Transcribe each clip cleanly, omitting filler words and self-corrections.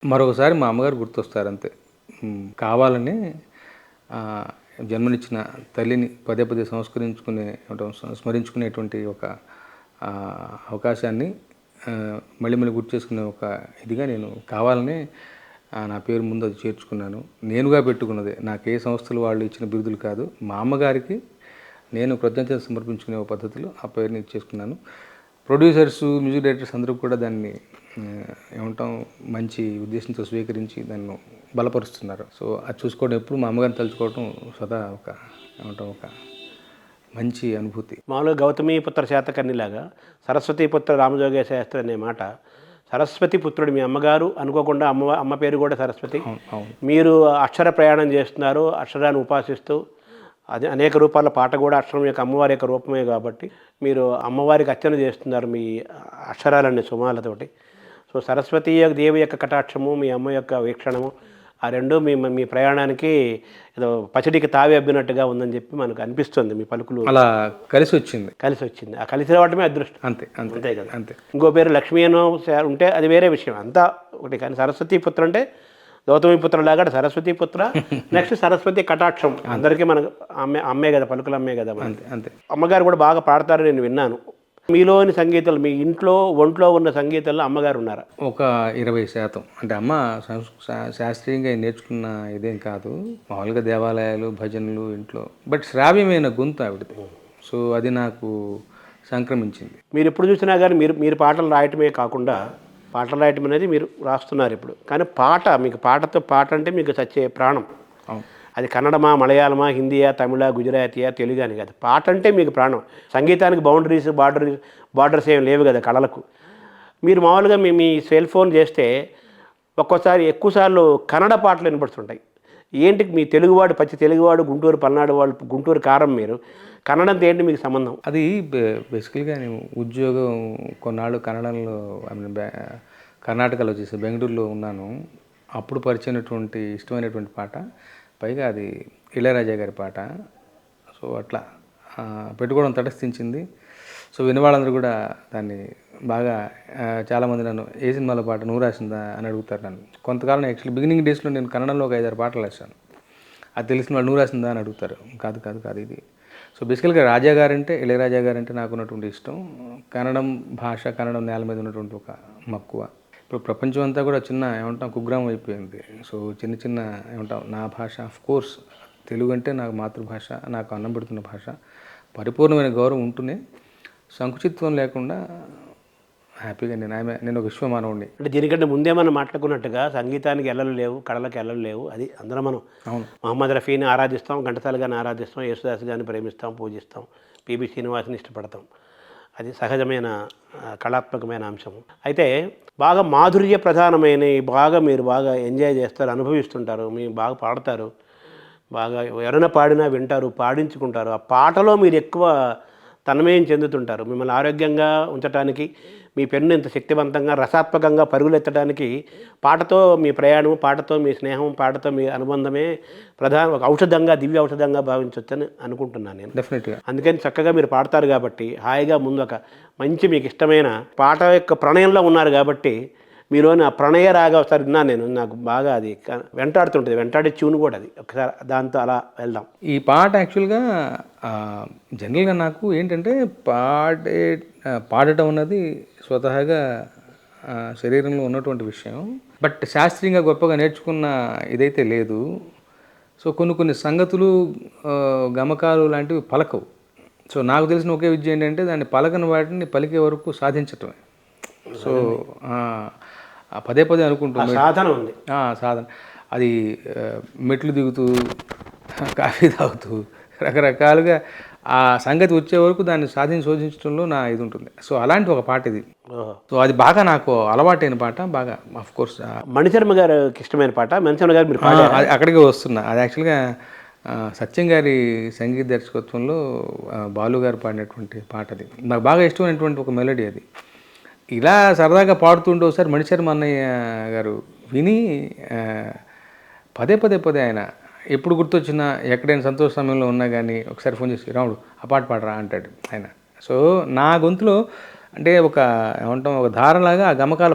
మరొకసారి మా అమ్మగారు గుర్తొస్తారు అంతే. కావాలని జన్మనిచ్చిన తల్లిని పదే పదే స్మరించుకునేటువంటి ఒక అవకాశాన్ని మళ్ళీ మళ్ళీ గుర్తు చేసుకునే ఒక ఇదిగా నేను కావాలని నా పేరు ముందు అది చేర్చుకున్నాను. నేనుగా పెట్టుకున్నదే, నాకు ఏ సంస్థలు వాళ్ళు ఇచ్చిన బిరుదులు కాదు. మా అమ్మగారికి నేను కృతజ్ఞతలు సమర్పించుకునే ఒక పద్ధతిలో ఆ పేరుని ఇచ్చేసుకున్నాను. ప్రొడ్యూసర్స్, మ్యూజిక్ డైరెక్టర్స్ అందరూ కూడా దాన్ని ఏమంటాం మంచి ఉద్దేశంతో స్వీకరించి దాన్ని బలపరుస్తున్నారు. సో అది చూసుకోవడం, ఎప్పుడు మా అమ్మగారిని తలుచుకోవడం సదా ఒక ఏమంటాం ఒక మంచి అనుభూతి. మామూలుగా గౌతమీపుత్ర శాతకర్ణిలాగా సరస్వతీపుత్ర రామజోగయ్య శాస్త్రి అనే మాట, సరస్వతి పుత్రుడు మీ అమ్మగారు అనుకోకుండా అమ్మ పేరు కూడా సరస్వతి. మీరు అక్షర ప్రయాణం చేస్తున్నారు, అక్షరాన్ని ఉపాసిస్తూ అది అనేక రూపాల పాట కూడా అక్షరం యొక్క అమ్మవారి యొక్క రూపమే కాబట్టి మీరు అమ్మవారికి అర్చన చేస్తున్నారు మీ అక్షరాలన్నీ సుమాలతోటి. సో సరస్వతీ దేవి యొక్క కటాక్షము, మీ అమ్మ యొక్క వీక్షణము, ఆ రెండు మీ ప్రయాణానికి ఏదో పచ్చడికి తావి అబ్బినట్టుగా ఉందని చెప్పి మనకు అనిపిస్తుంది. మీ పలుకులు అలా కలిసి వచ్చింది. ఆ కలిసి రావడమే అదృష్టం. అంతే కదా. అంతే. ఇంకో పేరు లక్ష్మీ అనో ఉంటే అది వేరే విషయం, అంతా ఒకటి. కానీ సరస్వతీపుత్ర అంటే గౌతమీపుత్రలాగా సరస్వతీపుత్ర, నెక్స్ట్ సరస్వతి కటాక్షం. అందరికీ మనకు అమ్మే కదా, పలుకులు అమ్మే కదా. అంతే. అమ్మగారు కూడా బాగా పాడతారు నేను విన్నాను. మీలోని సంగీతాలు, మీ ఒంట్లో ఉన్న సంగీతాల్లో అమ్మగారు ఉన్నారు ఒక 20%. అంటే అమ్మ శాస్త్రీయంగా నేర్చుకున్న ఇదేం కాదు, మామూలుగా దేవాలయాలు, భజనలు ఇంట్లో, బట్ శ్రావ్యమైన గొంతు ఆవిడది. సో అది నాకు సంక్రమించింది. మీరు ఎప్పుడు చూసినా కానీ మీరు పాటలు రాయటమే కాకుండా, పాటలు రాయటం అనేది మీరు రాస్తున్నారు ఇప్పుడు, కానీ మీకు పాట అంటే మీకు చచ్చే ప్రాణం. అది కన్నడమా, మలయాళమా, హిందీయా, తమిళ, గుజరాతీయా, తెలుగు అని కాదు, పాట అంటే మీకు ప్రాణం. సంగీతానికి బార్డర్స్ ఏం లేవు కదా కళలకు. మీరు మామూలుగా మీ సెల్ ఫోన్ చేస్తే ఒక్కోసారి ఎక్కువసార్లు కన్నడ పాటలు వినపడుతుంటాయి. ఏంటి మీ తెలుగువాడు, పచ్చి తెలుగువాడు, గుంటూరు పల్నాడు వాళ్ళు, గుంటూరు కారం, మీరు కన్నడంతో ఏంటి మీకు సంబంధం? అది బేసికల్గా నేను ఉద్యోగం కొన్నాళ్ళు కన్నడంలో, కర్ణాటకలో చేసే బెంగళూరులో ఉన్నాను. అప్పుడు పరిచయమైనటువంటి ఇష్టమైనటువంటి పాట, పైగా అది ఇళయరాజా గారి పాట. సో అట్లా పెట్టుకోవడం తటస్థించింది. సో వినవాళ్ళందరూ కూడా దాన్ని బాగా, చాలామంది నన్ను ఏ సినిమాలో పాట నువ్వు రాసిందా అని అడుగుతారు నన్ను. కొంతకాలం యాక్చువల్లీ బిగినింగ్ డేస్లో నేను కన్నడంలో ఒక 5-6 పాటలు రాశాను. అది తెలిసిన వాళ్ళు నువ్వు రాసిందా అని అడుగుతారు. కాదు ఇది. సో బేసికల్గా రాజా గారంటే, ఇళయరాజా గారంటే నాకు ఉన్నటువంటి ఇష్టం. కన్నడం భాష, కన్నడం నేల మీద ఉన్నటువంటి ఒక మక్కువ. ఇప్పుడు ప్రపంచం అంతా కూడా చిన్న కుగ్రామం అయిపోయింది. సో చిన్న నా భాష, ఆఫ్ కోర్స్ తెలుగు అంటే నాకు మాతృభాష, నాకు అన్నం పెడుతున్న భాష. పరిపూర్ణమైన గౌరవం ఉంటూనే సంకుచిత్వం లేకుండా హ్యాపీగా నేను ఒక విశ్వమానవుడిని. అంటే దీనికంటే ముందే మనం మాట్లాడుకున్నట్టుగా సంగీతానికి ఎల్లలు లేవు, కళలకు ఎల్లలు లేవు. అది అందరం మనం మహమ్మద్ రఫీని ఆరాధిస్తాం, ఘంటసాల గారిని ఆరాధిస్తాం, యేసుదాస్ గారిని ప్రేమిస్తాం, పూజిస్తాం, పిబి శ్రీనివాస్ని ఇష్టపడతాం. అది సహజమైన కళాత్మకమైన అంశం. అయితే బాగా మాధుర్య ప్రధానమైన, మీరు బాగా ఎంజాయ్ చేస్తారు, అనుభవిస్తుంటారు, మీరు బాగా పాడతారు, బాగా ఎవరైనా పాడినా వింటారు, పాడించుకుంటారు. ఆ పాటలో మీరు ఎక్కువ తన్మయం చెందుతుంటారు. మిమ్మల్ని ఆరోగ్యంగా ఉంచడానికి, మీ పెన్ను ఇంత శక్తివంతంగా రసాత్మకంగా పరుగులెత్తడానికి పాటతో మీ ప్రయాణం, పాటతో మీ స్నేహం, పాటతో మీ అనుబంధమే ఒక ఔషధంగా, దివ్య ఔషధంగా భావించవచ్చని అనుకుంటున్నాను నేను. డెఫినెట్గా. అందుకని చక్కగా మీరు పాడతారు కాబట్టి హాయిగా ముందు ఒక మంచి మీకు ఇష్టమైన పాట యొక్క ప్రణయంలో ఉన్నారు కాబట్టి మీలోని ఆ ప్రణయ రాగా ఒకసారి విన్నాను నేను, నాకు బాగా అది వెంటాడుతుంటుంది, వెంటాడే ట్యూన్ కూడా అది. ఒకసారి దాంతో అలా వెళ్దాం. ఈ పాట యాక్చువల్గా జనరల్గా నాకు ఏంటంటే పాడటం అన్నది స్వతహాగా శరీరంలో ఉన్నటువంటి విషయం. బట్ శాస్త్రీయంగా గొప్పగా నేర్చుకున్న ఇదైతే లేదు. సో కొన్ని సంగతులు, గమకాలు లాంటివి పలకవు. సో నాకు తెలిసిన ఒకే విద్య ఏంటంటే దాన్ని పలకని వాటిని పలికే వరకు సాధించటమే. సో పదే అనుకుంటున్నాను, సాధన ఉంది. సాధన అది మెట్లు దిగుతూ, కాఫీ తాగుతూ, రకరకాలుగా ఆ సంగతి వచ్చే వరకు దాన్ని శోధించడంలో నా ఇది ఉంటుంది. సో అలాంటి ఒక పాట ఇది. సో అది బాగా నాకు అలవాటైన పాట. బాగా ఆఫ్ కోర్స్ మణిశర్మ గారికి ఇష్టమైన పాట. మణిశర్మ గారు మీరు అక్కడికే వస్తున్నా. అది యాక్చువల్గా సత్యం గారి సంగీత దర్శకత్వంలో బాలు గారు పాడినటువంటి పాట. అది నాకు బాగా ఇష్టమైనటువంటి ఒక మెలోడీ. అది ఇలా సరదాగా పాడుతుంటే ఒకసారి మణిశర్మ అన్నయ్య గారు విని పదే ఆయన ఎప్పుడు గుర్తొచ్చినా, ఎక్కడైనా సంతోష సమయంలో ఉన్నా కానీ ఒకసారి ఫోన్ చేసి రాముడు ఆ పాట పాడరా అంటాడు ఆయన. సో నా గొంతులో అంటే ఒక ధారలాగా ఆ గమకాల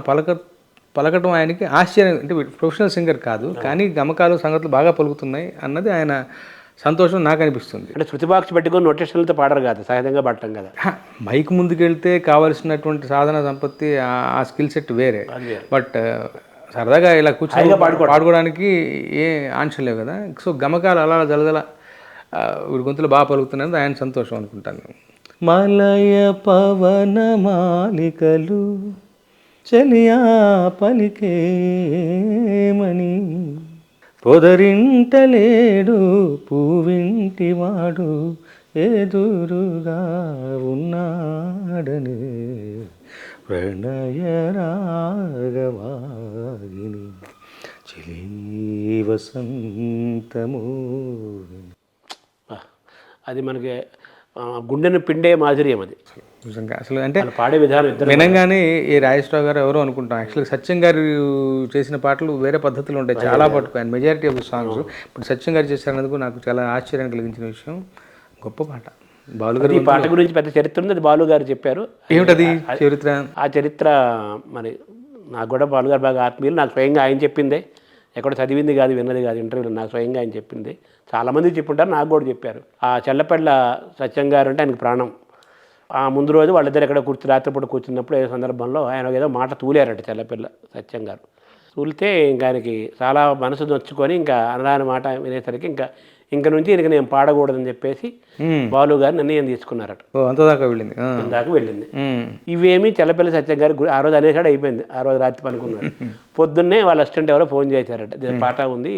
పలకటం ఆయనకి ఆశ్చర్యం, అంటే ప్రొఫెషనల్ సింగర్ కాదు కానీ గమకాలు సంగతులు బాగా పలుకుతున్నాయి అన్నది ఆయన సంతోషం నాకు అనిపిస్తుంది. అంటే శృతి బాక్స్ పెట్టుకొని నోటేషన్లతో పాడరు కదా, సహజంగా పడటం కదా. మైక్ ముందుకెళ్తే కావాల్సినటువంటి సాధన సంపత్తి ఆ స్కిల్ సెట్ వేరే. బట్ సరదాగా ఇలా కూర్చొని పాడుకోవడానికి ఏ ఆంక్ష లేవు కదా. సో గమకాలు అలా జలజల వీడి గొంతులు బాగా పలుకుతున్నది ఆయన సంతోషం అనుకుంటాను. మలయ పవన మాలికలు చలియా పలికేమని పొదరింటలేడు పూవింటివాడు ఎదురుగా ఉన్నాడని ప్రణయ రాగవాగిని చిలీ వసంతము. అది మనకి గుండెను పిండే మాధుర్యం అది నిజంగా. అసలు అంటే పాడే విధానం వినంగానే ఏ రాజేశ్వరరావు గారు ఎవరో అనుకుంటాం. యాక్చువల్గా సత్యం గారు చేసిన పాటలు వేరే పద్ధతిలో ఉంటాయి చాలా పట్టుకు, ఆయన మెజారిటీ ఆఫ్ ద సాంగ్స్. ఇప్పుడు సత్యం గారు చేశారనేందుకు నాకు చాలా ఆశ్చర్యం కలిగించిన విషయం. గొప్ప పాట. బాలుగారు ఈ పాట గురించి పెద్ద చరిత్ర ఉంది, అది బాలుగారు చెప్పారు. ఏమిటది చరిత్ర? ఆ చరిత్ర మరి నాకు కూడా బాలుగారు బాగా ఆత్మీయులు. నాకు స్వయంగా ఆయన చెప్పిందే, ఎక్కడ చదివింది కాదు విన్నది కాదు, ఇంటర్వ్యూలో నాకు స్వయంగా ఆయన చెప్పింది. చాలామందికి చెప్పుంటారు, నాకు కూడా చెప్పారు. ఆ చెల్లపల్లి సత్యం గారు అంటే ఆయనకు ప్రాణం. ఆ ముందు రోజు వాళ్ళిద్దరు ఎక్కడ రాత్రిపూట కూర్చున్నప్పుడు ఏదో సందర్భంలో ఆయన ఏదో మాట తూలారట చెల్లపిల్ల సత్యం గారు. తూలితే ఇంకా ఆయనకి చాలా మనసు నొచ్చుకొని ఇంకా అనరాని మాట వినేసరికి ఇంక నుంచి ఈయనకి నేను పాడకూడదని చెప్పేసి బాలు గారు నిర్ణయం తీసుకున్నారట. అంతదాకా వెళ్ళింది. ఇవేమీ చెల్లపిల్ల సత్యం గారు ఆ రోజు అనేసాడు, అయిపోయింది. ఆ రోజు రాత్రి పనుకున్నాడు. పొద్దున్నే వాళ్ళ అసిస్టెంట్ ఎవరో ఫోన్ చేశారట, పాట ఉంది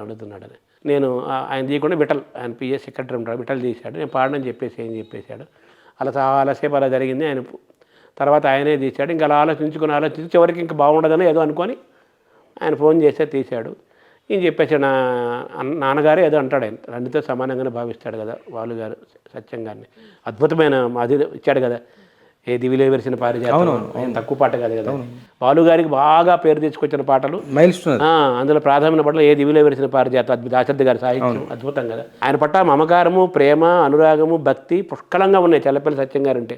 అడుగుతున్నాడు అని. నేను ఆయన తీయకుండా ఆయన పిఎస్ సెక్రటరీ ఉంటాడు, విఠల్ తీశాడు. నేను పాడనని ఏం చెప్పేశాడు. అలా చాలాసేపు అలా జరిగింది. ఆయన తర్వాత ఆయనే తీశాడు. ఇంకా అలా ఆలోచించి చివరికి ఇంకా బాగుండదని ఏదో అనుకొని ఆయన ఫోన్ చేస్తే తీశాడు. ఈయన చెప్పేసాడు, నాన్నగారు ఏదో అంటాడు, ఆయన తండ్రితో సమానంగానే భావిస్తాడు కదా వాళ్ళు గారు సత్యం గారిని. అద్భుతమైన అది ఇచ్చాడు కదా, ఏ దివిలో వెరిసిన పారిజాతం, తక్కువ పాట కాదు కదా. బాలుగారికి బాగా పేరు తెచ్చుకొచ్చిన పాటలు అందులో ప్రాధాన్యమైన పాటలు ఏ దివిలో వెరిసిన పారిజాతం, దాశరథి గారి సాహిత్యం అద్భుతం కదా. ఆయన పట్ల మమకారము, ప్రేమ, అనురాగము, భక్తి పుష్కలంగా ఉన్నాయి చెల్లపల్లి సత్యం గారు అంటే.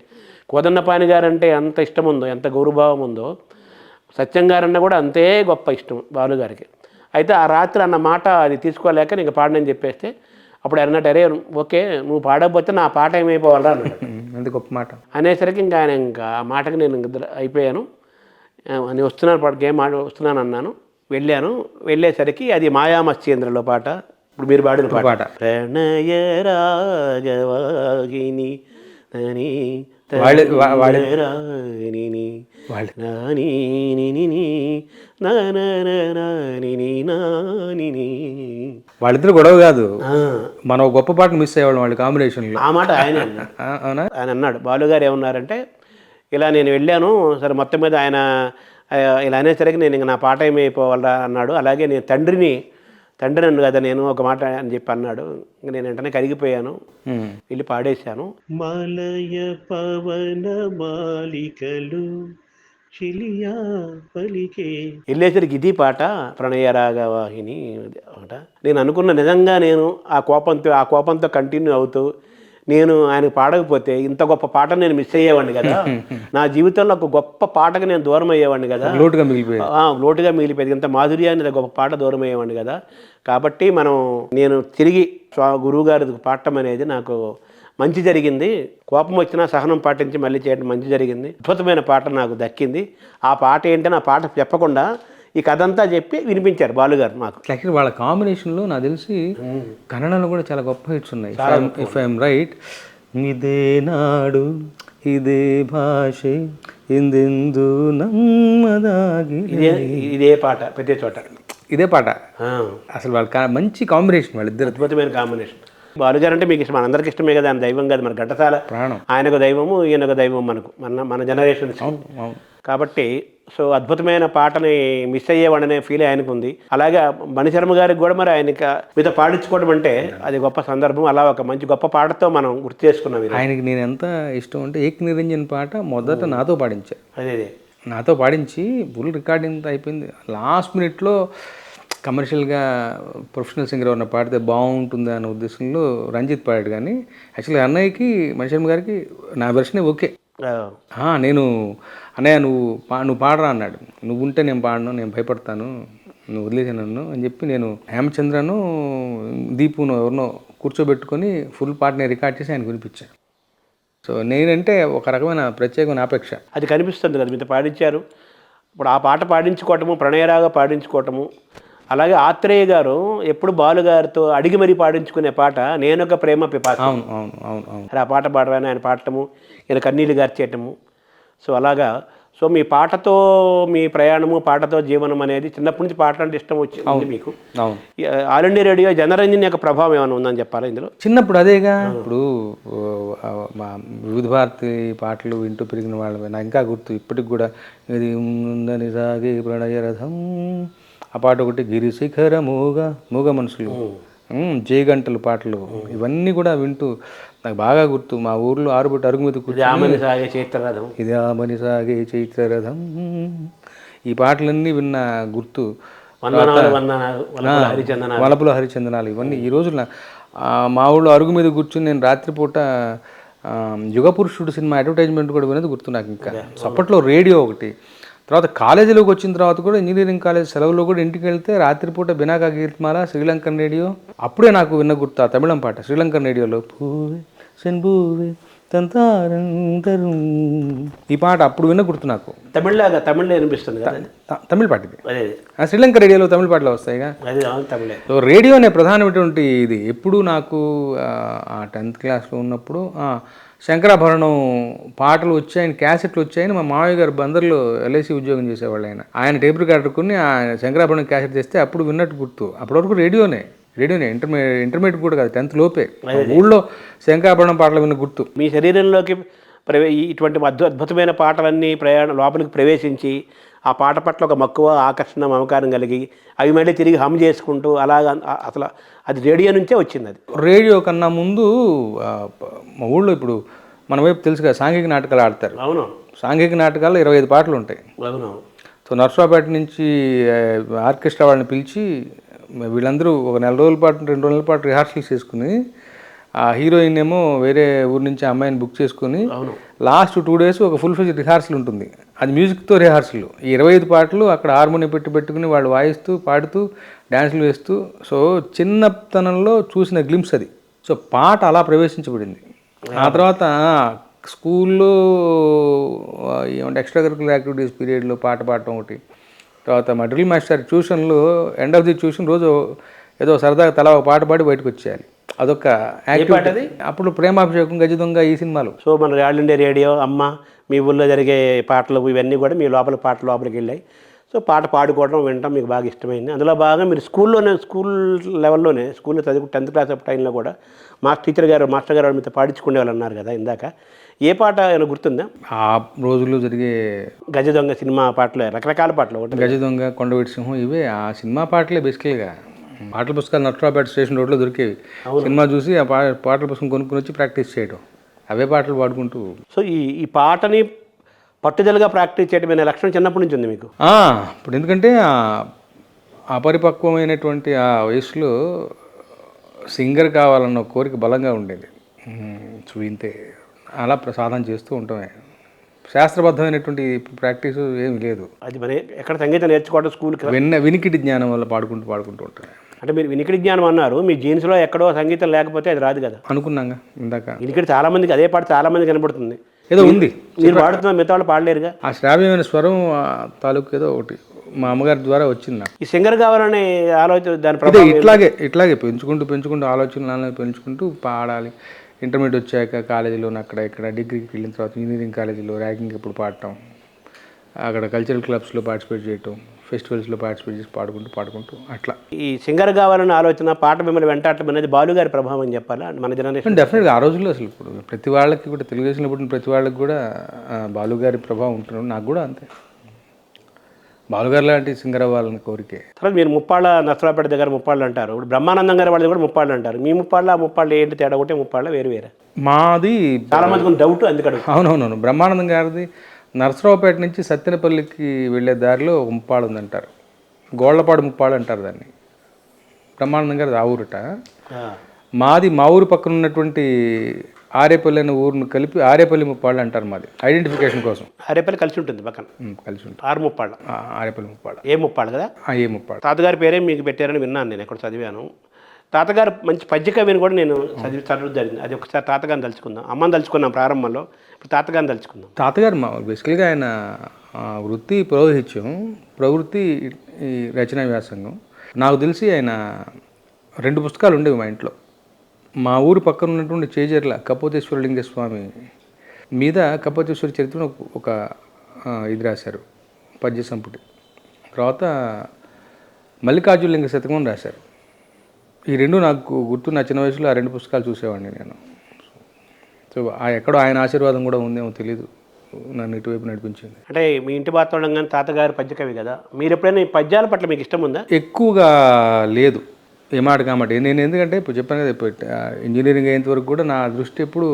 కోదన్నపాణి గారు అంటే ఎంత ఇష్టం ఉందో, ఎంత గౌరవభావం ఉందో, సత్యం గారన్నా కూడా అంతే గొప్ప ఇష్టం బాలుగారికి. అయితే ఆ రాత్రి అన్న మాట అది తీసుకోలేక నీకు పాడనని చెప్పేస్తే అప్పుడు అన్నట్టు, అరే ఓకే నువ్వు పాడకపోతే నా పాట ఏమైపోవాలరా అన్నాడు. అంత గొప్ప మాట అనేసరికి ఇంకా ఆయన ఆ మాటకి నేను అయిపోయాను. నేను వస్తున్నాను అన్నాను. వెళ్ళేసరికి అది మాయామత్స్యేంద్రలో పాట, ఇప్పుడు మీరు పాడిన పాట. ప్రణయ రాగవాగిని వాళ్ళిద్దరు గొడవ కాదు, మనం గొప్ప పాట మిస్ అయ్యేవాళ్ళం వాళ్ళ కాంబినేషన్లో. ఆ మాట ఆయన అన్నాడు. బాలుగారు ఏమన్నారంటే, ఇలా నేను వెళ్ళాను సరే మొత్తం మీద ఆయన ఇలా అనేసరికి నేను ఇంక నా పాట ఏమైపోవాలా అన్నాడు. అలాగే నేను తండ్రి అన్ను కదా నేను ఒక మాట అని చెప్పి అన్నాడు. ఇంక నేను వెంటనే కరిగిపోయాను, వెళ్ళి పాడేశాను. మలయ పవన మాలికలు చిలియా పలికే వెళ్ళేసరికి ఇది పాట ప్రణయ రాగవాహిని పాట. నేను అనుకున్న నిజంగా నేను ఆ కోపంతో కంటిన్యూ అవుతూ నేను ఆయన పాడకపోతే ఇంత గొప్ప పాట నేను మిస్ అయ్యేవాడిని కదా, నా జీవితంలో ఒక గొప్ప పాటకు నేను దూరం అయ్యేవాడిని కదా, లోటుగా మిగిలిపోయేది. ఇంత మాధుర్యాన్ని గొప్ప పాట దూరం అయ్యేవాడిని కదా. కాబట్టి నేను తిరిగి గురువు గారి పాడటం అనేది నాకు మంచి జరిగింది. కోపం వచ్చినా సహనం పాటించి మళ్ళీ చేయడం మంచి జరిగింది. అద్భుతమైన పాట నాకు దక్కింది. ఆ పాట ఏంటని ఆ పాట చెప్పకుండా ఈ కథ అంతా చెప్పి వినిపించారు బాలుగారు నాకు. యాక్చువల్లీ వాళ్ళ కాంబినేషన్లో నాకు తెలిసి కన్నడలో కూడా చాలా గొప్ప హిట్స్ ఉన్నాయి. ఇఫ్ ఐఎమ్ రైట్, ఇదే నాడు ఇదే భాష ఇందెందు నమ్మదాగి ఇదే పాట ప్రతి చోట ఇదే పాట. అసలు వాళ్ళ మంచి కాంబినేషన్, వాళ్ళిద్దరు అద్భుతమైన కాంబినేషన్. బాలుగారు అంటే మీకు ఇష్టం, మనందరికి ఇష్టమే కదా. ఆయన దైవం కాదు, మన ఘంటసాల ప్రాణం. ఆయనకు దైవము, ఈయనకు దైవం మనకు, మన జనరేషన్. కాబట్టి సో అద్భుతమైన పాటని మిస్ అయ్యేవాడనే ఫీల్ ఆయనకు ఉంది. అలాగే మణిశర్మ గారికి కూడా మరి ఆయనకి మీతో పాడించుకోవడం అంటే అది గొప్ప సందర్భం. అలా ఒక మంచి గొప్ప పాటతో మనం గుర్తు చేసుకున్నాం. ఆయనకి నేను ఎంత ఇష్టం అంటే ఏక్ నిరంజన్ పాట మొదట నాతో పాడించారు. అదే నాతో పాడించి ఫుల్ రికార్డింగ్ అయిపోయింది. లాస్ట్ మినిట్లో కమర్షియల్గా ప్రొఫెషనల్ సింగర్ ఉన్న పాడితే బాగుంటుంది అనే ఉద్దేశంలో రంజిత్ పాడాడు. కానీ యాక్చువల్గా అన్నయ్యకి మణిశర్మ గారికి నా వెర్షనే ఓకే. నేను అన్నయ్య నువ్వు పాడరా అన్నాడు. నువ్వు ఉంటే నేను పాడను, నేను భయపడతాను, నువ్వు వదిలేసే నన్ను అని చెప్పి నేను హేమచంద్రను దీపును ఎవరినో కూర్చోబెట్టుకొని ఫుల్ పాట నేను రికార్డ్ చేసి ఆయన వినిపించాను. సో నేనంటే ఒక రకమైన ప్రత్యేకమైన ఆపేక్ష అది కనిపిస్తుంది కదా, మీతో పాడించారు. ఇప్పుడు ఆ పాట పాడించుకోవటము, ప్రణయరాగా పాడించుకోవటము, అలాగే ఆత్రేయ గారు ఎప్పుడు బాలుగారితో అడిగి మరీ పాడించుకునే పాట నేనొక ప్రేమ పిపాస. అవును అవును అవును అవును ఆ పాట పాడరాని ఆయన పాడటము, ఈయన కన్నీళ్ళు గార్చేయటము. సో అలాగా సో మీ పాటతో మీ ప్రయాణము, పాటతో జీవనం అనేది చిన్నప్పటి నుంచి పాటలు అంటే ఇష్టం వచ్చింది మీకు. అవును. ఆల్ ఇండియా రేడియో జనరంజన్ యొక్క ప్రభావం ఏమైనా ఉందని చెప్పాలా ఇందులో? చిన్నప్పుడు అదేగా. ఇప్పుడు మా వివిధ భారతి పాటలు వింటూ పెరిగిన వాళ్ళమే. నాకు ఇంకా గుర్తు ఇప్పటికి కూడా, ఇది ఉందని సాగే ప్రణయ రథం ఆ పాట ఒకటి, గిరి శిఖరముగా మూగ మనుషులు, జయగంటలు పాటలు, ఇవన్నీ కూడా వింటూ నాకు బాగా గుర్తు. మా ఊర్లో ఆరుబొట్టు అరుగు మీద కూర్చొని ఆమని సాగే చైత్రరథం, ఇది ఆమని సాగే చైత్రరథం, ఈ పాటలన్నీ విన్న గుర్తు. వలపుల హరిచందనాలు, ఇవన్నీ ఈ రోజున మా ఊళ్ళో అరుగు మీద కూర్చుని నేను రాత్రిపూట యుగపురుషుడు సినిమా అడ్వర్టైజ్మెంట్ కూడా వినేది గుర్తు నాకు. ఇంకా అప్పట్లో రేడియో ఒకటి. తర్వాత కాలేజీలోకి వచ్చిన తర్వాత కూడా ఇంజనీరింగ్ కాలేజ్ సెలవులో కూడా ఇంటికి వెళ్తే రాత్రిపూట బినాకా గీర్మాల, శ్రీలంకన్ రేడియో, అప్పుడే నాకు విన్న గుర్తు ఆ తమిళం పాట. శ్రీలంకన్ రేడియోలో పూవే సెన్బూవే తంతారం, ఈ పాట అప్పుడు విన్న గుర్తు నాకు. తమిళ్లో అనిపిస్తుంది కదా, తమిళ పాట ఇది. శ్రీలంక రేడియోలో తమిళ పాటలు వస్తాయిగా. సో రేడియో అనే ప్రధానమైనటువంటి ఇది ఎప్పుడు నాకు 10th క్లాస్లో ఉన్నప్పుడు శంకరాభరణం పాటలు వచ్చాయని, క్యాసెట్లు వచ్చాయని మా మామయ్య గారు బందర్లో LIC ఉద్యోగం చేసేవాళ్ళు. ఆయన టేప్ రికార్డర్ కొని శంకరాభరణం క్యాసెట్ తెస్తే అప్పుడు విన్నట్టు గుర్తు. అప్పటి వరకు రేడియోనే ఇంటర్మీడియట్ కూడా కాదు, 10th లోపే ఊళ్ళో శంకరాభరణం పాటలు విన్న గుర్తు. మీ శరీరంలోకి ఇటువంటి అద్భుతమైన పాటలన్నీ లోపలికి ప్రవేశించి ఆ పాట పట్ల ఒక మక్కువ, ఆకర్షణ, మమకారం కలిగి అవి మళ్ళీ తిరిగి హమ్ చేసుకుంటూ అలాగా అసలు అది రేడియో నుంచే వచ్చింది. అది రేడియో కన్నా ముందు మా ఊళ్ళో ఇప్పుడు మన వైపు తెలుసు కదా సాంఘిక నాటకాలు ఆడతారు. అవును, సాంఘిక నాటకాల్లో 25 పాటలు ఉంటాయి. అవును. సో నర్సరావుపేట నుంచి ఆర్కెస్ట్రా వాళ్ళని పిలిచి వీళ్ళందరూ ఒక 4 రోజుల పాటు 2 రోజుల పాటు రిహార్సల్స్ చేసుకుని, ఆ హీరోయిన్ ఏమో వేరే ఊరి నుంచి అమ్మాయిని బుక్ చేసుకుని లాస్ట్ 2 days ఒక ఫుల్ ఫ్లెడ్జ్డ్ రిహార్సల్ ఉంటుంది. అది మ్యూజిక్తో రిహార్సల్. ఈ 25 పాటలు అక్కడ హార్మోనియం పెట్టుకుని వాళ్ళు వాయిస్తూ పాడుతూ డ్యాన్సులు వేస్తూ. సో చిన్నతనంలో చూసిన గ్లింప్స్ అది. సో పాట అలా ప్రవేశించబడింది. ఆ తర్వాత స్కూల్లో ఏమంటే ఎక్స్ట్రా కరికులర్ యాక్టివిటీస్ పీరియడ్లో పాట పాడటం ఒకటి. తర్వాత మా డ్రిల్ మాస్టర్ ట్యూషన్లో ఎండ్ ఆఫ్ ది ట్యూషన్ రోజు ఏదో సరదాగా తలా ఒక పాట పాడి బయటకు వచ్చేయాలి. అదొక యాక్టివిటీ. అప్పుడు ప్రేమాభిషేకం, గజ దొంగ, ఈ సినిమాలు. సో మన ఆల్ ఇండియా రేడియో, అమ్మ, మీ ఊళ్ళో జరిగే పాటలు ఇవన్నీ కూడా మీ పాటలు లోపలికి వెళ్ళాయి. సో పాట పాడుకోవడం, వినడం మీకు బాగా ఇష్టమైంది. అందులో బాగా మీరు స్కూల్ లెవెల్లోనే స్కూల్లో చదువు 10th క్లాస్ టైంలో కూడా మాస్టర్ గారు మీతో పాడించుకునే వాళ్ళు అన్నారు కదా ఇందాక. ఏ పాట ఏమైనా గుర్తుందా? ఆ రోజుల్లో జరిగే గజ దొంగ సినిమా పాటలు, రకరకాల పాటలు. ఒకటి గజ దొంగ, కొండవీటి సింహం, ఇవే ఆ సినిమా పాటలే బేసికల్గా. పాటల పుస్తకాలు నర్సరావుపేట స్టేషన్ రోడ్లో దొరికేవి. సినిమా చూసి ఆ పాటల పుస్తకం కొనుక్కొని వచ్చి ప్రాక్టీస్ చేయడం, అవే పాటలు పాడుకుంటూ. సో ఈ పాటని పట్టుదలగా ప్రాక్టీస్ చేయడం అనే లక్షణం చిన్నప్పటి నుంచి ఉంది మీకు? ఇప్పుడు ఎందుకంటే అపరిపక్వమైనటువంటి ఆ వయసులో సింగర్ కావాలన్న కోరిక బలంగా ఉండేది. సో ఇంతే అలా సాధన చేస్తూ ఉంటామే. శాస్త్రబద్ధమైనటువంటి ప్రాక్టీసు ఏమి లేదు. అది మరి ఎక్కడ సంగీతం నేర్చుకోవడం స్కూల్కి వినికిడి జ్ఞానం వల్ల పాడుకుంటూ ఉంటాయి. అంటే మీరు వినికిడి జ్ఞానం అన్నారు, మీ జీన్స్లో ఎక్కడో సంగీతం లేకపోతే అది రాదు కదా అనుకున్నాగా ఇందాక. వినికిడి చాలామందికి, అదే పాట చాలామంది కనబడుతుంది. ఏదో ఉంది, మీరు పాడుతున్న మిగతా వాళ్ళు పాడలేరుగా. ఆ శ్రావ్యమైన స్వరం తాలూకు ఏదో ఒకటి మా అమ్మగారి ద్వారా వచ్చింది నాకు. ఈ సింగర్ కావాలనే ఆలోచన, దాని ప్రభావం ఇట్లాగే పెంచుకుంటూ ఆలోచనలు పెంచుకుంటూ పాడాలి. ఇంటర్మీడియట్ వచ్చాక కాలేజీలో అక్కడ ఇక్కడ, డిగ్రీకి వెళ్ళిన తర్వాత ఇంజనీరింగ్ కాలేజీలో ర్యాగింగ్ ఎప్పుడు పాడటం, అక్కడ కల్చరల్ క్లబ్స్లో పార్టిసిపేట్ చేయటం, ఫెస్టివల్స్లో పార్టిసిపేట్ చేసి పాడుకుంటూ అట్లా. ఈ సింగర్ కావాలన్న ఆలోచన, పాట మిమ్మల్ని వెంటాడటం అనేది బాలుగారి ప్రభావం అని చెప్పాలా మన జనరేషన్? డెఫినెట్గా ఆ రోజుల్లో అసలు ఇప్పుడు ప్రతి వాళ్ళకి కూడా, తెలుగుదేశంలో పుట్టిన ప్రతి వాళ్ళకి కూడా బాలుగారి ప్రభావం ఉంటున్నాడు. నాకు కూడా అంతే, బాలుగారు లాంటి సింగర్ అవ్వాలని కోరికే. తర్వాత మీరు ముప్పాళ్ళ, నర్సరావుపేట దగ్గర ముప్పాళ్ళు అంటారు. ఇప్పుడు బ్రహ్మానందం గారి వాళ్ళది కూడా ముప్పాళ్ళు అంటారు. మీ ముప్పాళ్ళు ఏంటి తేడా? ఒకటే ముప్పాళ్ళ వేరే? మాది చాలా మందికి డౌట్ అందుకని. అవునవును. బ్రహ్మానందం గారిది నర్సరావుపేట నుంచి సత్తెనపల్లికి వెళ్ళే దారిలో ఒక ముప్పాడు ఉందంటారు, గోళ్లపాడు ముప్పాడు అంటారు దాన్ని. బ్రహ్మానందం గారిది ఆ ఊరుట. మాది మా ఊరు పక్కన ఉన్నటువంటి ఆరేపల్లి అనే ఊరిని కలిపి ఆరేపల్లి ముప్పాళ్ళు అంటారు మాది, ఐడెంటిఫికేషన్ కోసం. ఆరేపల్లి కలిసి ఉంటుంది పక్కన, కలిసి ఉంటుంది. ఆరు ముప్పాళ్ళ, ఆరేపల్లి ముప్పాళ్ళ, ఏ ముప్పాళ్ళు కదా, ఏ ముప్పాళ్ళు. తాతగారి పేరే మీకు పెట్టారని విన్నాను, నేను ఎక్కడ చదివాను. తాతగారు మంచి పద్య కవిని కూడా నేను చదవడం జరిగింది. అది ఒకసారి తాతగారిని తలుచుకుందాం. అమ్మని తలుచుకున్నాం ప్రారంభంలో, ఇప్పుడు తాతగారిని తలుచుకుందాం. తాతగారు బేసికల్గా ఆయన వృత్తి పౌరోహిత్యం, ప్రవృత్తి ఈ రచనా వ్యాసంగం. నాకు తెలిసి ఆయన 2 పుస్తకాలు ఉండేవి మా ఇంట్లో. మా ఊరు పక్కన ఉన్నటువంటి చేజర్ల కపోతేశ్వరలింగ స్వామి మీద కపోతేశ్వర చరిత్రను ఒక ఇది రాశారు, పద్య సంపుటి. తర్వాత మల్లికార్జునలింగ శతకం రాశారు. ఈ 2 నాకు గుర్తు. నా చిన్న వయసులో ఆ 2 పుస్తకాలు చూసేవాడిని నేను. సో ఎక్కడో ఆయన ఆశీర్వాదం కూడా ఉందేమో తెలీదు, నన్ను ఇటువైపు నడిపించింది. అంటే మీ ఇంటి వాతావరణం కానీ తాతగారు పద్య కవి కదా, మీరు ఎప్పుడైనా ఈ పద్యాల పట్ల మీకు ఇష్టం ఉందా? ఎక్కువగా లేదు, ఏ మాట కామాట. నేను ఎందుకంటే ఇప్పుడు చెప్పాను కదా, ఇప్పుడు ఇంజనీరింగ్ అయ్యేంత వరకు కూడా నా దృష్టి ఎప్పుడు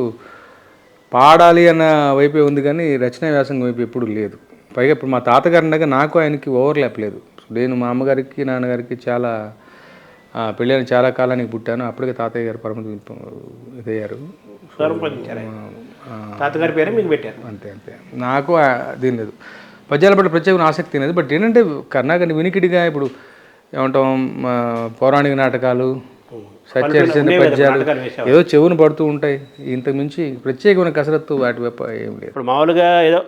పాడాలి అన్న వైపే ఉంది, కానీ రచనా వ్యాసంగం వైపు ఎప్పుడు లేదు. పైగా ఇప్పుడు మా తాతగారి దగ్గర నాకు ఆయనకి ఓవర్లాప్ లేదు. నేను మా అమ్మగారికి నాన్నగారికి చాలా పెళ్ళైన చాలా కాలానికి పుట్టాను. అప్పటికే తాతయ్య గారు ఇదయ్యారు, తాతగారి పేరే మీకు పెట్టారు. అంతే అంతే. నాకు దీని లేదు, పద్యాల పట్ల ప్రత్యేకమైన ఆసక్తి లేదు. బట్ ఏంటంటే కర్ణాకని వినికిడిగా ఇప్పుడు ఏమంటాం, పౌరాణిక నాటకాలు, సత్యహరిశ్చంద్ర పద్యాలు ఏదో చెవును పడుతూ ఉంటాయి. ఇంతకు మించి ప్రత్యేకమైన కసరత్తు వాటి వైపు ఏం లేదు. ఇప్పుడు మామూలుగా ఏదో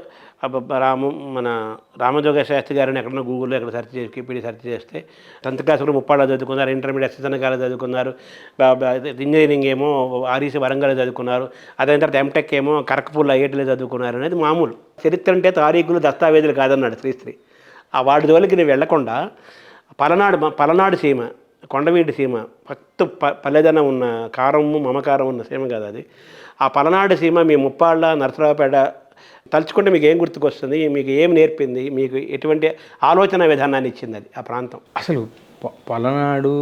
మన రామజోగ శాస్త్రి గారిని ఎక్కడన్నా గూగుల్లో ఎక్కడ సెర్చ్ చేసి కీపీడీ సెర్చ్ చేస్తే 10th క్లాస్ కూడా ముప్పాళ్ళ చదువుకున్నారు, ఇంటర్మీడియట్ సిద్ధనకాలు చదువుకున్నారు, ఇంజనీరింగ్ ఏమో ఆర్ఈసీ వరంగల్ చదువుకున్నారు, అదే తర్వాత ఎంటెక్ ఏమో కరకపూర్లో ఐఐటీలో చదువుకున్నారు అనేది మామూలు. చరిత్ర అంటే తారీఖులు దస్తావేజులు కాదన్నాడు శ్రీశ్రీ. ఆ వాడి జోలికి నేను వెళ్లకుండా పలనాడు సీమ, కొండవీటి సీమ, ఫస్ట్ పల్లెదనం ఉన్న కారము మమకారం ఉన్న సీమ కదా అది. ఆ పలనాడు సీమ మీ ముప్పాళ్ళ నరసరావుపేట తలుచుకుంటే మీకు ఏం గుర్తుకొస్తుంది, మీకు ఏం నేర్పింది, మీకు ఎటువంటి ఆలోచన విధానాన్ని ఇచ్చింది అది ఆ ప్రాంతం? అసలు పలనాడు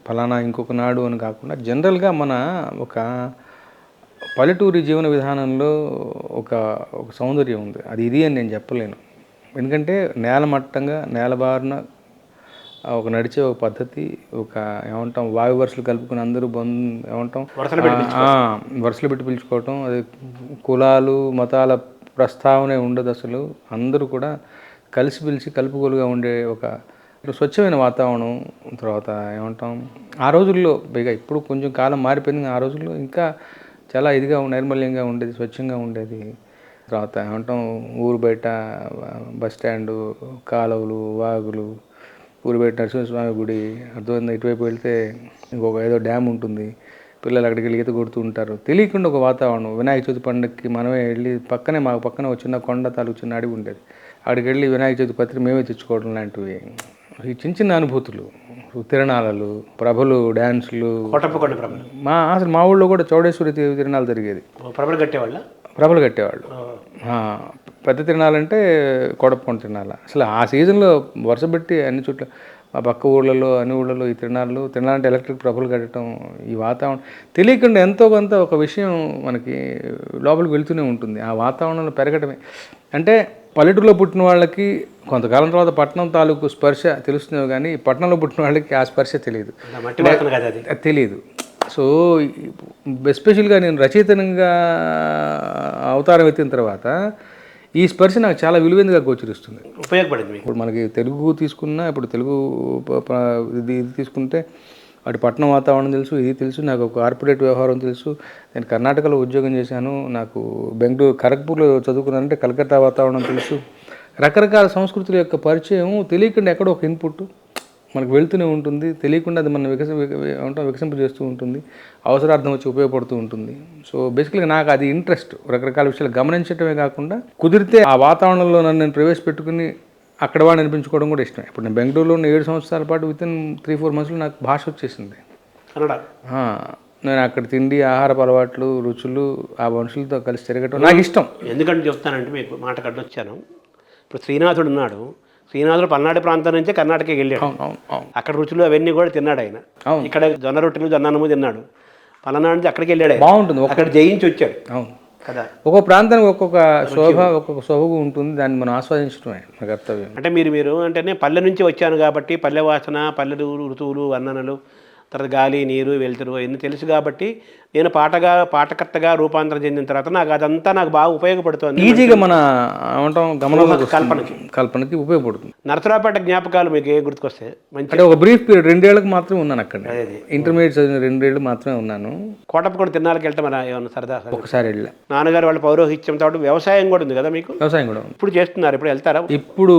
పలానా ఇంకొక నాడు అని కాకుండా జనరల్గా మన ఒక పల్లెటూరి జీవన విధానంలో ఒక సౌందర్యం ఉంది. అది ఇది అని నేను చెప్పలేను. ఎందుకంటే నేలమట్టంగా నేలబారిన ఒక నడిచే ఒక పద్ధతి, ఒక ఏమంటాం వాయు వరుసలు కలుపుకుని అందరూ ఏమంటాం వరుసలు పెట్టి పిలుచుకోవటం, అది కులాలు మతాల ప్రస్తావనే ఉండదు అసలు. అందరూ కూడా కలిసి పిలిచి కలుపుకోలుగా ఉండే ఒక స్వచ్ఛమైన వాతావరణం. తర్వాత ఏమంటాం ఆ రోజుల్లో పైగా ఇప్పుడు కొంచెం కాలం మారిపోయింది, ఆ రోజుల్లో ఇంకా చాలా ఇదిగా నైర్మల్యంగా ఉండేది, స్వచ్ఛంగా ఉండేది. తర్వాత ఏమంటాం ఊరు బయట బస్ స్టాండు, కాలువలు, వాగులు, ఊరు బయట నరసింహస్వామి గుడి, అర్థమైందా, ఇటువైపు వెళ్తే ఇంకొక ఏదో డ్యామ్ ఉంటుంది, పిల్లలు అక్కడికి వెళ్ళి ఈత కొడుతూ ఉంటారు. తెలియకుండా ఒక వాతావరణం. వినాయక చవితి పండుగకి మనమే వెళ్ళి మాకు పక్కన ఒక చిన్న కొండ తాలూకు చిన్న అడవి ఉండేది, అక్కడికి వెళ్ళి వినాయక చవితి పత్రిక మేమే తెచ్చుకోవడం లాంటివి ఈ చిన్న చిన్న అనుభూతులు. తిరణాలలు, ప్రభలు, డ్యాన్సులు. అసలు మా ఊళ్ళో కూడా చౌడేశ్వరి తిరణాలు జరిగేది. ప్రభలు కట్టేవాళ్ళు. పెద్ద తిరణాలంటే కొడపకొండ తిరణాల. అసలు ఆ సీజన్లో వరుస పెట్టి అన్ని చోట్ల మా పక్క ఊళ్ళలో అన్ని ఊళ్ళలో ఈ తిరణాలంటే ఎలక్ట్రిక్ ప్రభలు కట్టడం, ఈ వాతావరణం తెలియకుండా ఎంతో కొంత ఒక విషయం మనకి లోపలికి వెళ్తూనే ఉంటుంది. ఆ వాతావరణంలో పెరగడమే అంటే పల్లెటూరులో పుట్టిన వాళ్ళకి కొంతకాలం తర్వాత పట్టణం తాలూకు స్పర్శ తెలుస్తున్నావు, కానీ పట్టణంలో పుట్టిన వాళ్ళకి ఆ స్పర్శ తెలియదు. సో ఎస్పెషల్గా నేను రచయితనంగా అవతారం ఎత్తిన తర్వాత ఈ స్పర్శ నాకు చాలా విలువైనదిగా గోచరిస్తుంది, ఉపయోగపడింది. ఇప్పుడు మనకి తెలుగు తీసుకున్నా, ఇప్పుడు తెలుగు ఇది తీసుకుంటే అటు పట్టణం వాతావరణం తెలుసు, ఇది తెలుసు, నాకు ఒక కార్పొరేట్ వ్యవహారం తెలుసు. నేను కర్ణాటకలో ఉద్యోగం చేశాను, నాకు బెంగళూరు ఖరగ్పూర్లో చదువుకున్నానంటే కలకత్తా వాతావరణం తెలుసు. రకరకాల సంస్కృతుల యొక్క పరిచయం తెలియకుండా ఎక్కడో ఒక ఇన్పుట్ మనకు వెళ్తూనే ఉంటుంది, తెలియకుండా అది మనం వికసింప చేస్తూ ఉంటుంది, అవసరార్థం వచ్చి ఉపయోగపడుతూ ఉంటుంది. సో బేసికల్గా నాకు అది ఇంట్రెస్ట్, రకరకాల విషయాలు గమనించడమే కాకుండా కుదిరితే ఆ వాతావరణంలో నన్ను నేను ప్రవేశపెట్టుకుని అక్కడ వాడిని అనిపించుకోవడం కూడా ఇష్టం. ఇప్పుడు నేను బెంగళూరులో ఉన్న 7 సంవత్సరాల పాటు వితిన్ 3-4 మంత్స్లో నాకు భాష వచ్చేసింది. నేను అక్కడ తిండి, ఆహారపు అలవాట్లు, రుచులు, ఆ మనుషులతో కలిసి తిరగటం నాకు ఇష్టం. ఎందుకంటే చెప్తానంటే మీకు మాట కట్టొచ్చాను. ఇప్పుడు శ్రీనాథుడు ఉన్నాడు, శ్రీనాథుడు పల్నాడు ప్రాంతం నుంచే కర్ణాటకకి వెళ్ళాడు. అక్కడ రుచులు అవన్నీ కూడా తిన్నాడు ఆయన. ఇక్కడ జొన్న రొట్టెలు, జొన్న అన్నము తిన్నాడు. పల్నాడు నుంచి అక్కడికి వెళ్ళాడు, బాగుంటుంది, అక్కడ జయించి వచ్చాడు. అవును కదా, ఒక్కొక్క ప్రాంతానికి ఒక్కొక్క శోభ, ఒక్కొక్క సొబగు ఉంటుంది, దాన్ని మనం ఆస్వాదించడమే మన కర్తవ్యం. అంటే మీరు అంటేనే పల్లె నుంచి వచ్చాను కాబట్టి పల్లె వాసన, పల్లె ఋతువులు, వర్ణనలు, తర్వాత గాలి, నీరు, వెలుతురు ఇవన్నీ తెలుసు కాబట్టి నేను పాటకర్తగా రూపాంతరం చెందిన తర్వాత నాకు అదంతా నాకు బాగా ఉపయోగపడుతుంది. ఈజీగా మన ఏమంటాం గమనంలో కల్పనకి ఉపయోగపడుతుంది. నరసరావుపేట జ్ఞాపకాలు మీకు ఏ గుర్తుకొస్తాయి? మంచి అంటే ఒక బ్రీఫ్ పీరియడ్ 2 ఏళ్ళకి మాత్రమే ఉన్నాను అక్కడ. ఇంటర్మీడియట్ చదివిన 2 ఏళ్ళు మాత్రమే ఉన్నాను. కోటప్పకొండ తిరునాళ్ళకి వెళ్తే మన ఏమన్నా సరదా? ఒకసారి వెళ్ళా. నాన్నగారు వాళ్ళ పౌరోహిత్యం తోటి వ్యవసాయం కూడా ఉంది కదా మీకు? వ్యవసాయం కూడా ఉంది. ఇప్పుడు చేస్తున్నారు? ఇప్పుడు వెళ్తారా? ఇప్పుడు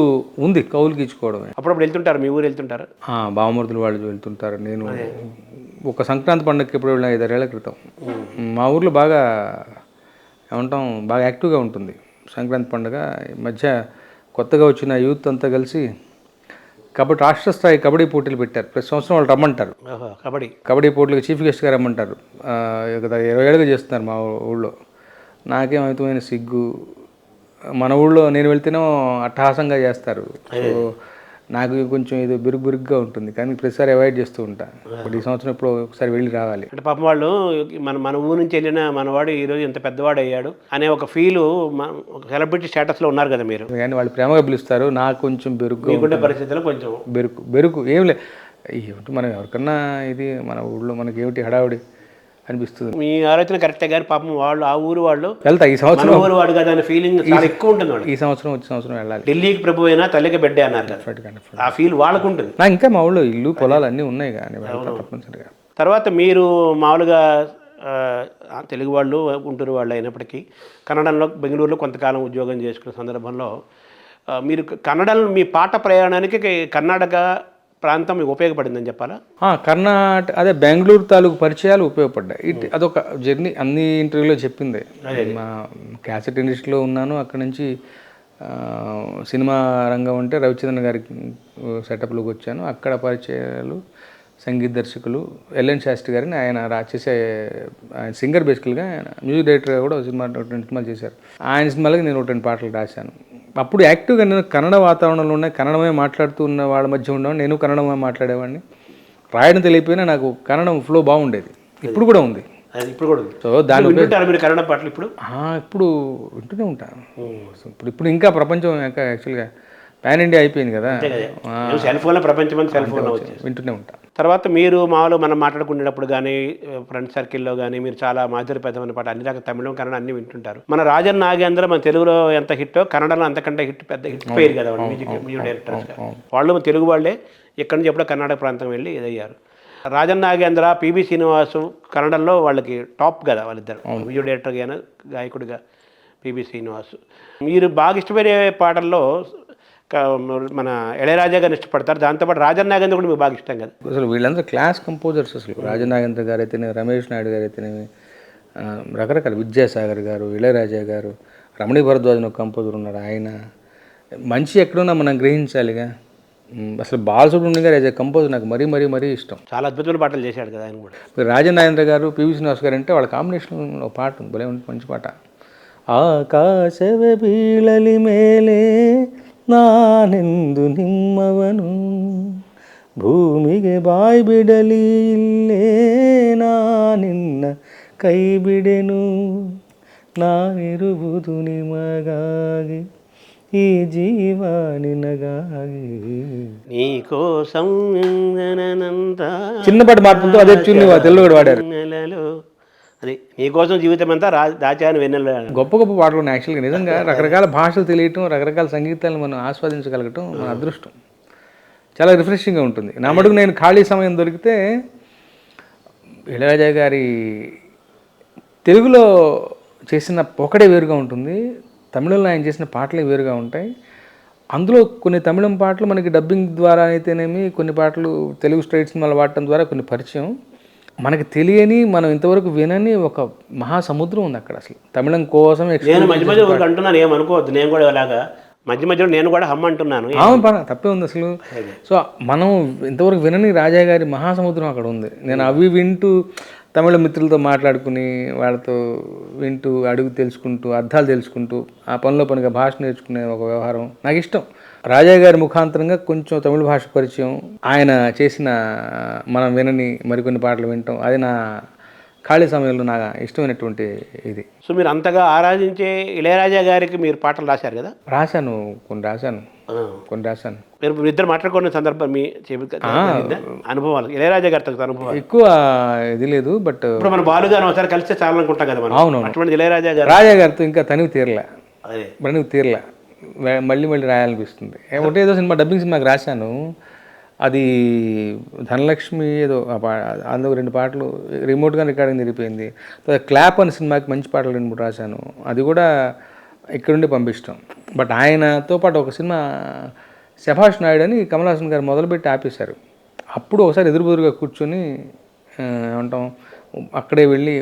ఉంది, కౌలుకి ఇచ్చుకోవడమే. అప్పుడప్పుడు వెళ్తుంటారు, మీ ఊరు వెళ్తుంటారు? బావమూర్తులు వాళ్ళు వెళ్తుంటారు. నేను ఒక సంక్రాంతి పండుగకి ఎప్పుడు వెళ్ళిన 5-6 ఏళ్ల క్రితం. మా ఊర్లో బాగా ఏమంటాం బాగా యాక్టివ్గా ఉంటుంది సంక్రాంతి పండుగ. ఈ మధ్య కొత్తగా వచ్చిన యూత్ అంతా కలిసి రాష్ట్ర స్థాయి కబడ్డీ పోటీలు పెట్టారు. ప్రతి సంవత్సరం వాళ్ళు రమ్మంటారు. కబడ్డీ పోటీలకు చీఫ్ గెస్ట్గా రమ్మంటారు. 20 ఏళ్ళుగా చేస్తున్నారు మా ఊళ్ళో. నాకేమైతే సిగ్గు, మన ఊళ్ళో నేను వెళ్తేనో అట్టహాసంగా చేస్తారు. సో నాకు కొంచెం ఇది బిరుగ్గా ఉంటుంది, కానీ ప్రతిసారి అవాయిడ్ చేస్తూ ఉంటా. బట్ ఈ సంవత్సరం ఇప్పుడు ఒకసారి వెళ్ళి రావాలి. అంటే పాపం వాళ్ళు మన ఊరు నుంచి వెళ్ళిన మనవాడు ఈరోజు ఎంత పెద్దవాడు అయ్యాడు అనే ఒక ఫీలు, ఒక సెలబ్రిటీ స్టేటస్లో ఉన్నారు కదా మీరు. కానీ వాళ్ళు ప్రేమగా పిలుస్తారు, నాకు కొంచెం బెరుగ్గా పరిస్థితుల్లో కొంచెం బెరుకు ఏం లేదు. ఏమిటి మనం ఎవరికన్నా ఇది మన ఊళ్ళో మనకి ఏమిటి హడావుడి అనిపిస్తుంది. మీ ఆలోచన కరెక్టే, కానీ పాపం వాళ్ళు ఆ ఊరు వాళ్ళు వెళ్తా. ఈ సంవత్సరం ఊరు వాడు కదా అనే ఫీలింగ్ చాలా ఎక్కువ ఉంటుంది వాళ్ళు. ఈ సంవత్సరం వచ్చే సంవత్సరం వెళ్ళాలి. ఢిల్లీకి ప్రభు అయినా తల్లికి బిడ్డే అన్నారు కదా, ఆ ఫీల్ వాళ్ళకు ఉంటుంది. నాకు ఇంకా మా ఊళ్ళో ఇల్లు పొలాలు అన్నీ ఉన్నాయి కానీ తప్పనిసరిగా. తర్వాత మీరు మామూలుగా తెలుగు వాళ్ళు గుంటూరు వాళ్ళు అయినప్పటికీ కన్నడంలో బెంగళూరులో కొంతకాలం ఉద్యోగం చేసుకున్న సందర్భంలో మీరు కన్నడలో మీ పాట ప్రయాణానికి కర్ణాటక ప్రాంతం మీకు ఉపయోగపడిందని చెప్పాలా? కర్ణాటక అదే బెంగళూరు తాలూకు పరిచయాలు ఉపయోగపడ్డాయి. అదొక జర్నీ, అన్ని ఇంటర్వ్యూలో చెప్పిందే. మా క్యాసెట్ ఇండస్ట్రీలో ఉన్నాను, అక్కడ నుంచి సినిమా రంగం అంటే రవిచంద్రన్ గారి సెటప్లోకి వచ్చాను. అక్కడ పరిచయాలు సంగీత దర్శకులు ఎల్ఎన్ శాస్త్రి గారిని, ఆయన చేసే ఆయన సింగర్ బేసికల్గా, ఆయన మ్యూజిక్ డైరెక్టర్గా కూడా సినిమా 2 సినిమాలు చేశారు. ఆయన సినిమాలకి నేను 2 పాటలు రాశాను. అప్పుడు యాక్టివ్గా నేను కన్నడ వాతావరణంలో ఉన్న కన్నడమే మాట్లాడుతూ ఉన్న వాళ్ళ మధ్య ఉండేవాడిని. నేను కన్నడమే మాట్లాడేవాడిని. రాయడం తెలియపోయినా నాకు కన్నడం ఫ్లో బాగుండేది. ఇప్పుడు కూడా ఉంది. సో దాని కన్నడ పాటలు ఇప్పుడు వింటూనే ఉంటాను. ఇప్పుడు ఇంకా ప్రపంచం యాక్చువల్గా పాన్ ఇండియా అయిపోయింది కదా, సెల్ ఫోన్లో ప్రపంచం సెల్ ఫోన్లో వింటూనే ఉంటాను. తర్వాత మీరు మామూలు మనం మాట్లాడుకునేటప్పుడు కానీ ఫ్రెండ్ సర్కిల్లో కానీ మీరు చాలా మాధుర్యపేదమైన పాట అన్ని రకాల తమిళం కన్నడ అన్ని వింటుంటారు. మన రాజన్ నాగేంద్ర మన తెలుగులో ఎంత హిట్టో కన్నడలో అంతకంటే పెద్ద హిట్ పేరు కదా మ్యూజిక్ డైరెక్టర్స్గా. వాళ్ళు తెలుగు వాళ్ళే ఇక్కడి నుంచి ఎప్పుడో కర్ణాటక ప్రాంతం వెళ్ళి ఇదయ్యారు. రాజన్ నాగేంద్ర, పిబి శ్రీనివాసు కన్నడలో వాళ్ళకి టాప్ కదా వాళ్ళిద్దరు, మ్యూజిక్ డైరెక్టర్గా అయినా గాయకుడిగా పిబి శ్రీనివాసు. మీరు బాగా ఇష్టపడే పాటల్లో మన ఇళయరాజా గారిని ఇష్టపడతారు, దాంతోపాటు రాజన్ నాగేంద్ర కూడా మీకు బాగా ఇష్టం కదా. అసలు వీళ్ళందరూ క్లాస్ కంపోజర్స్. అసలు రాజన్ నాగేంద్ర గారు అయితేనేమి, రమేష్ నాయుడు గారు అయితేనేమి, రకరకాల విద్యాసాగర్ గారు, ఇళయరాజా గారు, రమణీ భరద్వాజ్ ఒక కంపోజర్ ఉన్నారు. ఆయన మంచి ఎక్కడున్నా మనం గ్రహించాలిగా. అసలు బాలసుబ్రహ్మణ్యం గారు యాజ్ ఏ కంపోజర్ నాకు మరీ మరీ మరీ ఇష్టం. చాలా అద్భుతమైన పాటలు చేశాడు కదా ఆయన కూడా. రాజన్ నాగేంద్ర గారు, పివి శ్రీనివాస్ గారు అంటే వాళ్ళ కాంబినేషన్ ఒక పాట ఉంది, భలే ఉంటుంది, మంచి పాట. ಆಕಾಶವೇ ಬೀಳಲಿ ಮೇಲೆ ನಾನೆಂದು ನಿಮ್ಮವನು, ಭೂಮಿಗೆ ಬಾಯಿ ಬಿಡಲಿ ಇಲ್ಲೇ ನಾನಿನ್ನ ಕೈ ಬಿಡೆನು, ನಾನಿರುವುದು ನಿಮಗಾಗಿ ಈ ಜೀವ ನಿನಗಾಗಿ. నీకోసం చిన్నపాటి మార్పులతో అదే చూని తెలుగు కూడా వాడారు. అది నీకోసం జీవితం అంతా దాచాను వెన్నెల. గొప్ప గొప్ప పాటలు ఉన్నాయి యాక్చువల్గా. నిజంగా రకరకాల భాషలు తెలియటం, రకరకాల సంగీతాలను మనం ఆస్వాదించగలగటం మన అదృష్టం. చాలా రిఫ్రెషింగ్గా ఉంటుంది. నా మటుకు నేను ఖాళీ సమయం దొరికితే ఇళయరాజా గారి తెలుగులో చేసిన ఒకటే వేరుగా ఉంటుంది, తమిళంలో ఆయన చేసిన పాటలే వేరుగా ఉంటాయి. అందులో కొన్ని తమిళం పాటలు మనకి డబ్బింగ్ ద్వారా అయితేనేమి, కొన్ని పాటలు తెలుగు స్ట్రైట్ సినిమాలు వాడటం ద్వారా కొన్ని పరిచయం. మనకి తెలియని, మనం ఇంతవరకు వినని ఒక మహాసముద్రం ఉంది అక్కడ. అసలు తమిళం కోసం నేను మధ్య మధ్య అంటున్నాను, ఏమనుకోవద్దు, నేను కూడా అలాగా మధ్య మధ్యలో నేను కూడా హమ్ అంటున్నాను. తప్పే ఉంది అసలు. సో మనం ఇంతవరకు వినని రాజా గారి మహాసముద్రం అక్కడ ఉంది. నేను అవి వింటూ తమిళ మిత్రులతో మాట్లాడుకుని, వాళ్ళతో వింటూ, అడుగు తెలుసుకుంటూ, అర్థాలు తెలుసుకుంటూ, ఆ పనిలో పనిగా భాష నేర్చుకునే ఒక వ్యవహారం నాకు ఇష్టం. రాజా గారి ముఖాంతరంగా కొంచెం తమిళ భాష పరిచయం, ఆయన చేసిన మనం వినని మరికొన్ని పాటలు వినటం, అది నా ఖాళీ సమయంలో నాకు ఇష్టమైనటువంటి ఇది. సో మీరు అంతగా ఆరాధించే ఇళయరాజా గారికి మీరు పాటలు రాశారు కదా? రాశాను, కొన్ని రాశాను. కొన్ని రాశాను. మీరు ఇద్దరు మాట్లాడుకున్న సందర్భం మీ అనుభవాలు, ఇళయరాజా గారితో అనుభవాలు ఎక్కువ ఇది లేదు, బట్ ఇప్పుడు మన బాలుగారు ఒకసారి కలిస్తే చాలా అనుకుంటాం కదా మనం. అవును, అటువంటి ఇళయరాజా గారు రాజా గారితో ఇంకా తనివి తీరలే, అదే తనివి తీరలే, మళ్ళీ మళ్ళీ రాయాలనిపిస్తుంది. ఒకటేదో సినిమా డబ్బింగ్ సినిమాకి రాశాను, అది ధనలక్ష్మి ఏదో అందులో 2 పాటలు రిమోట్గా రికార్డింగ్ తిరిగిపోయింది. క్లాప్ అనే సినిమాకి మంచి పాటలు 2-3 రాశాను, అది కూడా ఇక్కడుండి పంపిస్తాం. బట్ ఆయనతో పాటు ఒక సినిమా శభాష్ నాయుడు అని కమల్ హాసన్ గారు మొదలుపెట్టి ఆపేశారు. అప్పుడు ఒకసారి ఎదురుబెదురుగా కూర్చొని ఏమంటాం అక్కడే వెళ్ళి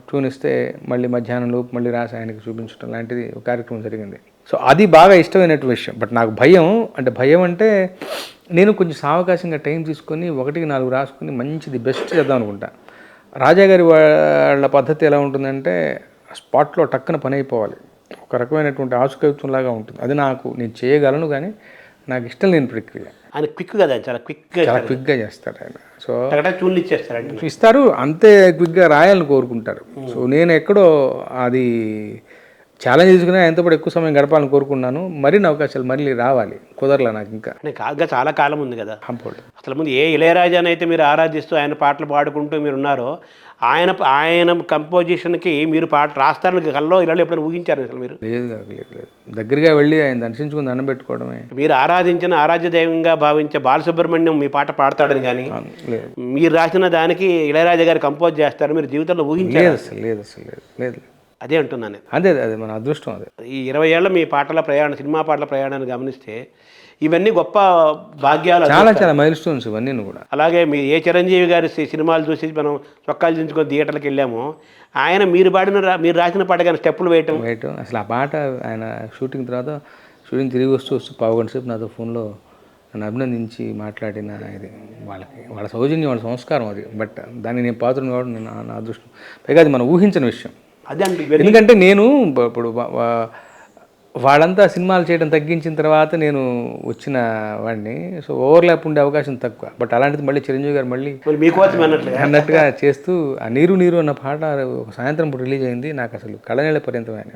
ట్యూన్ ఇస్తే మళ్ళీ మధ్యాహ్నం లోపు మళ్ళీ రాసి ఆయనకి చూపించడం లాంటిది ఒక కార్యక్రమం జరిగింది. సో అది బాగా ఇష్టమైన విషయం. బట్ నాకు భయం అంటే నేను కొంచెం సావకాశంగా టైం తీసుకొని 1-4 రాసుకుని మంచిది బెస్ట్ చేద్దాం అనుకుంటా. రాజా గారి వాళ్ళ పద్ధతి ఎలా ఉంటుందంటే స్పాట్లో టక్కున పని అయిపోవాలి, ఒక రకమైనటువంటి ఆసుకవిత్వంలాగా ఉంటుంది. అది నేను చేయగలను, కానీ నాకు ఇష్టం లేని ప్రక్రియ. ఆయన క్విక్ కదా, చాలా క్విక్గా చేస్తారు ఆయన. సో ట్యూన్లు ఇచ్చేస్తారు, ఇస్తారు అంతే, క్విక్గా రాయాలని కోరుకుంటారు. సో నేను ఎక్కడో అది ఛాలెంజ్ తీసుకుని ఆయనతో పాటు ఎక్కువ సమయం గడపాలని కోరుకున్నాను. మరిన్ని అవకాశాలు మళ్ళీ రావాలి, కుదరలే నాకు ఇంకా. కాగా చాలా కాలం ఉంది కదా కంపోర్ట్. అసలు ముందు ఏ ఇళయరాజాని అయితే మీరు ఆరాధిస్తూ ఆయన పాటలు పాడుకుంటూ మీరు ఉన్నారో, ఆయన కంపోజిషన్కి మీరు పాట రాస్తారని కల్లో ఇలా ఎప్పుడైనా ఊహించారు అసలు మీరు? లేదు. దగ్గరగా వెళ్ళి ఆయన దర్శించుకుని దండం పెట్టుకోవడమే. మీరు ఆరాధించిన ఆరాధ్య దైవంగా భావించే బాలసుబ్రహ్మణ్యం మీ పాట పాడతాడని కానీ, మీరు రాసిన దానికి ఇళయరాజా గారు కంపోజ్ చేస్తారు మీరు జీవితంలో ఊహించారు? లేదు. అదే అంటున్నాను. అదే మన అదృష్టం. అదే ఈ 20 ఏళ్ళ మీ పాటల ప్రయాణం, సినిమా పాటల ప్రయాణాన్ని గమనిస్తే ఇవన్నీ గొప్ప భాగ్యాలు, చాలా మైల్ స్టోన్స్ ఇవన్నీ కూడా. అలాగే మీ ఏ చిరంజీవి గారి సినిమాలు చూసి మనం చొక్కాలు దించుకొని థియేటర్కి వెళ్ళాము, ఆయన మీరు రాసిన పాట కానీ స్టెప్పులు వేయటం అసలు ఆ పాట ఆయన షూటింగ్ తిరిగి వస్తూ పావుగంట సేపు నాతో ఫోన్లో నన్ను అభినందించి మాట్లాడిన ఇది వాళ్ళ సౌజన్యం, వాళ్ళ సంస్కారం అది. బట్ దాన్ని నేను పాత్రను కావడం నా అదృష్టం. పైగా అది మనం ఊహించిన విషయం. అదే అండి, ఎందుకంటే నేను ఇప్పుడు వాళ్ళంతా సినిమాలు చేయడం తగ్గించిన తర్వాత నేను వచ్చిన వాడిని. సో ఓవర్లాప్ ఉండే అవకాశం తక్కువ. బట్ అలాంటిది మళ్ళీ చిరంజీవి గారు మళ్ళీ మీకోసం అన్నట్టుగా చేస్తూ ఆ నీరు అన్న పాట ఒక సాయంత్రం పూట రిలీజ్ అయింది. నాకు అసలు కళ్ళనీళ్ళ పర్యంతమైన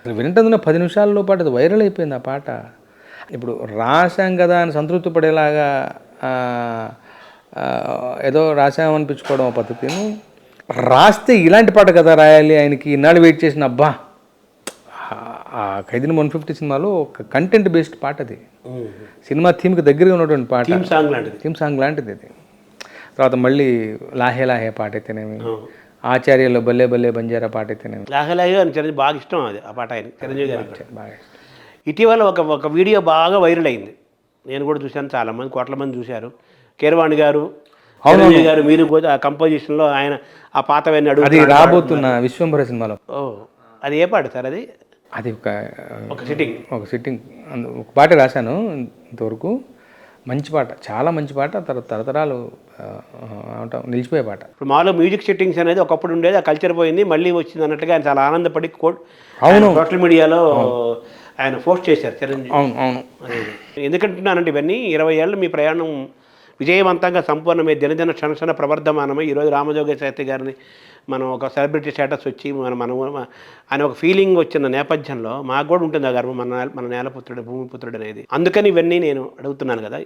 అసలు వింటున్న 10 నిమిషాల్లో పాటు అది వైరల్ అయిపోయింది ఆ పాట. ఇప్పుడు రాశాం కదా అని సంతృప్తి పడేలాగా ఏదో రాసామనిపించుకోవడం ఒక పద్ధతిను, రాస్తే ఇలాంటి పాట కదా రాయాలి ఆయనకి ఇన్నాళ్ళు వెయిట్ చేసిన అబ్బా ఆ ఖైదీని 150 సినిమాలో ఒక కంటెంట్ బేస్డ్ పాట అది. సినిమా థీమ్కి దగ్గరగా ఉన్నటువంటి పాట, థీమ్ సాంగ్ లాంటిది అది. తర్వాత మళ్ళీ లాహే లాహే పాట అయితేనేమి, ఆచార్యలో బల్లే బల్లే బంజారా పాట అయితేనేమి, లాహే లాహే అని చిరంజీవి బాగా ఇష్టం అది ఆ పాట, ఆయన చిరంజీవి గారికి బాగా ఇష్టం. ఇటీవల ఒక వీడియో బాగా వైరల్ అయింది, నేను కూడా చూశాను, చాలామంది కోట్ల మంది చూశారు. కీరవాణి గారు, చిరంజీవి గారు, మీరు కూడా ఆ కంపోజిషన్లో ఆయన ఆ పాతవన్నీ అది రాబోతున్న విశ్వంభర సినిమాలో. అది ఏ పాట సార్? అది ఒక సిట్టింగ్ ఒక పాట రాశాను ఇంతవరకు. మంచి పాట, చాలా మంచి పాట, తరతరాలు నిలిచిపోయే పాట. ఇప్పుడు మాలో మ్యూజిక్ సెట్టింగ్స్ అనేది ఒకప్పుడు ఉండేది, ఆ కల్చర్ పోయింది, మళ్ళీ వచ్చింది అన్నట్టుగా ఆయన చాలా ఆనందపడి సోషల్ మీడియాలో ఆయన పోస్ట్ చేశారు చిరంజీవి. అవును. ఎందుకంటున్నానంటే ఇవన్నీ 20 ఏళ్ళు మీ ప్రయాణం విజయవంతంగా సంపూర్ణమై దినదిన క్షణక్షణ ప్రవర్ధమానమై ఈరోజు రామజోగ శాస్త్రి గారిని మనం ఒక సెలబ్రిటీ స్టేటస్ వచ్చి మనం ఆయన ఒక ఫీలింగ్ వచ్చిన నేపథ్యంలో మాకు కూడా ఉంటుంది ఆ గర్వం, మన నేలపుత్రుడు, భూమిపుత్రుడు అనేది. అందుకని ఇవన్నీ నేను అడుగుతున్నాను కదా,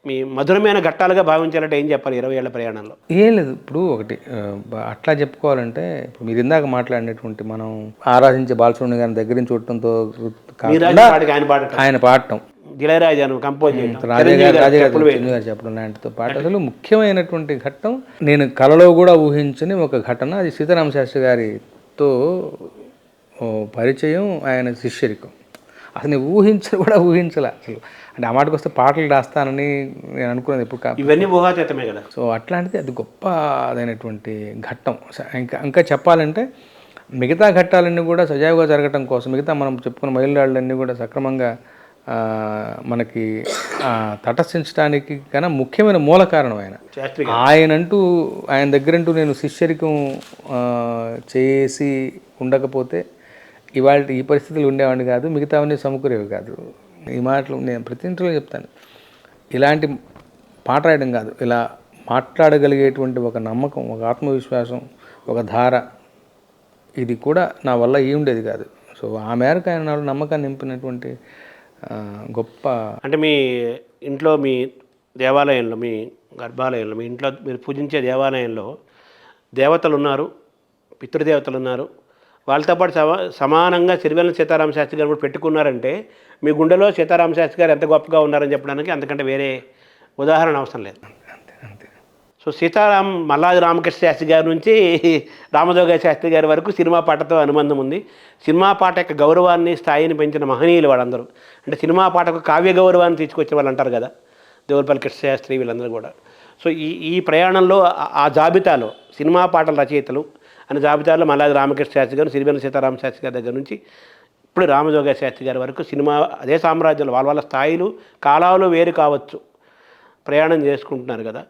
మీ మధురమైన ఘట్టాలుగా భావించాలంటే ఏం చెప్పాలి 20 ఏళ్ల ప్రయాణంలో? ఏం లేదు, ఇప్పుడు ఒకటి అట్లా చెప్పుకోవాలంటే ఇప్పుడు మీరు ఇందాక మాట్లాడినటువంటి మనం ఆరాధించే బాలసుబ్రహ్మణ్యం గారిని దగ్గర నుంచి చూడటంతో ఆయన పాడటం, ఇళయరాజాను కంపోజ్ చేయడం, రాజాగారు చెప్పడం లాంటితో పాటు అసలు ముఖ్యమైనటువంటి ఘట్టం నేను కలలో కూడా ఊహించని ఒక ఘటన, అది సీతారామ శాస్త్రి గారితో పరిచయం, ఆయన శిష్యరికం. అసలు నేను ఊహించలే అసలు. అంటే ఆ మాటకు వస్తే పాటలు రాస్తానని నేను అనుకున్నది ఎప్పుడు. ఇవన్నీ ఊహాతీతమే కదా. సో అట్లాంటిది అది గొప్ప అదైనటువంటి ఘట్టం. ఇంకా చెప్పాలంటే మిగతా ఘట్టాలన్నీ కూడా సజావుగా జరగటం కోసం, మిగతా మనం చెప్పుకున్న మైలురాళ్ళన్నీ కూడా సక్రమంగా మనకి తటస్థించడానికి కన్నా ముఖ్యమైన మూల కారణం ఆయన దగ్గరంటూ నేను శిష్యరికం చేసి ఉండకపోతే ఇవాళ ఈ పరిస్థితులు ఉండేవాడిని కాదు, మిగతావన్నీ సమకూరేవి కాదు. ఈ మాటలు నేను ప్రతి ఇంట్లో చెప్తాను. ఇలాంటి పాట రాయడం కాదు, ఇలా మాట్లాడగలిగేటువంటి ఒక నమ్మకం, ఒక ఆత్మవిశ్వాసం, ఒక ధార, ఇది కూడా నా వల్ల ఉండేది కాదు. సో ఆ మేరకు ఆయన నాలో నమ్మకాన్ని నింపినటువంటి గొప్ప అంటే మీ ఇంట్లో మీ దేవాలయంలో మీ గర్భాలయంలో మీ ఇంట్లో మీరు పూజించే దేవాలయంలో దేవతలు ఉన్నారు, పితృదేవతలు ఉన్నారు, వాళ్ళతో పాటు సమానంగా సిరివెన్నెల సీతారామ శాస్త్రి గారు కూడా పెట్టుకున్నారంటే మీ గుండెలో సీతారామ శాస్త్రి గారు ఎంత గొప్పగా ఉన్నారని చెప్పడానికి అంతకంటే వేరే ఉదాహరణ అవసరం లేదు. అంతే అంతే. సో మల్లాది రామకృష్ణ శాస్త్రి గారి నుంచి రామజోగ శాస్త్రి గారి వరకు సినిమా పాటతో అనుబంధం ఉంది. సినిమా పాట యొక్క గౌరవాన్ని స్థాయిని పెంచిన మహనీయులు వాళ్ళందరూ. అంటే సినిమా పాటకు కావ్య గౌరవాన్ని తీసుకొచ్చిన వాళ్ళు అంటారు కదా, దేవులపల్లి కృష్ణ శాస్త్రి వీళ్ళందరూ కూడా. సో ఈ ప్రయాణంలో ఆ జాబితాలో సినిమా పాటల రచయితలు అనే జాబితాలో మల్లాది రామకృష్ణ శాస్త్రి గారు, సిరివెన్నెల సీతారామ శాస్త్రి గారి దగ్గర నుంచి ఇప్పుడు రామజోగ శాస్త్రి గారి వరకు సినిమా అదే సామ్రాజ్యంలో వాళ్ళ స్థాయిలు కాలాలు వేరు కావచ్చు, ప్రయాణం చేసుకుంటున్నారు కదా.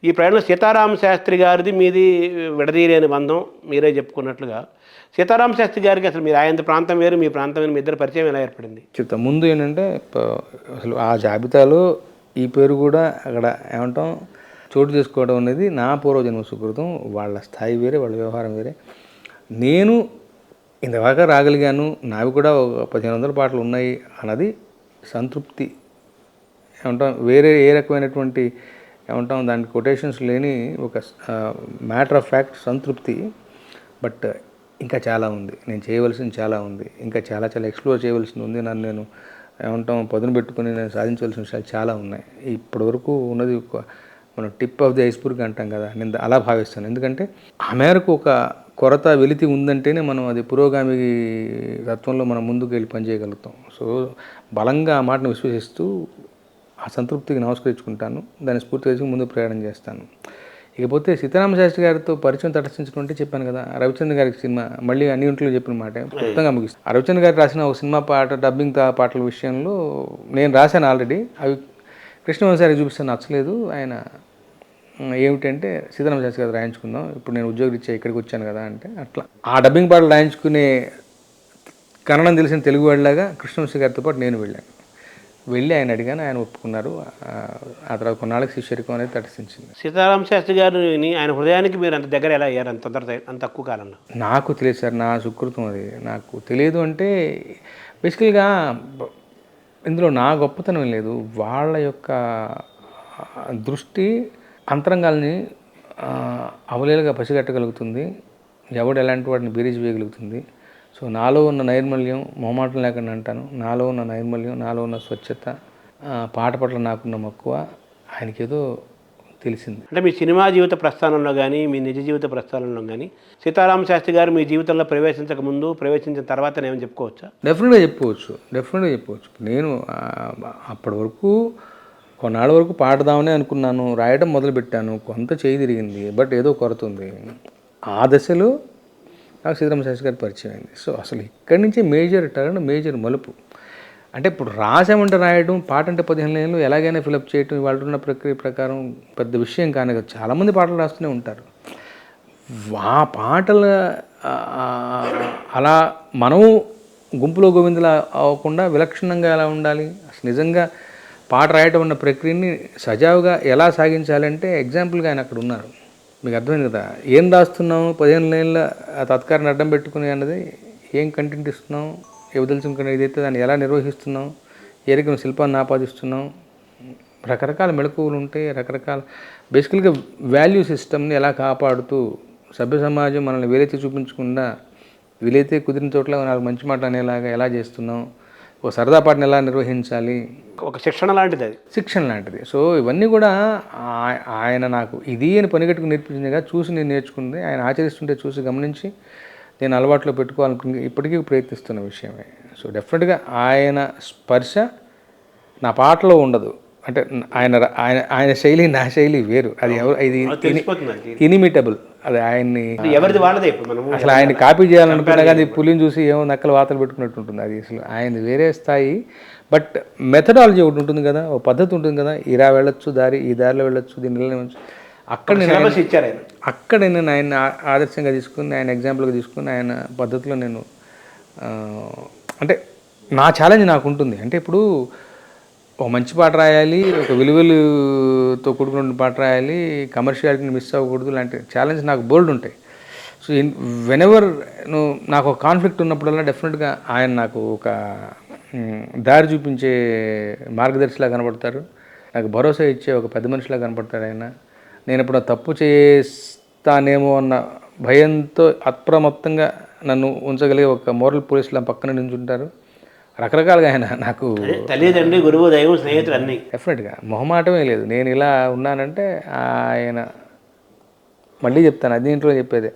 ఈ ప్రయాణంలో సీతారామ శాస్త్రి గారిది మీది విడదీయలేని బంధం. మీరే చెప్పుకున్నట్లుగా సీతారామ శాస్త్రి గారికి అసలు మీరు ఆయన ప్రాంతం వేరు, మీ ప్రాంతం వేరు, మీ ఇద్దరు పరిచయం ఎలా ఏర్పడింది? చెప్తా. ముందు ఏంటంటే అసలు ఆ జాబితాలో ఈ పేరు కూడా అక్కడ ఏమంటాం చోటు చేసుకోవడం అనేది నా పూర్వజన్మ సుకృతం. వాళ్ళ స్థాయి వేరే, వాళ్ళ వ్యవహారం వేరే. నేను ఇంతవరకు రాగలిగాను, నావి కూడా 1500 పాటలు ఉన్నాయి అన్నది సంతృప్తి. ఏమంటాం వేరే ఏ రకమైనటువంటి ఏమంటాం దానికి కొటేషన్స్ లేని ఒక మ్యాటర్ ఆఫ్ ఫ్యాక్ట్ సంతృప్తి. బట్ ఇంకా చాలా ఉంది, నేను చేయవలసింది చాలా ఉంది, ఇంకా చాలా చాలా ఎక్స్ప్లోర్ చేయవలసింది ఉంది. నేను ఏమంటాం పదును పెట్టుకుని నేను సాధించవలసిన విషయాలు చాలా ఉన్నాయి. ఇప్పటివరకు ఉన్నది మనం టిప్ ఆఫ్ ది ఐస్బర్గ్ అంటాం కదా, నేను అలా భావిస్తాను. ఎందుకంటే ఆ మేరకు ఒక కొరత వెలితి ఉందంటేనే మనం అది పురోగామి తత్వంలో మనం ముందుకు వెళ్ళి పనిచేయగలుగుతాం. సో బలంగా ఆ మాటను విశ్వసిస్తూ ఆ సంతృప్తికి నమస్కరించుకుంటాను, దాన్ని స్ఫూర్తి చేసుకుని ముందు ప్రయాణం చేస్తాను. ఇకపోతే సీతారామ శాస్త్రి గారితో పరిచయం తటస్థించడం చెప్పాను కదా, రవిచంద్ర గారికి సినిమా మళ్ళీ అన్ని ఇంట్లో చెప్పిన మాట మొత్తంగా ముగిస్తాను. రవిచంద్ర గారికి రాసిన ఒక సినిమా పాట డబ్బింగ్ పాటల విషయంలో నేను రాశాను ఆల్రెడీ. అవి కృష్ణవంశారికి చూపిస్తాను, నచ్చలేదు. ఆయన ఏమిటంటే సీతారామ శాస్త్రి గారు రాయించుకుందాం, ఇప్పుడు నేను ఉద్యోగరీత్యా ఇక్కడికి వచ్చాను కదా అంటే అట్లా ఆ డబ్బింగ్ పాటలు రాయించుకునే కన్నడం తెలిసిన తెలుగు వాళ్ళలాగా కృష్ణవంశీ గారితో పాటు నేను వెళ్ళి ఆయన అడిగాను, ఆయన ఒప్పుకున్నారు. ఆ తర్వాత కొన్నాళ్ళకి శిష్యరికం అనేది తటస్థించింది. సీతారామ శాస్త్రి గారిని ఆయన హృదయానికి మీరు అంత దగ్గర ఎలా అయ్యారు అంత తక్కువ కాలంలో? నాకు తెలియదు సార్, నా సుకృతం అది. నాకు తెలియదు అంటే బేసికల్గా ఇందులో నా గొప్పతనం లేదు, వాళ్ళ యొక్క దృష్టి అంతరంగాల్ని అవలేలుగా పసిగట్టగలుగుతుంది, ఎవడు ఎలాంటి వాడిని బీరీజ్ వేయగలుగుతుంది. సో నాలో ఉన్న నైర్మల్యం, మొహమాటం లేకుండా అంటాను, నాలో ఉన్న నైర్మల్యం, నాలో ఉన్న స్వచ్ఛత, పాట పట్ల నాకున్న మక్కువ ఆయనకి ఏదో తెలిసింది. అంటే మీ సినిమా జీవిత ప్రస్థానంలో కానీ మీ నిజ జీవిత ప్రస్థానంలో కానీ సీతారామ శాస్త్రి గారు మీ జీవితంలో ప్రవేశించక ముందు, ప్రవేశించిన తర్వాత ఏమని చెప్పుకోవచ్చా? డెఫినెట్గా చెప్పవచ్చు. నేను అప్పటి వరకు కొన్నాళ్ళ వరకు పాడదామని అనుకున్నాను, రాయడం మొదలుపెట్టాను, కొంత చేయి తిరిగింది, బట్ ఏదో కొరత ఉంది. ఆ దశలో నాకు సీతారామ శాస్త్రి గారి పరిచయం అయింది. సో అసలు ఇక్కడి నుంచే మేజర్ మలుపు. అంటే ఇప్పుడు రాసామంటే రాయడం, పాట అంటే 15 లైన్లు ఎలాగైనా ఫిలప్ చేయడం వాళ్ళు ఉన్న ప్రక్రియ ప్రకారం పెద్ద విషయం కానీ కదా. చాలామంది పాటలు రాస్తూనే ఉంటారు. ఆ పాటలు అలా మనం గుంపులో గోవిందులా అవ్వకుండా విలక్షణంగా ఎలా ఉండాలి, అసలు నిజంగా పాట రాయటం ఉన్న ప్రక్రియని సజావుగా ఎలా సాగించాలంటే ఎగ్జాంపుల్గా ఆయన అక్కడ ఉన్నారు. మీకు అర్థమైంది కదా, ఏం రాస్తున్నాము 15 లైన్ల తత్కారాన్ని అడ్డం పెట్టుకుని అన్నది, ఏం కంటెంట్ ఇస్తున్నాం, ఇవ్వదలుచుకున్న ఇదైతే దాన్ని ఎలా నిర్వహిస్తున్నాం, ఏ రకమైన శిల్పాన్ని ఆపాదిస్తున్నాం, రకరకాల మెళకువలు ఉంటాయి, రకరకాల బేసికల్గా వాల్యూ సిస్టమ్ని ఎలా కాపాడుతూ సభ్య సమాజం మనల్ని వీలైతే చూపించకుండా వీలైతే కుదిరిన చోట్ల నాకు మంచి మాట అనేలాగా ఎలా చేస్తున్నాం, ఓ సరదా పాటను ఎలా నిర్వహించాలి, ఒక శిక్షణ లాంటిది. సో ఇవన్నీ కూడా ఆయన నాకు ఇది అని పనిగట్టుకు నేర్పించిందిగా, చూసి నేను నేర్చుకుంది, ఆయన ఆచరిస్తుంటే చూసి గమనించి నేను అలవాట్లో పెట్టుకోవాలనుకుని ఇప్పటికీ ప్రయత్నిస్తున్న విషయమే. సో డెఫినెట్గా ఆయన స్పర్శ నా పాటలో ఉండదు. అంటే ఆయన శైలి నా శైలి వేరు, అది ఇది ఇనిమిటబుల్. అది ఆయన్ని ఎవరిది వాళ్ళదే. అసలు ఆయన కాపీ చేయాలనుకున్నా కానీ పులిని చూసి ఏమో నక్కలు వాతలు పెట్టుకున్నట్టు ఉంటుంది. అది అసలు ఆయనది వేరే స్థాయి. బట్ మెథడాలజీ ఒకటి ఉంటుంది కదా, ఒక పద్ధతి ఉంటుంది కదా, ఇలా వెళ్ళొచ్చు దారి, ఈ దారిలో వెళ్ళొచ్చు, దీన్ని వెళ్ళవచ్చు. అక్కడ నేను ఆయన ఆదర్శంగా తీసుకుని, ఆయన ఎగ్జాంపుల్గా తీసుకుని, ఆయన పద్ధతిలో నేను అంటే నా ఛాలెంజ్ నాకు ఉంటుంది. అంటే ఇప్పుడు ఒక మంచి పాట రాయాలి, ఒక విలువలతో కూడుకున్న పాట రాయాలి, కమర్షియాలిటీని మిస్ అవ్వకూడదు, లాంటి ఛాలెంజ్ నాకు బోల్డ్ ఉంటాయి. సో వెనెవర్ నాకు ఒక కాన్ఫ్లిక్ట్ ఉన్నప్పుడల్లా డెఫినెట్గా ఆయన నాకు ఒక దారి చూపించే మార్గదర్శిలా కనబడతారు. నాకు భరోసా ఇచ్చే ఒక పెద్ద మనిషిలా కనపడతాడు ఆయన. నేను ఇప్పుడు తప్పు చేస్తానేమో అన్న భయంతో అప్రమత్తంగా నన్ను ఉంచగలిగే ఒక మోరల్ పోలీసులా పక్కన నించుంటారు. రకరకాలుగా ఆయన నాకు తల్లిదండ్రి, గురువు, దైవం, స్నేహితులు అన్నీ. డెఫినెట్గా మొహమాటమే లేదు. నేను ఇలా ఉన్నానంటే ఆయన, మళ్ళీ చెప్తాను, అది ఇంట్లో చెప్పేది,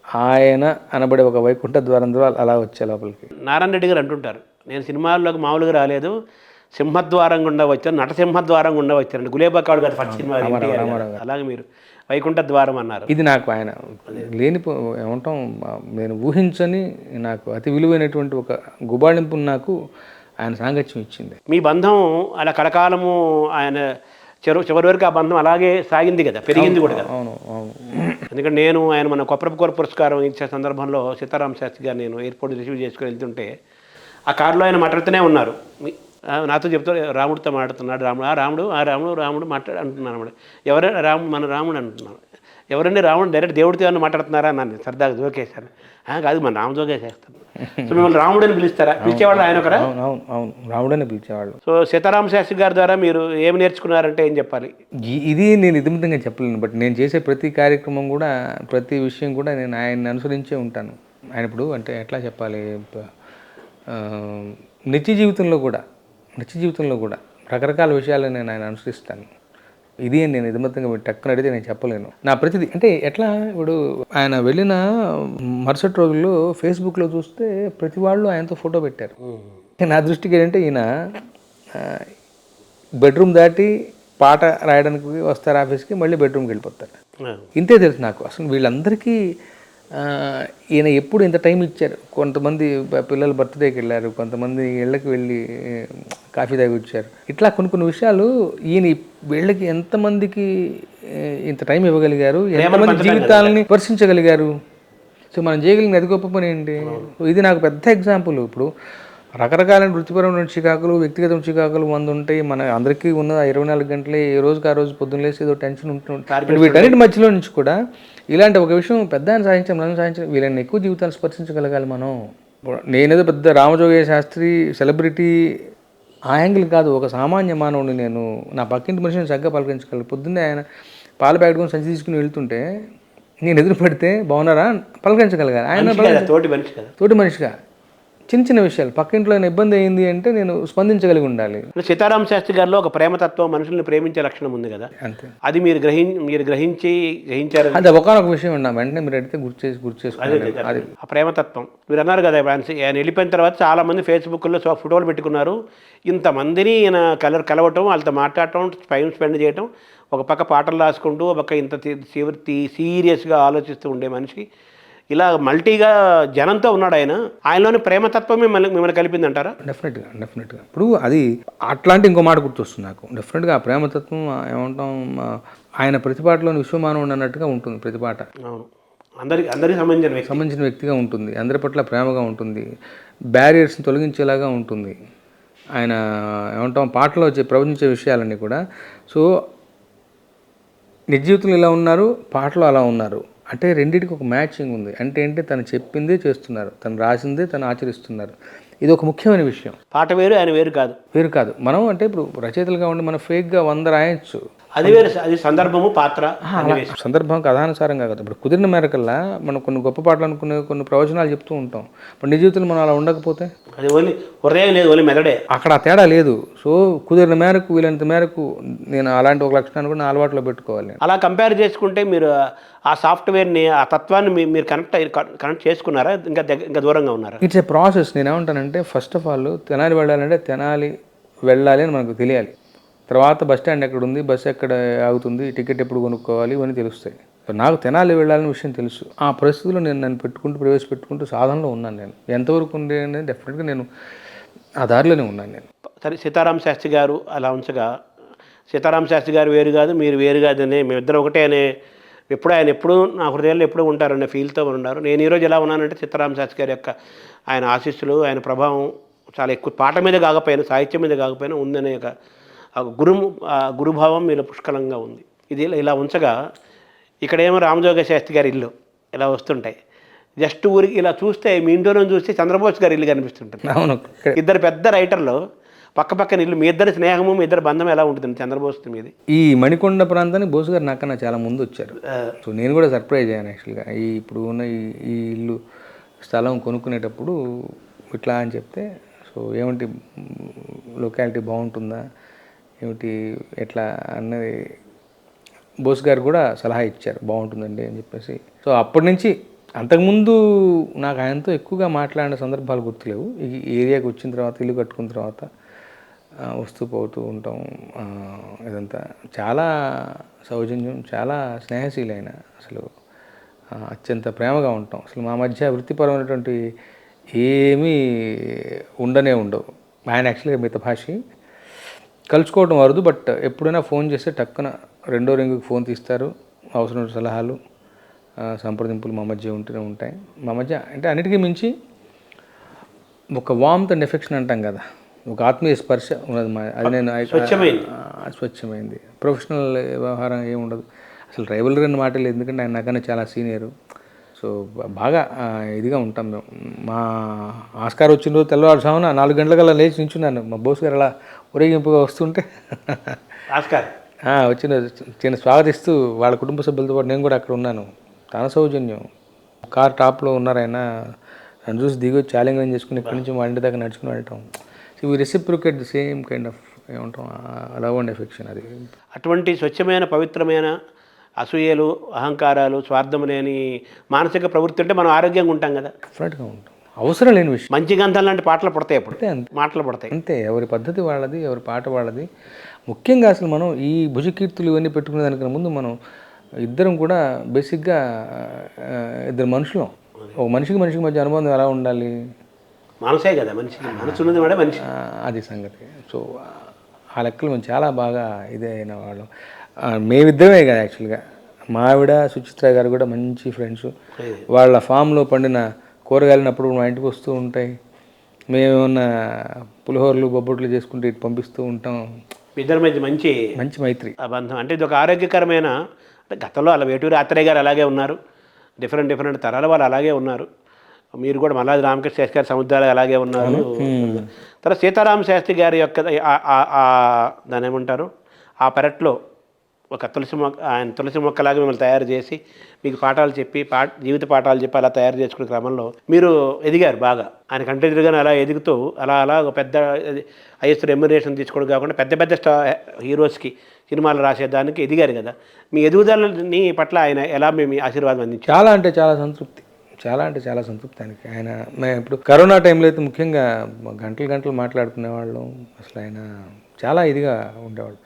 ఆయన అనబడే ఒక వైకుంఠ ద్వారం ద్వారా అలా వచ్చే లోపలికి. నారాయణ రెడ్డి గారు అంటుంటారు, నేను సినిమాల్లోకి మామూలుగా రాలేదు, సింహద్వారం గుండా వచ్చాను, నటసింహద్వారం గుండా వచ్చాను. గులేబకాడు గారు ఫస్ట్ సినిమా, అలాగే మీరు వైకుంఠ ద్వారం అన్నారు. ఇది నాకు ఆయన లేని ఏమంటాం, నేను ఊహించని నాకు అతి విలువైనటువంటి ఒక గుబాళింపును నాకు ఆయన సాంగత్యం ఇచ్చింది. మీ బంధం అలా కలకాలము ఆయన చివరి వరకు ఆ బంధం అలాగే సాగింది కదా, పెరిగింది కూడా కదా. అవును అవును. ఎందుకంటే నేను ఆయన మన కొప్పరపుకోర పురస్కారం ఇచ్చే సందర్భంలో సీతారాం శాస్త్రి గారు నేను ఎయిర్పోర్ట్ రిసీవ్ చేసుకుని వెళ్తుంటే ఆ కారులో ఆయన మాట్లాడుతూనే ఉన్నారు. నాతో చెప్తూ రాముడితో మాట్లాడుతున్నాడు, రాముడు మాట్లాడు అంటున్నాను అన్నమాట. ఎవరు మన రాముడు అంటున్నాను. ఎవరండి రాముడు? డైరెక్ట్ దేవుడితో ఏమన్నా మాట్లాడుతున్నారా అన్నాను సరదాగా జోకేశాను. కాదు, మన రాము జోకేసేస్తాను. సో మిమ్మల్ని రాముడు అని పిలుస్తారా? పిలిచేవాళ్ళు ఆయన ఒకరా? అవును, రాముడని పిలిచేవాళ్ళు. సో సీతారామ శాస్త్రి గారి ద్వారా మీరు ఏమి నేర్చుకున్నారంటే ఏం చెప్పాలి? ఇది నేను ఇదిమితంగా చెప్పలేను. బట్ నేను చేసే ప్రతి కార్యక్రమం కూడా, ప్రతి విషయం కూడా నేను ఆయన్ని అనుసరించే ఉంటాను. ఆయన ఇప్పుడు అంటే ఎట్లా చెప్పాలి, నిత్య జీవితంలో కూడా రకరకాల విషయాలు నేను ఆయన అనుసరిస్తాను. ఇది అని నేను ఇదిమత్తంగా టక్కున అడిగితే నేను చెప్పలేను. నా ప్రతిదీ అంటే ఎట్లా, ఇప్పుడు ఆయన వెళ్ళిన మరుసటి రోజుల్లో ఫేస్బుక్లో చూస్తే ప్రతి వాళ్ళు ఆయనతో ఫోటో పెట్టారు. నా దృష్టికి ఏంటంటే ఈయన బెడ్రూమ్ దాటి పాట రాయడానికి వస్తారు ఆఫీస్కి, మళ్ళీ బెడ్రూమ్కి వెళ్ళిపోతారు. ఇంతే తెలుసు నాకు. అసలు వీళ్ళందరికీ ఈయన ఎప్పుడు ఇంత టైం ఇచ్చారు. కొంతమంది పిల్లల బర్త్డేకి వెళ్ళారు, కొంతమంది ఇళ్ళకి వెళ్ళి కాఫీ తాగి వచ్చారు. ఇట్లా కొన్ని విషయాలు ఈయన వీళ్ళకి ఎంతమందికి ఇంత టైం ఇవ్వగలిగారు, ఎంతమంది జీవితాలని స్పర్శించగలిగారు. సో మనం చేయగలిగిన అది గొప్ప పని ఏంటి? ఇది నాకు పెద్ద ఎగ్జాంపుల్. ఇప్పుడు రకరకాల వృత్తిపరమైన చికాకులు, వ్యక్తిగత చికాకులు 100 ఉంటాయి. మన అందరికీ ఉన్న 24 గంటలే, ఏ రోజుకి ఆ రోజు పొద్దున్న లేసి ఏదో టెన్షన్ ఉంటుంది. వీటన్నిటి మధ్యలో నుంచి కూడా ఇలాంటి ఒక విషయం పెద్ద మనం సాధించడం, వీళ్ళని ఎక్కువ జీవితాలు స్పర్శించగలగాలి మనం. నేనేదో పెద్ద రామజోగయ్య శాస్త్రి సెలబ్రిటీ ఆ యాంగిల్ కాదు, ఒక సామాన్య మానవుని. నేను నా పక్కింటి మనిషిని చక్కగా పలకరించగలను. పొద్దున్నే ఆయన పాల ప్యాకెట్ కొని సంచి తీసుకుని వెళ్తుంటే నేను ఎదురు పెడితే బాగున్నారా పలకరించగలగాలి. ఆయన తోటి మనిషిగా చిన్న విషయాలు, పక్కింట్లో ఇబ్బంది అయింది అంటే నేను స్పందించగలిగి ఉండాలి. సీతారామ శాస్త్రి గారిలో ఒక ప్రేమతత్వం, మనుషుల్ని ప్రేమించే లక్షణం ఉంది కదా, అంతే. అది మీరు గ్రహించారు. అది ఒకనొక విషయం ఉన్నా వెంటనే మీరు అడిగితే గుర్తు చేసుకున్నాను. అది ఆ ప్రేమతత్వం మీరు అన్నారు కదా. ఆయన వెళ్ళిపోయిన తర్వాత చాలా మంది ఫేస్బుక్లో ఫోటోలు పెట్టుకున్నారు. ఇంతమందిని ఈయన కలవటం, వాళ్ళతో మాట్లాడటం, టైం స్పెండ్ చేయటం, ఒక పక్క పాటలు రాసుకుంటూ, ఒక పక్క ఇంత సీరియస్గా ఆలోచిస్తూ ఉండే మనిషి ఇలా మల్టీగా జనంతో ఉన్నాడు. ఆయనలోని ప్రేమతత్వమే మిమ్మల్ని కలిపింది అంటారా? డెఫినెట్గా. ఇప్పుడు అది అట్లాంటి ఇంకో మాట గుర్తొస్తుంది నాకు. డెఫినెట్గా ఆ ప్రేమతత్వం ఏమంటాం, ఆయన ప్రతిపాటలోని విశ్వమానవుడు అన్నట్టుగా ఉంటుంది ప్రతిపాట. అవును, అందరికి సంబంధించిన వ్యక్తిగా ఉంటుంది, అందరి పట్ల ప్రేమగా ఉంటుంది, బ్యారియర్స్ని తొలగించేలాగా ఉంటుంది. ఆయన ఏమంటాం పాటలో ప్రవచించే విషయాలన్నీ కూడా. సో నిజ జీవితంలో ఇలా ఉన్నారు, పాటలో అలా ఉన్నారు. అంటే రెండింటికి ఒక మ్యాచింగ్ ఉంది. అంటే ఏంటి, తను చెప్పిందే చేస్తున్నారు, తను రాసిందే తను ఆచరిస్తున్నారు. ఇది ఒక ముఖ్యమైన విషయం. పాట వేరు, ఆయన వేరు కాదు. మనం అంటే ఇప్పుడు రచయితలుగా ఉండి మనం ఫేక్గా 100 రాయొచ్చు, అది వేరు. అది సందర్భము, పాత్ర, సందర్భం కథానుసారంగా కదా. ఇప్పుడు కుదిరిన మేరకల్లా మనం కొన్ని గొప్ప పాటలు అనుకునే కొన్ని ప్రవచనాలు చెప్తూ ఉంటాం. ఇప్పుడు నిజ జీవితంలో మనం అలా ఉండకపోతే అది ఓన్లీ హృదయం లేదు, ఓన్లీ మెదడే. అక్కడ ఆ తేడా లేదు. సో కుదిరిన మేరకు, వీలైనంత మేరకు నేను అలాంటి ఒక లక్షణాన్ని కూడా నా అలవాట్లో పెట్టుకోవాలి. అలా కంపేర్ చేసుకుంటే మీరు ఆ సాఫ్ట్వేర్ని, ఆ తత్వాన్ని మీరు కనెక్ట్ చేసుకున్నారా? ఇంకా దూరంగా ఉన్నారా? It's a process. నేను ఏమంటానంటే, ఫస్ట్ ఆఫ్ ఆల్ తెనాలి వెళ్ళాలంటే తెనాలి వెళ్ళాలి అని మనకు తెలియాలి. తర్వాత బస్ స్టాండ్ ఎక్కడ ఉంది, బస్సు ఎక్కడ ఆగుతుంది, టికెట్ ఎప్పుడు కొనుక్కోవాలి, ఇవన్నీ తెలుస్తాయి. నాకు తెనాలి వెళ్ళాలని విషయం తెలుసు. ఆ పరిస్థితుల్లో నన్ను ప్రవేశపెట్టుకుంటూ సాధనలో ఉన్నాను. నేను ఎంతవరకు ఉండే డెఫినెట్గా నేను ఆ దారిలోనే ఉన్నాను నేను. సరే, సీతారామ శాస్త్రి గారు అలా ఉంచగా, సీతారామ శాస్త్రి గారు వేరు కాదు, మీరు వేరు కాదు అనే, మేమిద్దరం ఒకటే అనే, ఆయన ఎప్పుడూ నా హృదయాల్లో ఎప్పుడూ ఉంటారనే ఫీల్తో ఉన్నారు. నేను ఈరోజు ఎలా ఉన్నానంటే సీతారామ శాస్త్రి గారి యొక్క ఆయన ఆశీస్సులు, ఆయన ప్రభావం చాలా ఎక్కువ, పాట మీద కాకపోయినా, సాహిత్యం మీద కాకపోయినా ఉందనే ఒక గురుభావం మీలో పుష్కలంగా ఉంది. ఇది ఇలా ఉంచగా, ఇక్కడేమో రామజోగ శాస్త్రి గారి ఇల్లు ఇలా వస్తుంటాయి, జస్ట్ ఊరికి ఇలా చూస్తే మీ ఇంట్లోనే చూస్తే చంద్రబోస్ గారి ఇల్లు కనిపిస్తుంటుంది. అవును. ఇద్దరు పెద్ద రైటర్లు పక్క పక్కన ఇల్లు, మీ ఇద్దరి స్నేహము మీ ఇద్దరు బంధం ఎలా ఉంటుంది చంద్రబోస్ మీది? ఈ మణికొండ ప్రాంతానికి బోస్ గారు నాకన్నా చాలా ముందు వచ్చారు. సో నేను కూడా సర్ప్రైజ్ అయ్యాను యాక్చువల్గా. ఇప్పుడు ఉన్న ఈ ఇల్లు స్థలం కొనుక్కునేటప్పుడు ఇట్లా అని చెప్తే, సో ఏమిటి లొకాలిటీ బాగుంటుందా ఏమిటి ఎట్లా అన్నది బోస్ గారు కూడా సలహా ఇచ్చారు, బాగుంటుందండి అని చెప్పేసి. సో అప్పటి నుంచి అంతకుముందు నాకు ఆయనతో ఎక్కువగా మాట్లాడిన సందర్భాలు గుర్తులేవు. ఈ ఏరియాకి వచ్చిన తర్వాత, ఇల్లు కట్టుకున్న తర్వాత వస్తూ పోతూ ఉంటాం. ఇదంతా చాలా సౌజన్యం, చాలా స్నేహశీలైన, అసలు అత్యంత ప్రేమగా ఉంటాం. అసలు మా మధ్య వృత్తిపరమైనటువంటి ఏమీ ఉండనే ఉండవు. ఆయన యాక్చువల్గా మితభాషి, కలుసుకోవడం అరుదు. బట్ ఎప్పుడైనా ఫోన్ చేస్తే టక్కున రెండో రింగుకి ఫోన్ తీస్తారు. అవసరమైన సలహాలు, సంప్రదింపులు మా మధ్య ఉంటూనే ఉంటాయి. మా మధ్య అంటే అన్నిటికీ మించి ఒక వార్మ్త్ అండ్ ఎఫెక్షన్ అంటాం కదా, ఒక ఆత్మీయ స్పర్శ ఉన్నది. అది నేను స్వచ్ఛమైంది. ప్రొఫెషనల్ వ్యవహారం ఏమి ఉండదు అసలు. రైవల్రీ అన్న మాట లేదు, ఎందుకంటే ఆయన నాకన్నా చాలా సీనియరు. సో బాగా ఇదిగా ఉంటాం మేము. మా ఆస్కార్ వచ్చిన రోజు తెల్లవారుజామున 4 గంటలకల్లా లేచి నించున్నాను. మా బోస్ గారు అలా ఊరేగింపుగా వస్తుంటే ఆస్కార్ వచ్చిన చిన్న స్వాగతిస్తూ వాళ్ళ కుటుంబ సభ్యులతో పాటు నేను కూడా అక్కడ ఉన్నాను. తన సౌజన్యం. కార్ టాప్లో ఉన్నారు ఆయన, నన్ను చూసి దిగి ఛాలెంజ్ చేసుకుని ఇక్కడి నుంచి మా ఇంటి దాకా నడుచుకుని వెళ్ళటం. So we reciprocate the same kind of ఏమంటాం లవ్ అండ్ ఎఫెక్షన్. అది అటువంటి స్వచ్ఛమైన పవిత్రమైన అసూయలు, అహంకారాలు, స్వార్థం లేని మానసిక ప్రవృత్తి ఉంటే మనం ఆరోగ్యంగా ఉంటాం కదా. డెఫినెట్గా ఉంటాం. అవసరం లేని విషయం. మంచి గంధం లాంటి పాటలు పడతాయి అప్పుడు, మాటలు పడతాయి అంతే. ఎవరి పద్ధతి వాళ్ళది, ఎవరి పాట వాళ్ళది. ముఖ్యంగా అసలు మనం ఈ భుజకీర్తులు ఇవన్నీ పెట్టుకునే దానికన్నా ముందు మనం ఇద్దరం కూడా బేసిక్గా ఇద్దరు మనుషులం. ఒక మనిషికి మధ్య అనుబంధం ఎలా ఉండాలి? మనసే కదా మనిషికి, మనసు ఉన్నది వాడే మనిషి. అది సంగతి. సో ఆ లెక్కలు మేము చాలా బాగా ఇదే అయిన వాళ్ళం. మేమిద్దరమే కదా యాక్చువల్గా. మా ఆవిడ సుచిత్ర గారు కూడా మంచి ఫ్రెండ్స్. వాళ్ళ ఫామ్లో పండిన కూరగాయలను అప్పుడు మా ఇంటికి వస్తూ ఉంటాయి. మేమేమన్నా పులిహోరలు బొబ్బట్లు చేసుకుంటూ ఇటు పంపిస్తూ ఉంటాం. ఇద్దరి మధ్య మంచి మైత్రి ఆ బంధం. అంటే ఇది ఒక ఆరోగ్యకరమైన, అంటే గతంలో అలా వేటూరి ఆత్రేయ గారు అలాగే ఉన్నారు, డిఫరెంట్ తరాల వాళ్ళు అలాగే ఉన్నారు. మీరు కూడా మల్లాది రామకృష్ణ శాస్త్రి గారి సముద్రాలు అలాగే ఉన్నారు. తర్వాత సీతారామ శాస్త్రి గారి యొక్క దాని ఏమంటారు, ఆ పెరట్లో ఒక ఆయన తులసి మొక్కలాగా మిమ్మల్ని తయారు చేసి మీకు పాఠాలు చెప్పి జీవిత పాఠాలు చెప్పి అలా తయారు చేసుకునే క్రమంలో మీరు ఎదిగారు బాగా. ఆయన కంటెంట్గానే అలా ఎదుగుతూ అలా ఒక పెద్ద హైయెస్ట్ రెమ్యునరేషన్ తీసుకోవడం కాకుండా పెద్ద హీరోస్కి సినిమాలు రాసేదానికి ఎదిగారు కదా. మీ ఎదుగుదలని పట్ల ఆయన ఎలా మేము ఆశీర్వాదం అందించారు? చాలా అంటే చాలా సంతృప్తి, చాలా సంతృప్తి ఆయనకి. ఆయన మేము ఇప్పుడు కరోనా టైంలో అయితే ముఖ్యంగా గంటలు మాట్లాడుకునేవాళ్ళం. అసలు ఆయన చాలా ఇదిగా ఉండేవాళ్ళు.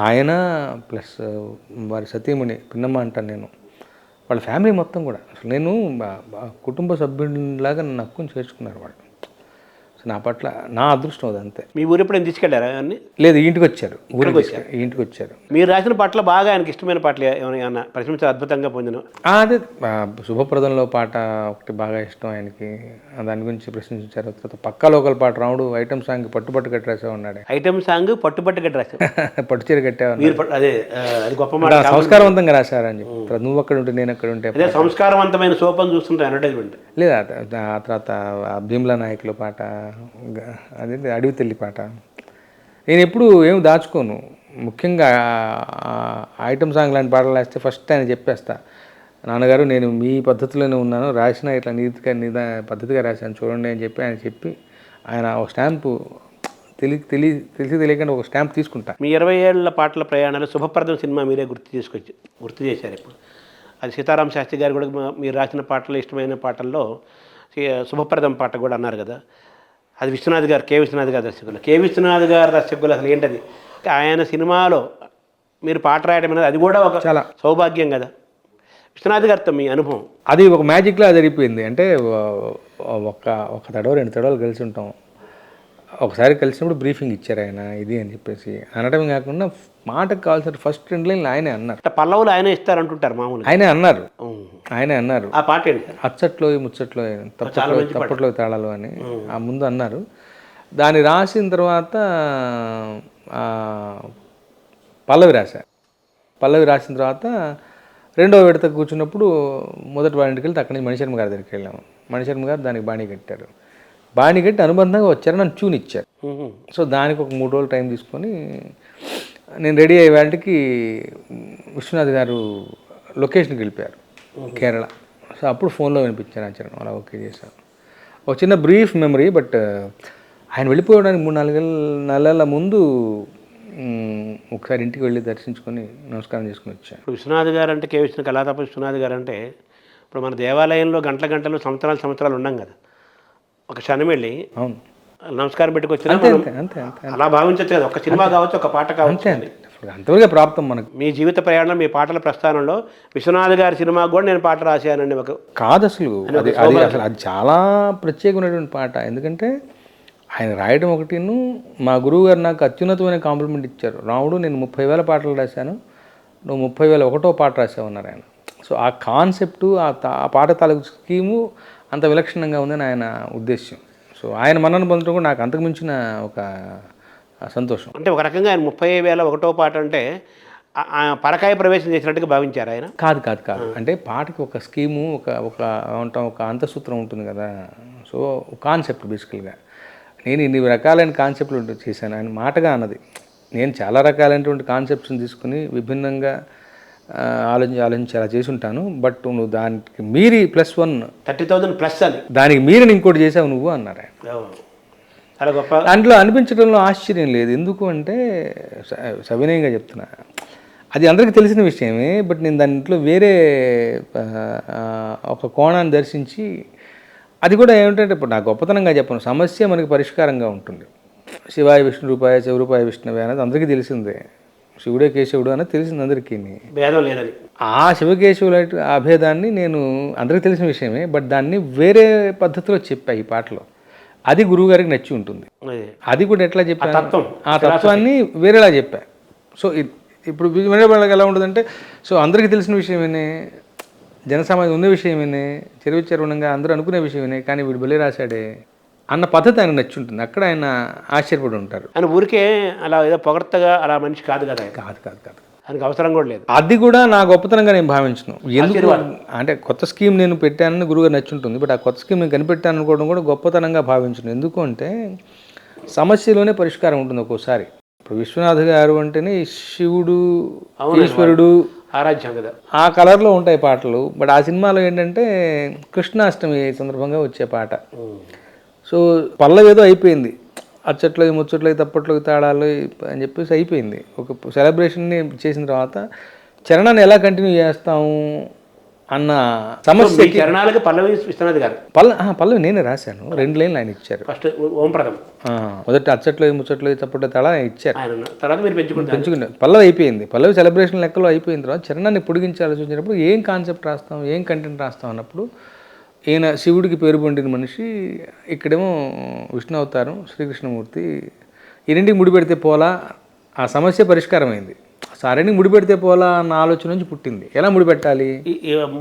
ఆయన ప్లస్ వారి సతీమణి పిన్నమ్మ అంటాను నేను, వాళ్ళ ఫ్యామిలీ మొత్తం కూడా అసలు నేను కుటుంబ సభ్యుడిలాగా నన్ను హక్కుని చేర్చుకున్నారు వాళ్ళు. సో నా పట్ల నా అదృష్టం అది అంతే. మీ ఊరు ఎప్పుడైనా తీసుకెళ్ళారా అవన్నీ? లేదు, ఇంటికి వచ్చారు. ఇంటికి వచ్చారు. మీరు రాసిన పాటలు బాగా ఆయనకి ఇష్టమైన పాటలు ఏమైనా ప్రశంస అద్భుతంగా పొందిన? అదే శుభప్రదంలో పాట ఒకటి బాగా ఇష్టం ఆయనకి, దాని గురించి ప్రశ్నించారు. తర్వాత పక్కా లోకల్ పాట రాముడు ఐటమ్ సాంగ్ పట్టుబట్టు కట్టి రాసే ఉన్నాడు. ఐటమ్ సాంగ్ పట్టుబట్టు కట్టి రాశారు, పట్టు చీర కట్టావు. అదే అది గొప్ప మాట. సంస్కారవంతంగా రాశారని చెప్పి, నువ్వు అక్కడ ఉంటే నేను అక్కడ ఉంటే. అదే సంస్కారవంతమైన సోపం చూస్తుంటే అడ్వర్టైజ్మెంట్. లేదా ఆ తర్వాత భీమ్లా నాయకుల పాట, అదే అడవి తల్లి పాట. నేను ఎప్పుడు ఏమి దాచుకోను. ముఖ్యంగా ఐటమ్ సాంగ్ లాంటి పాటలు వేస్తే ఫస్ట్ ఆయన చెప్పేస్తా, నాన్నగారు నేను మీ పద్ధతిలోనే ఉన్నాను, రాసిన ఇట్లా నీతిగా పద్ధతిగా రాశాను చూడండి అని చెప్పి ఆయన ఒక స్టాంపు తెలిసి తెలియకుండా ఒక స్టాంప్ తీసుకుంటా. మీ 20 ఏళ్ల పాటల ప్రయాణాలు శుభప్రదం సినిమా మీరే గుర్తు చేశారు ఇప్పుడు. అది సీతారామ శాస్త్రి గారు కూడా మీరు రాసిన పాటలు ఇష్టమైన పాటల్లో శుభప్రదం పాట కూడా అన్నారు కదా. అది విశ్వనాథ్ గారు, కె విశ్వనాథ్ గారు దర్శకులు అసలు ఏంటది? ఆయన సినిమాలో మీరు పాట రాయడం అనేది అది కూడా ఒక చాలా సౌభాగ్యం కదా. విశ్వనాథ్ గారితో మీ అనుభవం? అది ఒక మ్యాజిక్లా జరిగిపోయింది. అంటే ఒక తడవ 2 తడవలు కలిసి ఉంటాం. ఒకసారి కలిసినప్పుడు బ్రీఫింగ్ ఇచ్చారు ఆయన ఇది అని చెప్పేసి అనడం కాకుండా మాటకు కావాల్సిన ఫస్ట్ 2 లైన్లు ఆయనే అన్నారు. పల్లవులు ఆయనే ఇస్తారంటుంటారు మామూలు. ఆయనే అన్నారు. ఆ పాట ఏంటి? అచ్చట్లో ముచ్చట్లో తప్పట్లో తాళాలు అని ఆ ముందు అన్నారు. దాన్ని రాసిన తర్వాత పల్లవి రాసిన తర్వాత రెండో విడత కూర్చున్నప్పుడు మొదటి వారింటికి వెళ్తే అక్కడి నుంచి మణిశర్మ గారి దగ్గరికి వెళ్ళాము. మణిశర్మ గారు దానికి బాణీ కట్టారు. బాణీ కట్టి అనుబంధంగా వచ్చారు, నన్ను ట్యూన్ ఇచ్చారు. సో దానికి ఒక 3 రోజులు టైం తీసుకొని నేను రెడీ అయ్యే వాటికి విశ్వనాథ్ గారు లొకేషన్కి వెళ్ళిపోయారు, కేరళ. సో అప్పుడు ఫోన్లో వినిపించాను ఆ చరణం, అలా ఓకే చేశాను. ఒక చిన్న బ్రీఫ్ మెమరీ, బట్ ఆయన వెళ్ళిపోవడానికి 3-4 నెలల ముందు ఒకసారి ఇంటికి వెళ్ళి దర్శించుకొని నమస్కారం చేసుకుని వచ్చాను. ఇప్పుడు విశ్వనాథ్ గారు అంటే కేవీశ్వర కళాతప విశ్వనాథ్ గారు అంటే ఇప్పుడు మన దేవాలయంలో గంటలు సంవత్సరాలు ఉన్నాం కదా, ఒక క్షణం వెళ్ళి అవును నమస్కారం పెట్టుకొచ్చినా అంతే అంతే అంతే అంతే అలా భావించచ్చు కదా. ఒక సినిమా కావచ్చు, ఒక పాట కావచ్చు. అంతే అంతవరకే ప్రాప్తం మనకు. మీ జీవిత ప్రయాణం, మీ పాటల ప్రస్థానంలో విశ్వనాథ్ గారి సినిమాకు కూడా నేను పాట రాశానండి. ఒక కాదు అసలు అది చాలా ప్రత్యేకమైనటువంటి పాట. ఎందుకంటే ఆయన రాయడం ఒకటిను, మా గురువు గారు నాకు అత్యున్నతమైన కాంప్లిమెంట్ ఇచ్చారు. రాముడు నేను 30,000 పాటలు రాశాను, నువ్వు 30,001వ పాట రాసావన్నారు ఆయన. సో ఆ కాన్సెప్టు, ఆ పాట తాలూకు స్కీము అంత విలక్షణంగా ఉందని ఆయన ఉద్దేశం. సో ఆయన మన్నన పొందడం కూడా నాకు అంతకు మించిన ఒక సంతోషం. అంటే ఒక రకంగా ఆయన 30,001వ పాట అంటే పరకాయ ప్రవేశం చేసినట్టుగా భావించారు ఆయన. కాదు కాదు కాదు అంటే పాటకి ఒక స్కీము, ఒక అంతసూత్రం ఉంటుంది కదా. సో కాన్సెప్ట్ బేసికల్గా నేను ఇన్ని రకాలైన కాన్సెప్ట్లు చేశాను. ఆయన మాటగా అన్నది, నేను చాలా రకాలైనటువంటి కాన్సెప్ట్స్ని తీసుకుని విభిన్నంగా ఆలోచించి అలా చేసి ఉంటాను. బట్ నువ్వు దానికి మీరి +1 30,000 ప్లస్ అని, దానికి మీరి ఇంకోటి చేసావు నువ్వు అన్నారు ఆయన. చాలా గొప్ప. దాంట్లో అనిపించడంలో ఆశ్చర్యం లేదు. ఎందుకు అంటే సవినయంగా చెప్తున్నా, అది అందరికీ తెలిసిన విషయమే. బట్ నేను దాంట్లో వేరే ఒక కోణాన్ని దర్శించి, అది కూడా ఏమిటంటే ఇప్పుడు నా గొప్పతనంగా చెప్పను, సమస్య మనకి పరిష్కారంగా ఉంటుంది. శివాయ విష్ణు రూపాయ శివరూపాయ విష్ణువే అనేది అందరికీ తెలిసిందే. శివుడే కేశవుడు అనేది తెలిసింది అందరికీ, భేదం లేదని. ఆ శివకేశవుల ఆ భేదాన్ని నేను అందరికీ తెలిసిన విషయమే. బట్ దాన్ని వేరే పద్ధతిలో చెప్పా ఈ పాటలో. అది గురువుగారికి నచ్చి ఉంటుంది. అది కూడా ఎట్లా చెప్పాను, ఆ తత్వాన్ని వేరేలా చెప్పా. సో ఇప్పుడు వినడానికి ఎలా ఉంటుందంటే, సో అందరికీ తెలిసిన విషయమేనే, జనసమాజం ఉన్న విషయమేనే, చెరువునంగా అందరూ అనుకునే విషయమేనే, కానీ వీడు బలి రాశాడే అన్న పద్ధతి ఆయన నచ్చి ఉంటుంది. అక్కడ ఆయన ఆశ్చర్యపడి ఉంటారు. ఆయన ఊరికే అలా ఏదో పొగడ్తగా అలా మనిషి కాదు కదా. కాదు కాదు కాదు ఆయనకు అవసరం కూడా లేదు. అది కూడా నా గొప్పతనంగా నేను భావించను. ఎందుకు అంటే కొత్త స్కీమ్ నేను పెట్టానని గురువుగారు నచ్చుంటుంది. బట్ ఆ కొత్త స్కీమ్ నేను కనిపెట్టాను అనుకోవడం కూడా గొప్పతనంగా భావించను. ఎందుకు అంటే సమస్యలోనే పరిష్కారం ఉంటుంది ఒక్కోసారి. ఇప్పుడు విశ్వనాథ్ గారు అంటేనే శివుడు, ఈశ్వరుడు ఆరాధ్యం కదా, ఆ కలర్లో ఉంటాయి పాటలు. బట్ ఆ సినిమాలో ఏంటంటే కృష్ణాష్టమి సందర్భంగా వచ్చే పాట. సో పల్లవి ఏదో అయిపోయింది, అచ్చట్లోకి ముచ్చట్లోకి తప్పట్లోకి తాళాలు అని చెప్పేసి అయిపోయింది. ఒక సెలబ్రేషన్ని చేసిన తర్వాత చరణాన్ని ఎలా కంటిన్యూ చేస్తాము అన్న సమస్య. చరణాలకి పల్లవి విశ్వనాథ్ గారు, పల్లవి నేనే రాశాను. 2 లైన్లు ఆయన ఇచ్చారు. ఫస్ట్ ఓంప్రదం, మొదటి అచ్చట్లోకి ముచ్చట్లోకి తప్పట్లో తాళా ఆయన ఇచ్చారు. తర్వాత మీరు పెంచుకుంటారు. పల్లవి అయిపోయింది. పల్లవి సెలబ్రేషన్ లెక్కలో అయిపోయిన తర్వాత చరణాన్ని పొడిగించాల్సి వచ్చినప్పుడు ఏం కాన్సెప్ట్ రాస్తాం, ఏం కంటెంట్ రాస్తాం అన్నప్పుడు, ఈయన శివుడికి పేరు పొందిన మనిషి, ఇక్కడేమో విష్ణు అవతారం శ్రీకృష్ణమూర్తి, ఈ రెండింటికి ముడిపెడితే పోలా, ఆ సమస్య పరిష్కారమైంది. ఆ రెండింటికి ముడిపెడితే పోలా అన్న ఆలోచన నుంచి పుట్టింది. ఎలా ముడిపెట్టాలి,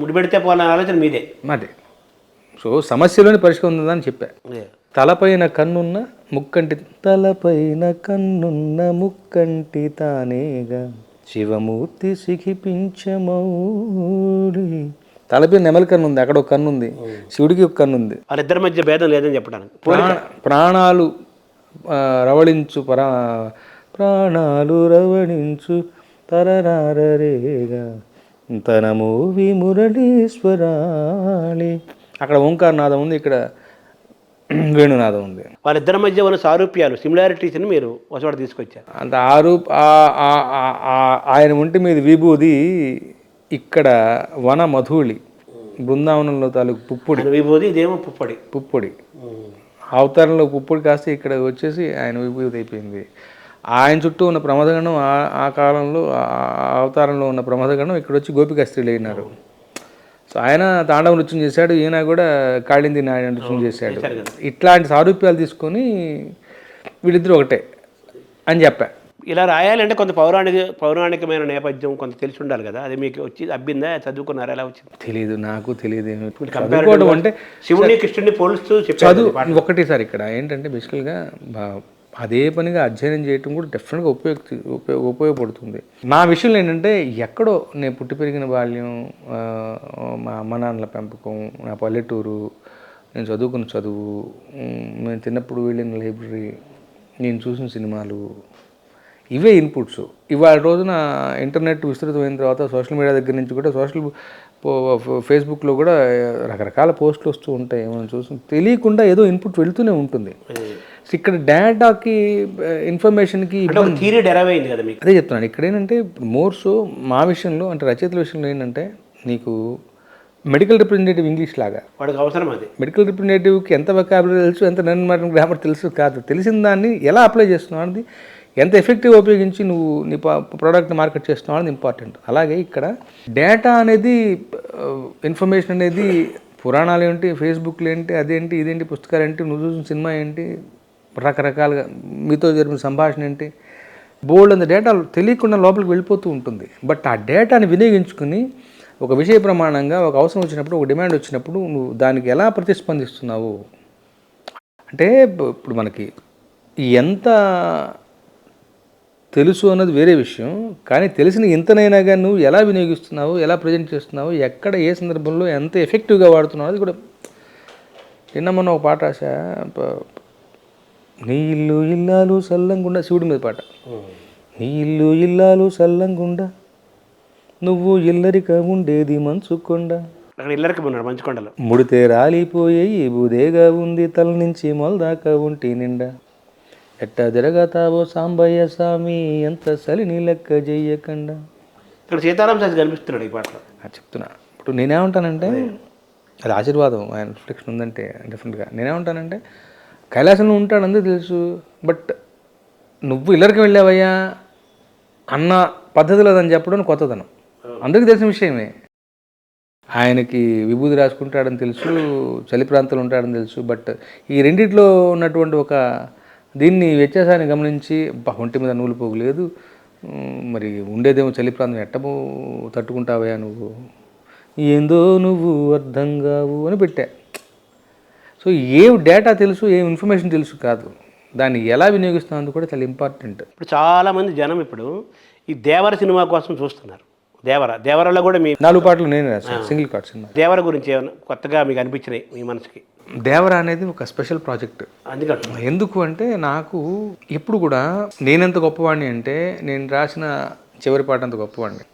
ముడిపెడితే పోలా అన్న ఆలోచన మీదే. మాదే. సో సమస్యలోని పరిష్కారం ఉందని చెప్పా. తలపైన కన్నున్న ముక్కంటి, తలపైన కన్నున్న ముక్కంటి తానేగా శివమూర్తి సిఖిపించమౌడి. తలపై నెమలి కన్ను ఉంది, అక్కడ ఒక కన్ను ఉంది, శివుడికి ఒక కన్ను ఉంది. వాళ్ళిద్దరి మధ్య భేదం లేదని చెప్పడానికి. ప్రాణాలు రవళించు ప్రాణాలు రవళించు తరరేగా తన మూవి మురళీశ్వరాళి. అక్కడ ఓంకారనాదం ఉంది, ఇక్కడ వేణునాదం ఉంది. వాళ్ళిద్దరి మధ్య ఉన్న సారూప్యాలు, సిమిలారిటీస్ని మీరు ఒకచోట తీసుకొచ్చారు. అంత ఆయన ఒంటి మీద విభూది, ఇక్కడ వన మధుళి, బృందావనంలో తాలూకు పుప్పొడి విభూది, ఇదేమో పుప్పొడి. అవతారంలో పుప్పొడి కాస్త ఇక్కడ వచ్చేసి ఆయన విభూతి అయిపోయింది. ఆయన చుట్టూ ఉన్న ప్రమదగణం, ఆ కాలంలో అవతారంలో ఉన్న ప్రమదగణం ఇక్కడ వచ్చి గోపికా స్త్రీలు అయినారు. సో ఆయన తాండవ నృత్యం చేశాడు, ఈయన కూడా కాళింది నాయ నృత్యం చేశాడు. ఇట్లాంటి సారూప్యాలు తీసుకొని వీళ్ళిద్దరూ ఒకటే అని చెప్పా. ఇలా రాయాలంటే కొంత పౌరాణికమైన నేపథ్యం కొంత తెలిసి ఉండాలి కదా. అది మీకు వచ్చి అబ్బిందా, చదువుకున్నారా, ఎలా వచ్చింది? తెలియదు, నాకు తెలియదు. అంటే శివుడిని కృష్ణుడిని పోలుస్తూ చదువు ఒకటి సార్. ఇక్కడ ఏంటంటే బేసికల్గా అదే పనిగా అధ్యయనం చేయటం కూడా డెఫినెట్గా ఉపయోగపడుతుంది. నా విషయంలో ఏంటంటే ఎక్కడో నేను పుట్టి పెరిగిన బాల్యం, మా అమ్మ నాన్నల పెంపకం, నా పల్లెటూరు, నేను చదువుకున్న చదువు, నేను చిన్నప్పుడు వెళ్ళిన లైబ్రరీ, నేను చూసిన సినిమాలు, ఇవే ఇన్పుట్స్. ఇవాళ రోజున ఇంటర్నెట్ విస్తృతమైన తర్వాత సోషల్ మీడియా దగ్గర నుంచి కూడా ఫేస్బుక్లో కూడా రకరకాల పోస్టులు వస్తూ ఉంటాయి. మనం చూసి తెలియకుండా ఏదో ఇన్పుట్ వెళ్తూనే ఉంటుంది. ఇక్కడ డేటాకి, ఇన్ఫర్మేషన్కి థియరీ డెరైవ్ అయింది కదా మీకు. అదే చెప్తున్నాను. ఇక్కడ ఏంటంటే మోర్స్ మా విషయంలో, అంటే రచయితల విషయంలో ఏంటంటే, నీకు మెడికల్ రిప్రజెంటేటివ్ ఇంగ్లీష్ లాగా వాడికి అవసరం అది. మెడికల్ రిప్రజెంటేటివ్కి ఎంత వెకాబులరీ తెలుసు, ఎంత నన్ గ్రామర్ తెలుసు కాదు, తెలిసిన దాన్ని ఎలా అప్లై చేస్తున్నావు అనేది, ఎంత ఎఫెక్టివ్ ఉపయోగించి నువ్వు నీ ప్రోడక్ట్ని మార్కెట్ చేస్తున్నావు అనేది ఇంపార్టెంట్. అలాగే ఇక్కడ డేటా అనేది, ఇన్ఫర్మేషన్ అనేది, పురాణాలు ఏంటి, ఫేస్బుక్లు ఏంటి, అదేంటి, ఇదేంటి, పుస్తకాలు ఏంటి, నువ్వు చూసిన సినిమా ఏంటి, రకరకాలుగా మీతో జరిపిన సంభాషణ ఏంటి, బోల్డ్ అంత డేటా తెలియకుండా లోపలికి వెళ్ళిపోతూ ఉంటుంది. బట్ ఆ డేటాని వినియోగించుకుని ఒక విషయ ప్రమాణంగా, ఒక అవసరం వచ్చినప్పుడు, ఒక డిమాండ్ వచ్చినప్పుడు నువ్వు దానికి ఎలా ప్రతిస్పందిస్తున్నావు అంటే, ఇప్పుడు మనకి ఎంత తెలుసు అన్నది వేరే విషయం, కానీ తెలిసిన ఇంతనైనా కానీ నువ్వు ఎలా వినియోగిస్తున్నావు, ఎలా ప్రజెంట్ చేస్తున్నావు, ఎక్కడ ఏ సందర్భంలో ఎంత ఎఫెక్టివ్గా వాడుతున్నావు అది కూడా. నిన్న మొన్న ఒక పాట రాశా, నీ ఇల్లు ఇల్లాలు సల్లంగుండా, శివుడి మీద పాట. నీ ఇల్లు ఇల్లాలు సల్లంగుండా, నువ్వు ఇల్లరిక ఉండేది మంచుకొండ, అక్కడ ఇల్లరికి ఉన్నాడు మంచుకొండలో. ముడితే రాలిపోయే ఈ బుదేగా ఉంది, తల నుంచి మొలదాకా ఉంటి నిండా, ఎట్టా తిరగతావో సాంబయ్య స్వామి, ఎంత సలిని లెక్క చెయ్యకండా. ఇక్కడ సీతారాం శాస్త్రి కనిపిస్తున్నాడు ఈ పాటలో. చెప్తున్నా. ఇప్పుడు నేనేమంటానంటే, అది ఆశీర్వాదం, ఆయన రిఫ్లెక్షన్ ఉందంటే డెఫినెట్గా. నేనేమంటానంటే, కైలాసంలో ఉంటాడు అందరూ తెలుసు, బట్ నువ్వు ఇల్లరికి వెళ్ళావయ్యా అన్న పద్ధతిలో అని చెప్పడం కొత్తదనం, అందరికీ తెలిసిన విషయమే. ఆయనకి విభూతి రాసుకుంటాడని తెలుసు, చలి ప్రాంతంలో ఉంటాడని తెలుసు, బట్ ఈ రెండిట్లో ఉన్నటువంటి ఒక దీన్ని వ్యత్యాసాన్ని గమనించి, ఒంటి మీద నూలు పోగు లేదు, మరి ఉండేదేమో చలి ప్రాంతం, ఎట్టమో తట్టుకుంటావయ్యా నువ్వు, ఏందో నువ్వు అర్థం కావు అని పెట్టా. సో ఏ డేటా తెలుసు, ఏ ఇన్ఫర్మేషన్ తెలుసు కాదు, దాన్ని ఎలా వినియోగిస్తున్నందుకు కూడా చాలా ఇంపార్టెంట్. ఇప్పుడు చాలామంది జనం ఇప్పుడు ఈ దేవర సినిమా కోసం చూస్తున్నారు. దేవరలో కూడా మీ 4 పాటలు నేనే రాశాను, సింగిల్ కార్డ్ సినిమా. దేవర గురించి ఏమైనా కొత్తగా మీకు అనిపించినాయి మీ మనసుకి? దేవర అనేది ఒక స్పెషల్ ప్రాజెక్ట్. అందుకంటే ఎందుకు అంటే, నాకు ఎప్పుడు కూడా నేనెంత గొప్పవాడిని అంటే, నేను రాసిన చివరి పాట అంత గొప్పవాడిని.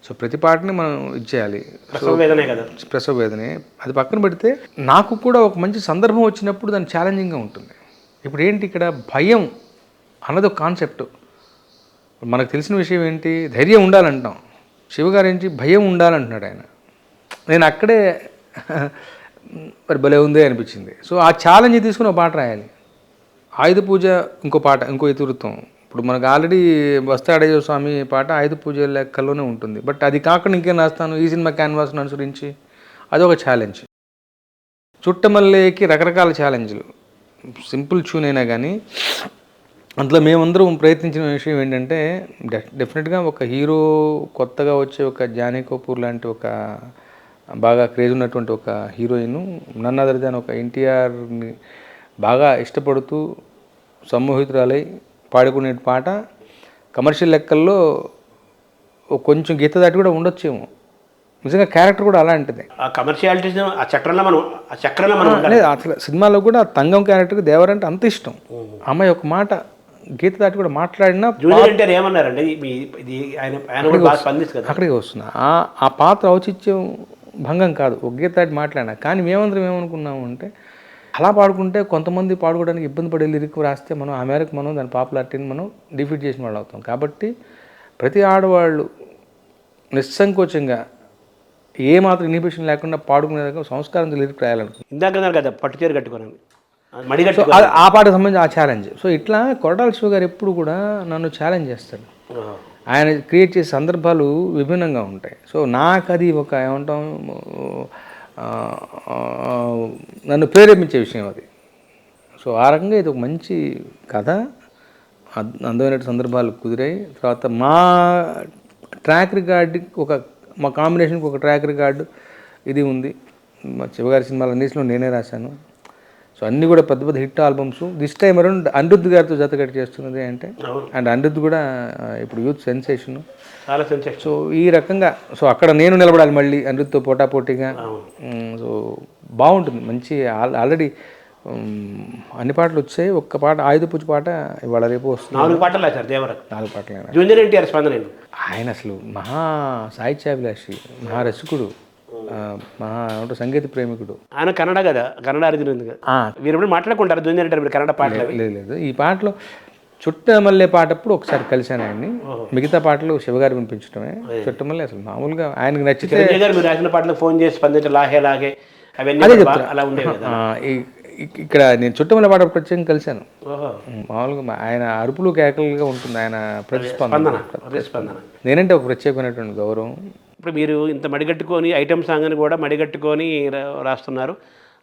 సో ప్రతి పాటని మనం ఇచ్చేయాలి. ప్రసవ వేదనే కదా, ప్రసవ వేదనే. అది పక్కన పెడితే నాకు కూడా ఒక మంచి సందర్భం వచ్చినప్పుడు దాన్ని ఛాలెంజింగ్గా ఉంటుంది. ఇప్పుడు ఏంటి, ఇక్కడ భయం అన్నది ఒక కాన్సెప్ట్. మనకు తెలిసిన విషయం ఏంటి, ధైర్యం ఉండాలంటాం. శివగారు ఏంటి, భయం ఉండాలంటున్నాడు ఆయన. నేను అక్కడే మరి భలే ఉందే అనిపించింది. సో ఆ ఛాలెంజ్ తీసుకుని ఒక పాట రాయాలి. ఆయుధ పూజ ఇంకో పాట, ఇంకో ఇతివృత్తం. ఇప్పుడు మనకు ఆల్రెడీ వస్తాడయ్య స్వామి పాట ఆయుధ పూజ లెక్కల్లోనే ఉంటుంది, బట్ అది కాకుండా ఇంకేం రాస్తాను, ఈ సినిమా క్యాన్వాస్ను అనుసరించి, అదొక ఛాలెంజ్. చుట్టమల్లేకి రకరకాల ఛాలెంజ్లు, సింపుల్ ట్యూన్ అయినా కానీ అందులో మేమందరం ప్రయత్నించిన విషయం ఏంటంటే, డెఫినెట్గా ఒక హీరో, కొత్తగా వచ్చే ఒక జానీ కపూర్ లాంటి ఒక బాగా క్రేజ్ ఉన్నటువంటి ఒక హీరోయిన్, నన్ను అదర్ దాన్ ఒక ఎన్టీఆర్ని బాగా ఇష్టపడుతూ సమ్మోహితురాలై పాడుకునే పాట కమర్షియల్ లెక్కల్లో కొంచెం గీత దాటి కూడా ఉండొచ్చేమో. నిజంగా క్యారెక్టర్ కూడా అలాంటిదే. ఆ కమర్షియాలిటీ ఆ చక్రంలో మనం లేదు, అసలు సినిమాలో కూడా తంగం క్యారెక్టర్కి దేవరంటే అంత ఇష్టం. అమ్మాయి ఒక మాట గీత దాటి కూడా మాట్లాడినా ఏమన్నారండి అక్కడికి వస్తున్నా. ఆ పాత్ర ఔచిత్యం భంగం కాదు, ఒక గీత దాటి మాట్లాడినా. కానీ మేమందరం ఏమనుకున్నాము అంటే, అలా పాడుకుంటే కొంతమంది పాడుకోవడానికి ఇబ్బంది పడే లిరిక్ రాస్తే మనం ఆ మేరకు మనం దాని పాపులారిటీని మనం డిఫీట్ చేసిన వాళ్ళు అవుతాం. కాబట్టి ప్రతి ఆడవాళ్ళు నిస్సంకోచంగా ఏ మాత్రం ఇన్హిబిషన్ లేకుండా పాడుకునే సంస్కారం లిరిక్ రాయాలనుకుంటున్నాను. ఇందాక కదా పట్టుచీర కట్టుకున్నాను, ఆ పాటకు సంబంధించి ఆ ఛాలెంజ్. సో ఇట్లా కొరటాల శివ గారు ఎప్పుడు కూడా నన్ను ఛాలెంజ్ చేస్తాడు. ఆయన క్రియేట్ చేసే సందర్భాలు విభిన్నంగా ఉంటాయి. సో నాకు అది ఒక ఏమంటాం, నన్ను ప్రేరేపించే విషయం అది. సో ఆ రకంగా ఇది ఒక మంచి కథ, అందమైన సందర్భాలు కుదిరాయి. తర్వాత మా ట్రాక్ రికార్డుకి మా కాంబినేషన్కి ఒక ట్రాక్ రికార్డు ఇది ఉంది. మా శివగారి సినిమాలు అన్నింటిలో నేనే రాశాను. సో అన్నీ కూడా పెద్ద పెద్ద hit albums. This time around Anirudh గారితో జతకట్టి చేస్తున్నది అంటే, అండ్ అనిరుద్ధ్ కూడా ఇప్పుడు యూత్ సెన్సేషన్. చాలా సెన్సేషన్. సో ఈ రకంగా సో అక్కడ నేను నిలబడాలి మళ్ళీ అనిరుద్ధ్తో పోటాపోటీగా. సో బాగుంటుంది, మంచి ఆల్రెడీ అన్ని పాటలు వచ్చాయి. ఒక్క పాట ఆయుధపూజ పాట ఇవాళ రేపు వస్తుంది. 4 పాటలు రాశారు దేవరకు. 4 పాటలు. జూనియర్ ఎన్టీఆర్ స్పందన ఆయన అసలు మహా సాహిత్యాభిలాషి, మహా రసికుడు, మహా సంగీత ప్రేమికుడు. ఆయన కన్నడ కదా, కన్నడ అరిజిన్ ఉంది కదా. మీరు ఎప్పుడు మాట్లాడుకుంటారు జూనియర్ ఎన్టీఆర్ మీరు కన్నడ పాటలు? లేదు, ఈ పాటలో చుట్టమల్లె పాటప్పుడు ఒకసారి కలిశాను ఆయన్ని. మిగతా పాటలు శివగారు వినిపించడమే. చుట్టమల్లె అసలు మామూలుగా ఆయనకు నచ్చితే మీరు రాసిన పాటలకు ఫోన్ చేసి స్పందించి లాగే లాగే అవన్నీ అలా ఉండేవి కదా. ఇక్కడ నేను చుట్టమల్లె పాట ప్రత్యేకంగా కలిశాను. మామూలుగా ఆయన అరుపులు కేకలుగా ఉంటుంది ఆయన ప్రతిస్పందన. నేనంటే ఒక ప్రత్యేకమైనటువంటి గౌరవం. ఇప్పుడు మీరు ఇంత మడిగట్టుకొని ఐటమ్ సాంగ్ అని కూడా మడిగట్టుకొని రాస్తున్నారు.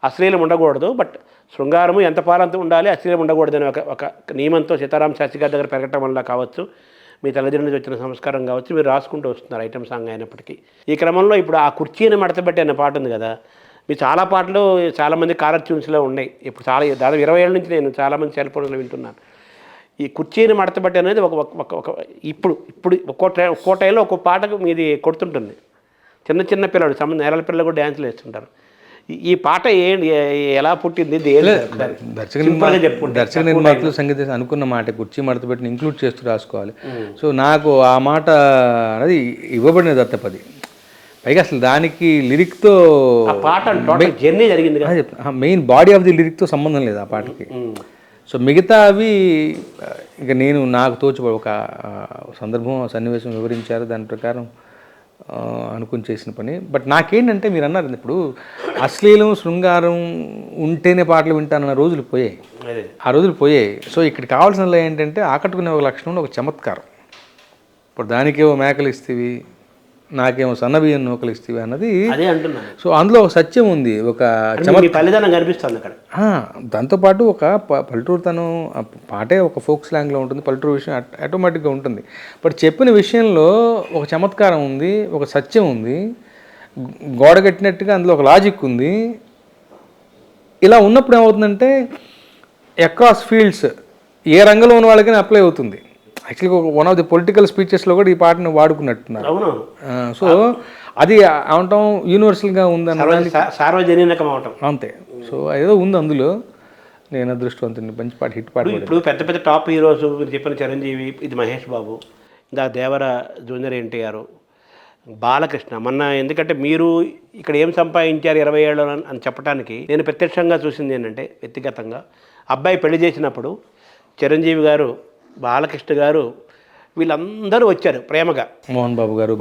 అశ్లీలం ఉండకూడదు, బట్ శృంగారము ఎంత పాలంత ఉండాలి, అశ్లీలం ఉండకూడదు అని ఒక నియమంతో సీతారాం శాస్త్రి గారి దగ్గర పెరగటం వల్ల కావచ్చు, మీ తల్లిదండ్రుల నుంచి వచ్చిన సంస్కారం కావచ్చు, మీరు రాసుకుంటూ వస్తున్నారు ఐటమ్ సాంగ్ అయినప్పటికీ. ఈ క్రమంలో ఇప్పుడు ఆ కుర్చీని మడతపెట్టి అనే పాట ఉంది కదా, మీ చాలా పాటలు చాలామంది కాలర్ ట్యూన్స్లో ఉన్నాయి. ఇప్పుడు చాలా దాదాపు 20 ఏళ్ళ నుంచి నేను చాలామంది సెల్ ఫోన్లో వింటున్నాను. ఈ కుర్చీని మడతపెట్టి అనేది ఒక ఇప్పుడు ఒక్కో టైంలో ఒక్కో పాటకు మీది కొడుతుంటుంది. చిన్న పిల్లలు నేరల పిల్లలు కూడా డ్యాన్సులు వేస్తుంటారు. ఈ పాట ఎలా పుట్టింది? దర్శక నిర్మాతలు సంగీత అనుకున్న మాట కుర్చీ మడతపెట్టి ఇంక్లూడ్ చేస్తూ రాసుకోవాలి. సో నాకు ఆ మాట అనేది ఇవ్వబడిన దత్తపది. పైగా అసలు దానికి లిరిక్తో పాట జర్నీ జరిగింది కదా, మెయిన్ బాడీ ఆఫ్ ది లిరిక్తో సంబంధం లేదు ఆ పాటకి. సో మిగతా అవి ఇక నేను నాకు తోచిపడి ఒక సందర్భం సన్నివేశం వివరించారు, దాని ప్రకారం అనుకుని చేసిన పని. బట్ నాకేంటంటే మీరు అన్నారు ఇప్పుడు అశ్లీలం శృంగారం ఉంటేనే పాటలు వింటానన్న రోజులు పోయాయి, ఆ రోజులు పోయాయి. సో ఇక్కడ కావాల్సిన ఏంటంటే ఆకట్టుకునే ఒక లక్షణం, ఒక చమత్కారం. ఇప్పుడు దానికేమో మేకలు ఇస్తేవి, నాకేమో సన్నబియ్యం నూకలు ఇస్తేవి అన్నది అదే అంటున్నాను. సో అందులో ఒక సత్యం ఉంది, ఒక తల్లిదండ్రులు కనిపిస్తుంది అక్కడ. దాంతోపాటు ఒక పల్లెటూరుతనం పాటే ఒక ఫోక్ స్లాంగ్లో ఉంటుంది, పల్లెటూరు విషయం ఆటోమేటిక్గా ఉంటుంది. బట్ చెప్పిన విషయంలో ఒక చమత్కారం ఉంది, ఒక సత్యం ఉంది, గోడ కట్టినట్టుగా అందులో ఒక లాజిక్ ఉంది. ఇలా ఉన్నప్పుడు ఏమవుతుందంటే అక్రాస్ ఫీల్డ్స్ ఏ రంగంలో ఉన్న వాళ్ళకైనా అప్లై అవుతుంది. యాక్చువల్గా వన్ ఆఫ్ ది పొలిటికల్ స్పీచెస్లో కూడా ఈ పాటను వాడుకున్నట్టున్నారు. సో అది అవటం యూనివర్సల్గా ఉందన్న సార్వజనికం అవటం అంతే. సో ఏదో ఉంది అందులో. నేను అదృష్టవంతుని, మంచి పాట, హిట్ పాట. ఇప్పుడు పెద్ద టాప్ హీరోస్ మీరు చెప్పిన చిరంజీవి, ఇది మహేష్ బాబు, ఇంకా దేవర, జూనియర్ ఎన్టీఆర్, బాలకృష్ణ. మొన్న ఎందుకంటే మీరు ఇక్కడ ఏం సంపాదించారు 20 ఏళ్ళు అని చెప్పడానికి నేను ప్రత్యక్షంగా చూసింది ఏంటంటే, వ్యక్తిగతంగా అబ్బాయి పెళ్లి చేసినప్పుడు చిరంజీవి గారు, బాలకృష్ణ గారు, వీళ్ళందరూ వచ్చారు ప్రేమగా. మోహన్ బాబు గారు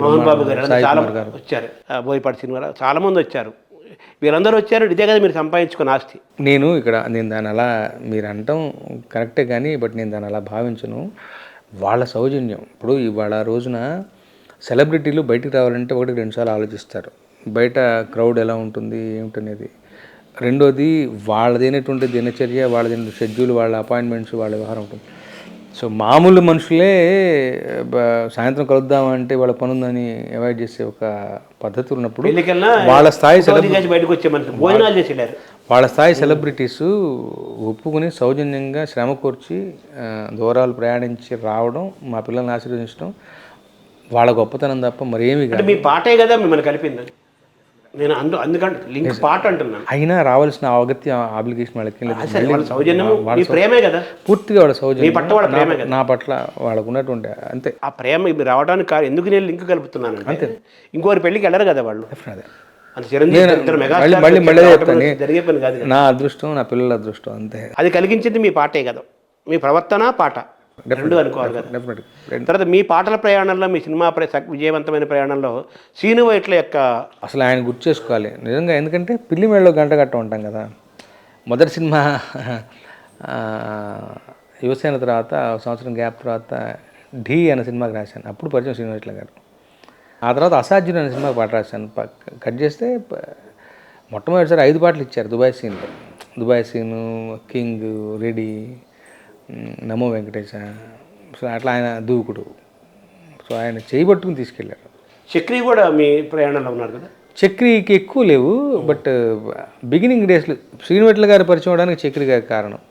చాలా వచ్చారు, బోయపాటి సినిమా చాలామంది వచ్చారు. వీళ్ళందరూ వచ్చారు. ఇదే కదా మీరు సంపాదించుకున్న ఆస్తి. నేను దాన్ని అలా మీరు అంటాం కరెక్టే కానీ, బట్ నేను దాన్ని అలా భావించను. వాళ్ళ సౌజన్యం. ఇప్పుడు ఇవాళ రోజున సెలబ్రిటీలు బయటికి రావాలంటే 1-2 సార్లు ఆలోచిస్తారు. బయట క్రౌడ్ ఎలా ఉంటుంది ఏమిటనేది. రెండోది వాళ్ళదైనటువంటి దినచర్య, వాళ్ళదైన షెడ్యూల్, వాళ్ళ అపాయింట్మెంట్స్, వాళ్ళ వ్యవహారం ఉంటుంది. సో మామూలు మనుషులే సాయంత్రం కలుద్దామంటే వాళ్ళ పనుందని అవాయిడ్ చేసే ఒక పద్ధతి ఉన్నప్పుడు వాళ్ళ స్థాయి సెలబ్రిటీస్ ఒప్పుకుని సౌజన్యంగా శ్రమ కోర్చి దూరాలు ప్రయాణించి రావడం, మా పిల్లల్ని ఆశీర్వదించడం వాళ్ళ గొప్పతనం తప్ప మరేమి కాదు. మీ పాటే కదా మిమ్మల్ని కలిపింది. నేను అందుకంటే లింక్ పాట అంటున్నాను. అయినా రావాల్సిన ఆబ్లిగేషన్ వాళ్ళకి ప్రేమే కదా, పూర్తిగా వాళ్ళ సౌజన్యం నా పట్ల వాళ్ళకు ఉన్నటువంటి అంతే. ఆ ప్రేమ రావడానికి ఎందుకు నేను లింక్ కలుపుతున్నాను అంతే. ఇంకోరి పెళ్ళికి వెళ్ళరు కదా వాళ్ళు. జరిగే పని కాదు. నా అదృష్టం, నా పిల్లల అదృష్టం అంతే. అది కలిగించింది మీ పాటే కదా, మీ ప్రవర్తన పాట రెండు అనుకోవాలి కదా. తర్వాత మీ పాటల ప్రయాణంలో, మీ సినిమా విజయవంతమైన ప్రయాణంలో శ్రీను వైట్ల యొక్క అసలు ఆయన గుర్తు చేసుకోవాలి నిజంగా. ఎందుకంటే పిల్లి మేడలో గంట కట్ట ఉంటాం కదా. మొదటి సినిమా యువసేన తర్వాత సంవత్సరం గ్యాప్ తర్వాత ఢీ అనే సినిమాకి రాశాను. అప్పుడు పరిచయం శ్రీను వైట్ల గారు. ఆ తర్వాత అసాధ్యుడు అనే సినిమాకి పాట రాశాను. కట్ చేస్తే మొట్టమొదటిసారి 5 పాటలు ఇచ్చారు దుబాయ్ సీన్లో. దుబాయ్ సీను, కింగ్, రెడీ, నమో వెంకటేశ. సో అట్లా ఆయన దూకుడు. సో ఆయన చేయబట్టుకుని తీసుకెళ్ళారు. చక్రి కూడా మీ ప్రయాణంలో ఉన్నారు కదా. చక్రికి ఎక్కువ లేవు, బట్ బిగినింగ్ డేస్లో శ్రీనివెట్ల గారి పరిచయం అవడానికి చక్రి గారి కారణం.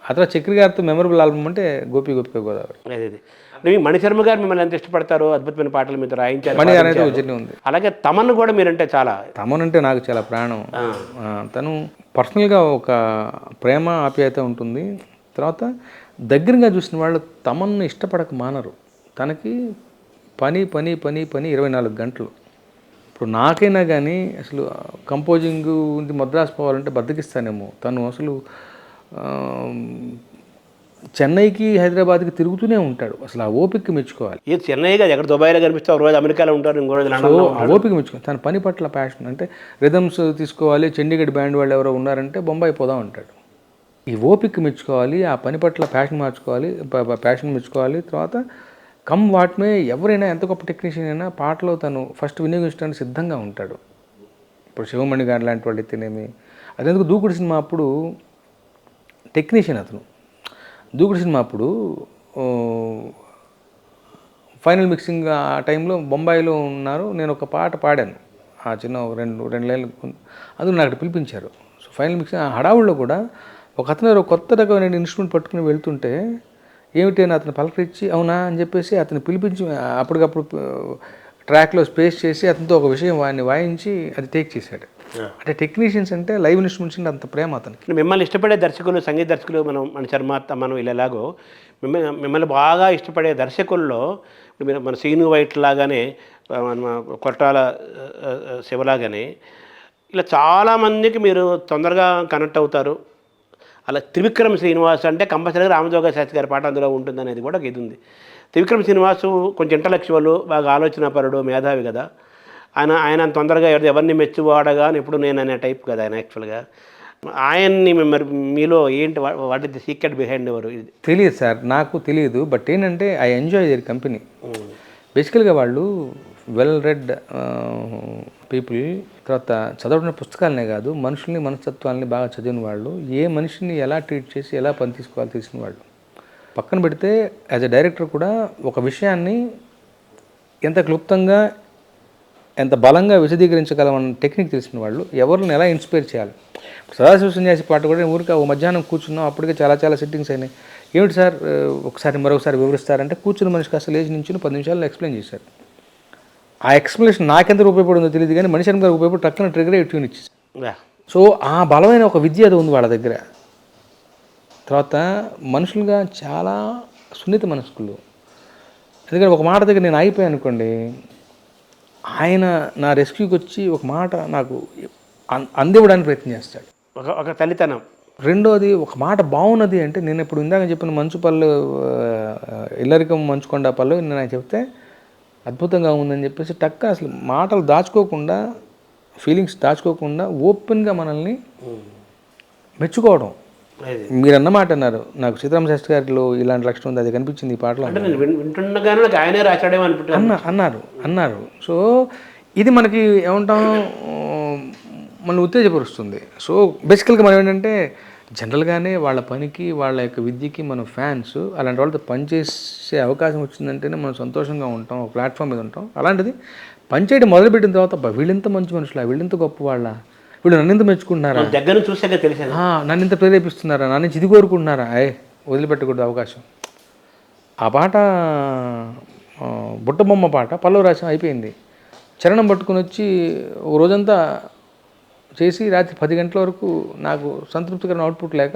ఆ తర్వాత చక్రి గారితో మెమరబుల్ ఆల్బమ్ అంటే గోపిక గోదావరి. అదే మీ మణిశర్మ గారు మిమ్మల్ని ఎంత ఇష్టపడతారో, అద్భుతమైన పాటలు మీతో రాయించారు. మణి గారు అయితే ఉజ్జయిని ఉంది. అలాగే తమన్ కూడా మీరంటే చాలా. తమన్ అంటే నాకు చాలా ప్రాణం. తను పర్సనల్గా ఒక ప్రేమ ఆప్యాయత ఉంటుంది. తర్వాత దగ్గరగా చూసిన వాళ్ళు తమన్ను ఇష్టపడక మానరు. తనకి పని 24 గంటలు. ఇప్పుడు నాకైనా కానీ అసలు కంపోజింగ్ మద్రాసు పోవాలంటే బద్దకిస్తానేమో. తను అసలు చెన్నైకి హైదరాబాద్కి తిరుగుతూనే ఉంటాడు. అసలు ఆ ఓపిక మెచ్చుకోవాలి. ఈ చెన్నై కాదు, ఎక్కడ దుబాయ్లో కనిపిస్తే రోజు అమెరికాలో ఉంటారు, ఇంకో రోజు లండన్లో. ఆ ఓపిక మెచ్చుకోవాలి. తన పని పట్ల ప్యాషన్. అంటే రిథమ్స్ తీసుకోవాలి, చండీగఢ్ బ్యాండ్ వాళ్ళు ఎవరో ఉన్నారంటే బొంబాయి పోదాం అంటాడు. ఈ ఓపిక మెచ్చుకోవాలి, ఆ పని పట్ల ప్యాషన్ మెచ్చుకోవాలి. తర్వాత కమ్ వాట్మే ఎవరైనా ఎంత గొప్ప టెక్నీషియన్ అయినా పాటలో తను ఫస్ట్ వినియోగించడానికి సిద్ధంగా ఉంటాడు. ఇప్పుడు శివమణి గారు లాంటి వాళ్ళు అయితేనేమి. అదెందుకు దూకుడు సినిమా అప్పుడు టెక్నీషియన్ అతను. దూకుడు సినిమా అప్పుడు ఫైనల్ మిక్సింగ్ ఆ టైంలో బొంబాయిలో ఉన్నారు. నేను ఒక పాట పాడాను, ఆ చిన్న రెండు లైన్లు. అందులో నాకు పిలిపించారు. సో ఫైనల్ మిక్సింగ్ ఆ హడావుల్లో కూడా ఒక అతను కొత్త రకమైన ఇన్స్ట్రుమెంట్ పట్టుకుని వెళ్తుంటే ఏమిటి అని అతను పలకరించి అవునా అని చెప్పేసి అతను పిలిపించి అప్పటికప్పుడు ట్రాక్లో స్పేస్ చేసి అతనితో ఒక విషయం వాయించి అది టేక్ చేశాడు. అంటే టెక్నీషియన్స్ అంటే లైవ్ ఇన్స్ట్రుమెంట్స్ అంటే అంత ప్రేమ అతనికి. మిమ్మల్ని ఇష్టపడే దర్శకులు, సంగీత దర్శకులు మన శర్మ, మనం ఇలాగో మిమ్మల్ని బాగా ఇష్టపడే దర్శకుల్లో మీరు మన సీను వైట్ లాగానే, మన కొట్టాల శివలాగానే ఇలా చాలామందికి మీరు తొందరగా కనెక్ట్ అవుతారు. అలా త్రివిక్రమ్ శ్రీనివాస్ అంటే కంపల్సరీగా రామజోగ శాస్త్రి గారి పాట అందులో ఉంటుంది అనేది కూడా ఒక ఇది ఉంది. త్రివిక్రమ్ శ్రీనివాసు కొంచెం ఇంటలెక్చువల్, బాగా ఆలోచనాపరుడు, మేధావి కదా. ఆయన తొందరగా ఎవరిని మెచ్చువాడగా అని ఎప్పుడు నేను అనే టైప్ కదా ఆయన. యాక్చువల్గా ఆయన్ని మరి మీలో ఏంటి, what is the secret behind ఎవరు? తెలియదు సార్, నాకు తెలియదు. బట్ ఏంటంటే ఐ ఎంజాయ్ దేర్ కంపెనీ. బేసికల్గా వాళ్ళు వెల్ రెడ్ పీపుల్. తర్వాత చదవడం పుస్తకాలనే కాదు, మనుషుల్ని, మనస్తత్వాలని బాగా చదివిన వాళ్ళు. ఏ మనిషిని ఎలా ట్రీట్ చేసి ఎలా పని తీసుకోవాలో తెలిసిన వాళ్ళు. పక్కన పెడితే యాజ్ ఎ డైరెక్టర్ కూడా ఒక విషయాన్ని ఎంత క్లుప్తంగా ఎంత బలంగా విశదీకరించగలమన్న టెక్నిక్ తెలిసిన వాళ్ళు. ఎవరిని ఎలా ఇన్స్పైర్ చేయాలి. సదాశివ సన్యాసి పాట కూడా ఊరికే ఓ మధ్యాహ్నం కూర్చున్నాం, అప్పటికే చాలా సిట్టింగ్స్ అయినాయి. ఏమిటి సార్ మరొకసారి వివరిస్తారంటే కూర్చున్న మనిషికి అసలు లేచి నుంచి 10 నిమిషాల్లో ఎక్స్ప్లెయిన్ చేశారు. ఆ ఎక్స్ప్లెనేషన్ నాకెంత ఉపయోగపడిందో తెలియదు కానీ మనిషి గారు ఉపయోగపడి టక్కున ట్రిగర్ ట్యూన్ ఇచ్చేసి. సో ఆ బలమైన ఒక విద్య అది ఉంది వాళ్ళ దగ్గర. తర్వాత మనుషులుగా చాలా సున్నిత మనస్కులు. ఎందుకంటే ఒక మాట దగ్గర నేను ఆగిపోయాను అనుకోండి, ఆయన నా రెస్క్యూకి వచ్చి ఒక మాట నాకు అందివ్వడానికి ప్రయత్నం చేస్తాడు. ఒక తల్లితనం. రెండోది, ఒక మాట బాగున్నది అంటే, నేను ఇప్పుడు ఇందాక చెప్పిన మంచు పళ్ళు, ఇల్లరికం మంచుకొండ పళ్ళు నేను ఆయన చెప్తే అద్భుతంగా ఉందని చెప్పేసి టక్క అసలు మాటలు దాచుకోకుండా, ఫీలింగ్స్ దాచుకోకుండా ఓపెన్గా మనల్ని మెచ్చుకోవడం. మీరు అన్నమాట అన్నారు, నాకు సీతారామ శాస్త్రి గారిలో ఇలాంటి లక్షణం ఉంది, అది కనిపించింది ఈ పాటలో అన్నారు. సో ఇది మనకి ఏమంటాం, మన ఉత్తేజపరుస్తుంది. సో బేసికల్గా మనం ఏంటంటే జనరల్గానే వాళ్ళ పనికి, వాళ్ళ యొక్క విద్యకి మనం ఫ్యాన్స్. అలాంటి వాళ్ళతో పనిచేసే అవకాశం వచ్చిందంటేనే మనం సంతోషంగా ఉంటాం, ఒక ప్లాట్ఫామ్ మీద ఉంటాం. అలాంటిది పనిచేయడం మొదలుపెట్టిన తర్వాత వీళ్ళంత మంచి మనుషులా, వీళ్ళంత గొప్ప వాళ్ళ, వీళ్ళు నన్ను ఇంత మెచ్చుకుంటున్నారా, దగ్గర చూసాక తెలిసి నన్ను ఇంత ప్రేరేపిస్తున్నారా, నన్ను ఇది కోరుకుంటున్నారా, వదిలిపెట్టకూడదు అవకాశం. ఆ పాట బుట్టబొమ్మ పాట పల్లవి రాసం అయిపోయింది. చరణం పట్టుకుని వచ్చి ఒక రోజంతా చేసి రాత్రి 10 గంటల వరకు నాకు సంతృప్తికరమైన అవుట్పుట్ లేక,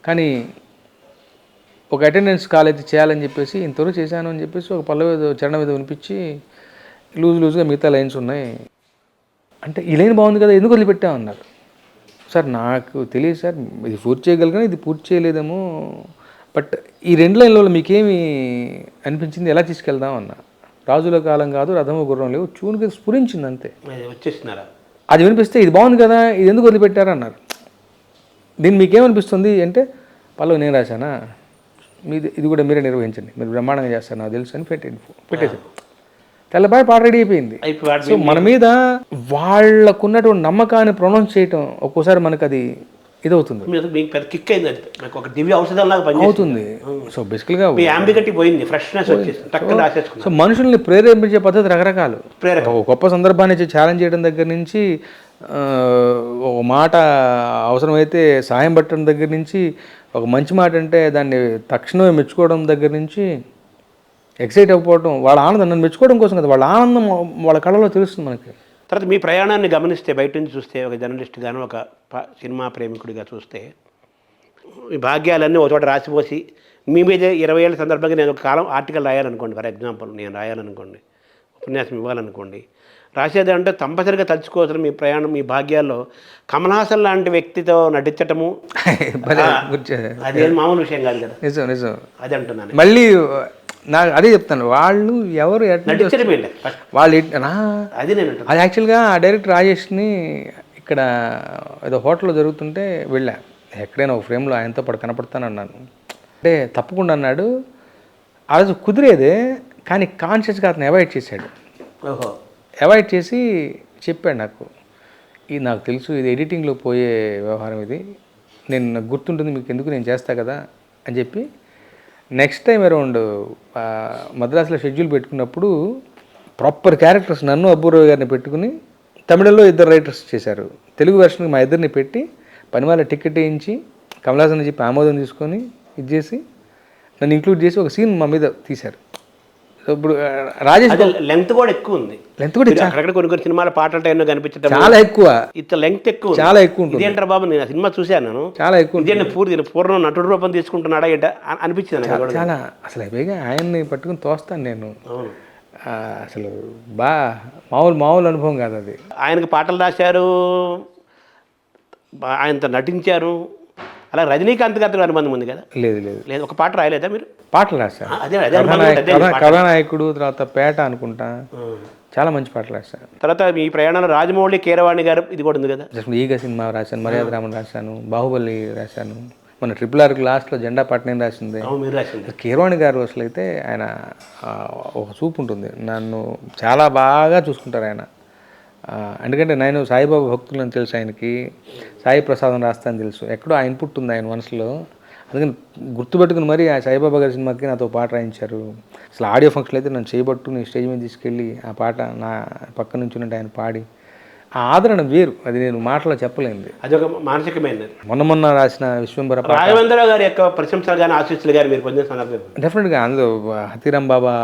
కానీ ఒక అటెండెన్స్ కాల్ అయితే చేయాలని చెప్పేసి ఇంతవరకు చేశాను అని చెప్పేసి ఒక పల్లవి చరణం మీద వినిపించి లూజ్గా మిగతా లైన్స్ ఉన్నాయి అంటే, ఈ లైన్ బాగుంది కదా ఎందుకు వదిలిపెట్టామన్నారు. సార్ నాకు తెలియదు సార్, ఇది పూర్తి చేయగలిగాను, ఇది పూర్తి చేయలేదేమో, బట్ ఈ 2 లైన్లలో మీకేమి అనిపించింది, ఎలా తీసుకెళ్దాం అన్న. రాజుల కాలం కాదు, రథము గుర్రం లేవు, చూనుకి స్ఫురించింది అంతే, వచ్చేస్తున్నారా. అది వినిపిస్తే ఇది బాగుంది కదా, ఇది ఎందుకు వదిలిపెట్టారు అన్నారు. దీన్ని మీకేమనిపిస్తుంది అంటే, పల్లవి నేను రాశానా, ఇది కూడా మీరే నిర్వహించండి, మీరు బ్రహ్మాండంగా చేస్తారు నాకు తెలుసు అని పెట్టేశారు. తెల్లబాయి పాట రెడీ అయిపోయింది. సో మన మీద వాళ్ళకున్నటువంటి నమ్మకాన్ని ప్రొనౌన్స్ చేయటం ఒక్కోసారి మనకు అది ఇది అవుతుంది మీకు పెద్ద కిక్ అయింది, అది నాకు ఒక దివ్య ఔషధం లాగా పనిచేస్తుంది. అవుతుంది. సో బేసికల్గా మీ యాంబిగట్టి పోయింది, ఫ్రెష్నెస్ వచ్చేసింది, టక్కున రాసేసుకున్నాను. సో మనుషుల్ని ప్రేరేపించే పద్ధతి రకరకాలు. ఒక గొప్ప సందర్భాన్ని ఛాలెంజ్ చేయడం దగ్గర నుంచి, ఒక మాట అవసరమైతే సాయం పట్టడం దగ్గర నుంచి, ఒక మంచి మాట అంటే దాన్ని తక్షణమే మెచ్చుకోవడం దగ్గర నుంచి, ఎక్సైట్ అయిపోవడం, వాళ్ళ ఆనందం నన్ను మెచ్చుకోవడం కోసం కదా, వాళ్ళ ఆనందం వాళ్ళ కళలో తెలుస్తుంది మనకి. తర్వాత మీ ప్రయాణాన్ని గమనిస్తే, బయట నుంచి చూస్తే, ఒక జర్నలిస్ట్ గాను, ఒక సినిమా ప్రేమికుడిగా చూస్తే, ఈ భాగ్యాలన్నీ ఒక చోట రాసిపోసి మీ మీద 20 ఏళ్ళ సందర్భంగా నేను ఒక కాలం ఆర్టికల్ రాయాలనుకోండి, ఫర్ ఎగ్జాంపుల్ నేను రాయాలనుకోండి, ఉపన్యాసం ఇవ్వాలనుకోండి, రాసేది అంటే తప్పనిసరిగా తలుచుకోవచ్చు మీ ప్రయాణం, మీ భాగ్యాల్లో కమల్ హాసన్ లాంటి వ్యక్తితో నటించటము అదేం మామూలు విషయం కాదు కదా. నిజం నిజం, అది అంటున్నాను. మళ్ళీ నాకు అదే చెప్తాను, వాళ్ళు ఎవరు వాళ్ళు అది నేను అది యాక్చువల్గా ఆ డైరెక్టర్ రాజేష్ని ఇక్కడ ఏదో హోటల్లో జరుగుతుంటే వెళ్ళా, ఎక్కడైనా ఒక ఫ్రేమ్లో ఆయనతో పాటు కనపడతాను అన్నాను. అంటే తప్పకుండా అన్నాడు. ఆ రోజు కుదిరేదే, కానీ కాన్షియస్గా అతను అవాయిడ్ చేశాడు. ఓహో, అవాయిడ్ చేసి చెప్పాడు నాకు, ఇది నాకు తెలుసు, ఇది ఎడిటింగ్లో పోయే వ్యవహారం, ఇది నేను నాకు గుర్తుంటుంది, మీకు ఎందుకు నేను చేస్తా కదా అని చెప్పి, నెక్స్ట్ టైం అరౌండ్ మద్రాసులో షెడ్యూల్ పెట్టుకున్నప్పుడు ప్రాపర్ క్యారెక్టర్స్ నన్ను అబ్బూరావు గారిని పెట్టుకుని తమిళంలో 2 రైటర్స్ చేశారు. తెలుగు వెర్షన్కి మా ఇద్దరిని పెట్టి పని వాళ్ళ టికెట్ వేయించి కమల్ హాసన్ చెప్పి ఆమోదం తీసుకొని ఇది చేసి నన్ను ఇంక్లూడ్ చేసి ఒక సీన్ మా మీద తీశారు. ఇప్పుడు రాజేష్ లెంత్ కూడా ఎక్కువ ఉంది, లెంత్ కూడా అక్కడక్కడ కొన్ని సినిమాల పాటల టైంలో కనిపించడం చాలా ఎక్కువ, ఇంత లెంత్ ఎక్కువ, చాలా ఎక్కువ ఉంటుంది. ఇదేంటారు బాబు, నేను సినిమా చూశాను, నేను చాలా ఎక్కువ, ఇదే పూర్ణ నటుడు రూపం తీసుకుంటున్నాడా ఏంట అనిపించింది చాలా. అసలు పైగా ఆయన్ని పట్టుకుని తోస్తాను నేను, అసలు మామూలు అనుభవం కాదు అది. ఆయనకు పాటలు రాశారు, ఆయనతో నటించారు, అలా రజనీకాంత్ గారితో అనుబంధం ఉంది కదా? లేదు లేదు లేదు, ఒక పాట రాయలేదా మీరు? పాటలు రాశారు, కథానాయకుడు, తర్వాత పేట అనుకుంటా, చాలా మంచి పాటలు రాశారు. తర్వాత ఈ ప్రయాణంలో రాజమౌళి, కీరవాణి గారు ఇది కూడా ఉంది కదా? ఈగ సినిమా రాశాను, మర్యాద రామన్ రాశాను, బాహుబలి రాశాను, మన RRR లాస్ట్లో జెండా పట్నం రాసింది కీరవాణి గారు. అసలు అయితే ఆయన ఒక చూపు ఉంటుంది, నన్ను చాలా బాగా చూసుకుంటారు ఆయన. ఎందుకంటే నేను సాయిబాబా భక్తులను తెలుసు, ఆయనకి సాయి ప్రసాదం రాస్తానని తెలుసు, ఎక్కడో ఆ ఇన్పుట్ ఉంది ఆయన మనసులో. అందుకని గుర్తుపెట్టుకుని మరి ఆ సాయిబాబా గారి సినిమాకి నాతో పాట రాయించారు. అసలు ఆడియో ఫంక్షన్ అయితే నన్ను చేయబట్టుకుని స్టేజ్ మీద తీసుకెళ్ళి ఆ పాట నా పక్క నుంచి ఉంటే ఆయన పాడి, ఆ ఆదరణ వేరు, అది నేను మాటలో చెప్పలేంది, అది ఒక మానసికమైనది. మొన్న రాసిన విశ్వంబర రాఘవేంద్ర గారి యొక్క ప్రశంసలు కానీ ఆశీస్సులు కానీ మీరు పొందిన సందర్భం? డెఫినెట్గా. అందులో హతీరాం బాబా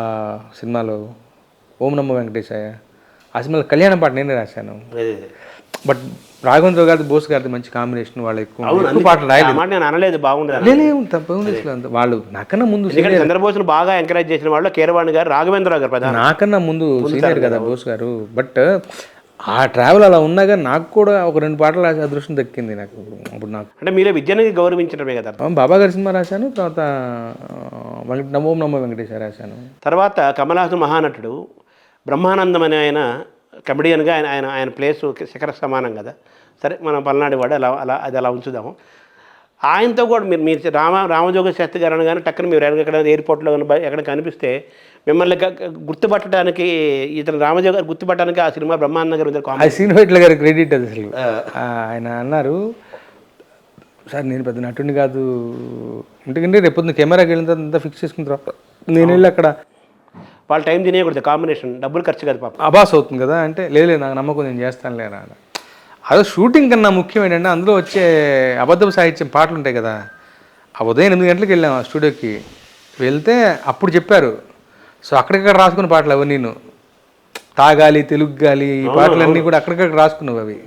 సినిమాలో ఓం నమో వెంకటేశాయ, ఆ సినిమాలో కళ్యాణం పాట నేనే రాశాను. బట్ రాఘవేంద్ర గారి బోస్ గారిది మంచి కాంబినేషన్, వాళ్ళు ఎక్కువ పాటలు రాయలేదు. నేను అనలేదు, బాగుండదు. వాళ్ళు నాకన్నా ముందు చంద్రబోస్ను బాగా ఎంకరేజ్ చేసిన వాళ్ళు కీరవాణి గారు, రాఘవేంద్ర గారు నాకన్నా ముందు సీనియర్ కదా బోస్ గారు. బట్ ఆ ట్రావెల్ అలా ఉన్నా కానీ నాకు కూడా ఒక 2 పాటలు రాసే అదృష్టం దక్కింది నాకు. అప్పుడు నాకు అంటే మీరే విద్యను గౌరవించడమే కదా. బాబా గారి సినిమా రాశాను, తర్వాత ఓం నమో వెంకటేశ్వర రాశాను. తర్వాత కమల్ హాసన్ మహానటుడు, బ్రహ్మానందం అనే ఆయన కమెడియన్గా ఆయన ప్లేసు శిఖర సమానం కదా. సరే, మనం పల్నాడు వాడు అది అలా ఉంచుదాము. ఆయనతో కూడా మీరు రామజోగ శాస్త్రి గారు కానీ టక్కన మీరు ఎక్కడ ఎయిర్పోర్ట్లో కానీ ఎక్కడ కనిపిస్తే మిమ్మల్ని గుర్తుపట్టడానికి, ఇతను రామజోగ గారు గుర్తుపట్టడానికి ఆ సినిమా బ్రహ్మానంద గారు శ్రీనివాట్ల గారి క్రెడిట్ అది. అసలు ఆయన అన్నారు, సార్ నేను పెద్ద నటుడిని కాదు, ఎందుకంటే రేపు కెమెరాకి వెళ్ళిన తర్వాత ఫిక్స్ చేసుకున్న తర్వాత నేను వెళ్ళి అక్కడ వాళ్ళ టైం తినేయకూడదు, కాంబినేషన్ డబ్బులు ఖర్చు కదా పాప, అబాస్ అవుతుంది కదా. అంటే లేదు నాకు నమ్మకం, నేను చేస్తాను లేరా. అదే షూటింగ్ కన్నా ముఖ్యం ఏంటంటే అందులో వచ్చే అబద్ధపు సాహిత్యం పాటలు ఉంటాయి కదా. ఆ ఉదయం 8 గంటలకు వెళ్ళాము ఆ స్టూడియోకి, వెళ్తే అప్పుడు చెప్పారు. సో అక్కడికక్కడ రాసుకున్న పాటలు అవి, నేను తాగాలి, తెలుగు గాలి, ఈ పాటలన్నీ కూడా అక్కడికక్కడ రాసుకున్నావు అవి.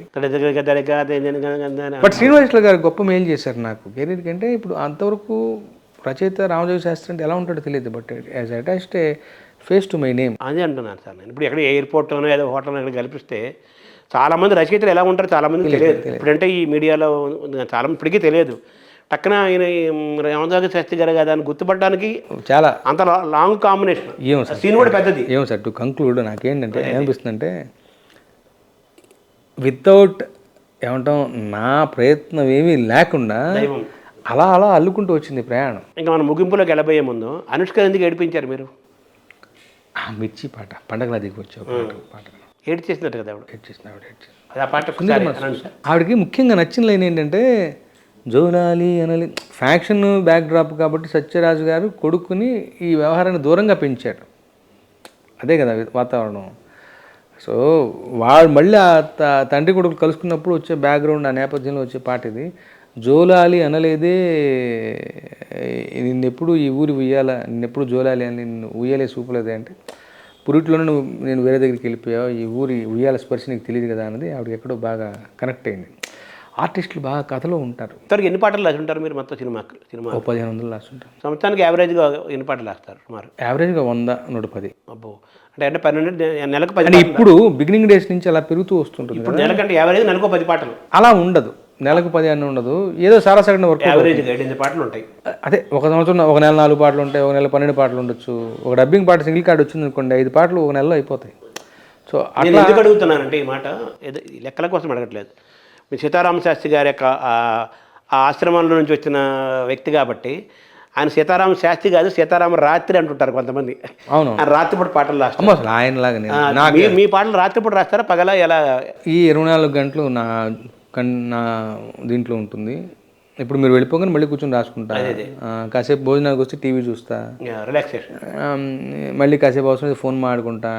బట్ శ్రీనివాసుల గారు గొప్ప మెయిల్ చేశారు నాకు కెరీర్ కంటే. ఇప్పుడు అంతవరకు రచయిత రామజోగ శాస్త్రి అంటే ఎలా ఉంటాడో తెలియదు, but as attached A face to my name. అదే అంటున్నాను సార్ నేను. ఇప్పుడు ఎక్కడ ఎయిర్పోర్ట్లోనో ఏదో హోటల్లో ఎక్కడ కల్పిస్తే చాలామంది రచయితలు ఎలా ఉంటారో చాలామందికి తెలియదు. ఇప్పుడంటే ఈ మీడియాలో చాలా ఇప్పటికీ తెలియదు. టక్కున ఆయన రామజోగ శాస్త్రి గారు కదా అని గుర్తుపట్టడానికి చాలా అంత లాంగ్ కాంబినేషన్, సీన్ కూడా పెద్దది. ఏమో సార్, టు కంక్లూడ్ నాకేంటంటే ఏమనిపిస్తుందంటే, వితౌట్ ఏమంటాం నా ప్రయత్నం ఏమీ లేకుండా అలా అలా అల్లుకుంటూ వచ్చింది ప్రయాణం. ఇంకా మన ముగింపులోకి వెళ్ళబోయే ముందు అనుష్క ఎందుకు ఏడిపించారు మీరు? మిర్చి పాట, పండగలా దిగి వచ్చావు పాట ఏడ్ చేసినట్టు కదా ఆవిడ, ఏడ్ చేసిన అది ఆ పాట ఆవిడకి ముఖ్యంగా నచ్చిన లైన్ ఏంటంటే, జోలాలి అనలి ఫ్యాక్షన్ బ్యాక్ డ్రాప్ కాబట్టి సత్యరాజు గారు కొడుకుని ఈ వ్యవహారాన్ని దూరంగా పెంచాడు. అదే కదా వాతావరణం. సో వాడు మళ్ళీ ఆ తండ్రి కొడుకు కలుసుకున్నప్పుడు వచ్చే బ్యాక్గ్రౌండ్, ఆ నేపథ్యంలో వచ్చే పాట ఇది. జోలాలి అనలేదే నిన్నెప్పుడు ఈ ఊరి ఉయ్యాల, నిన్నెప్పుడు జోలాలి అని నిన్ను ఉయ్యాలే చూపలేదే అంటే, పురిట్లోనే నేను వేరే దగ్గరికి వెళ్ళిపోయావు, ఈ ఊరి ఉయ్యాల స్పర్శ నీకు తెలియదు కదా అన్నది ఆవిడకి ఎక్కడో బాగా కనెక్ట్ అయింది. ఆర్టిస్టులు బాగా కథలో ఉంటారు. ఇతనికి ఎన్ని పాటలు రాసి ఉంటారు మీరు మొత్తం సినిమా 1500 రాస్తుంటారు. సంవత్సరానికి యావరేజ్గా ఎన్ని పాటలు రాస్తారు సుమారు? యావరేజ్గా 100, 110. అబ్బో, అంటే 12 నెలకు 10 అంటే ఇప్పుడు బిగినింగ్ డేస్ నుంచి అలా పెరుగుతూ వస్తుంటుంది. ఇప్పుడు నెలకంటే యావరేజ్ నెలకు 10 పాటలు అలా ఉండదు, నెలకు 10 అని ఉండదు, ఏదో సారాసగటున వర్క్. యావరేజ్గా 7 పాటలు ఉంటాయి. అదే ఒక సంవత్సరం ఒక నెల 4 పాటలు ఉంటాయి, ఒక నెల 12 పాటలు ఉండొచ్చు. ఒక డబ్బింగ్ పాట సింగిల్ కార్డ్ వచ్చింది అనుకోండి, 5 పాటలు ఒక నెలలో అయిపోతాయి. సో నేను ఎందుకు అడుగుతున్నానంటే ఈ మాట లెక్కల కోసం అడగట్లేదు. మీ సీతారామ శాస్త్రి గారి యొక్క ఆ ఆశ్రమంలో నుంచి వచ్చిన వ్యక్తి కాబట్టి ఆయన సీతారామ శాస్త్రి కాదు, సీతారామ రాత్రి అంటుంటారు కొంతమంది. అవును, ఆయన రాత్రిపూట పాటలు రాస్తారు. అసలు ఆయనలాగా మీ పాటలు రాత్రిపూట రాస్తారా పగల ఎలా? ఈ 24 గంటలు నా దీంట్లో ఉంటుంది. ఇప్పుడు మీరు వెళ్ళిపోగానే మళ్ళీ కూర్చొని రాసుకుంటా, కాసేపు భోజనానికి వస్తే టీవీ చూస్తా, రిలాక్సేషన్, మళ్ళీ కాసేపు అవసరం ఫోన్ మాడుకుంటా,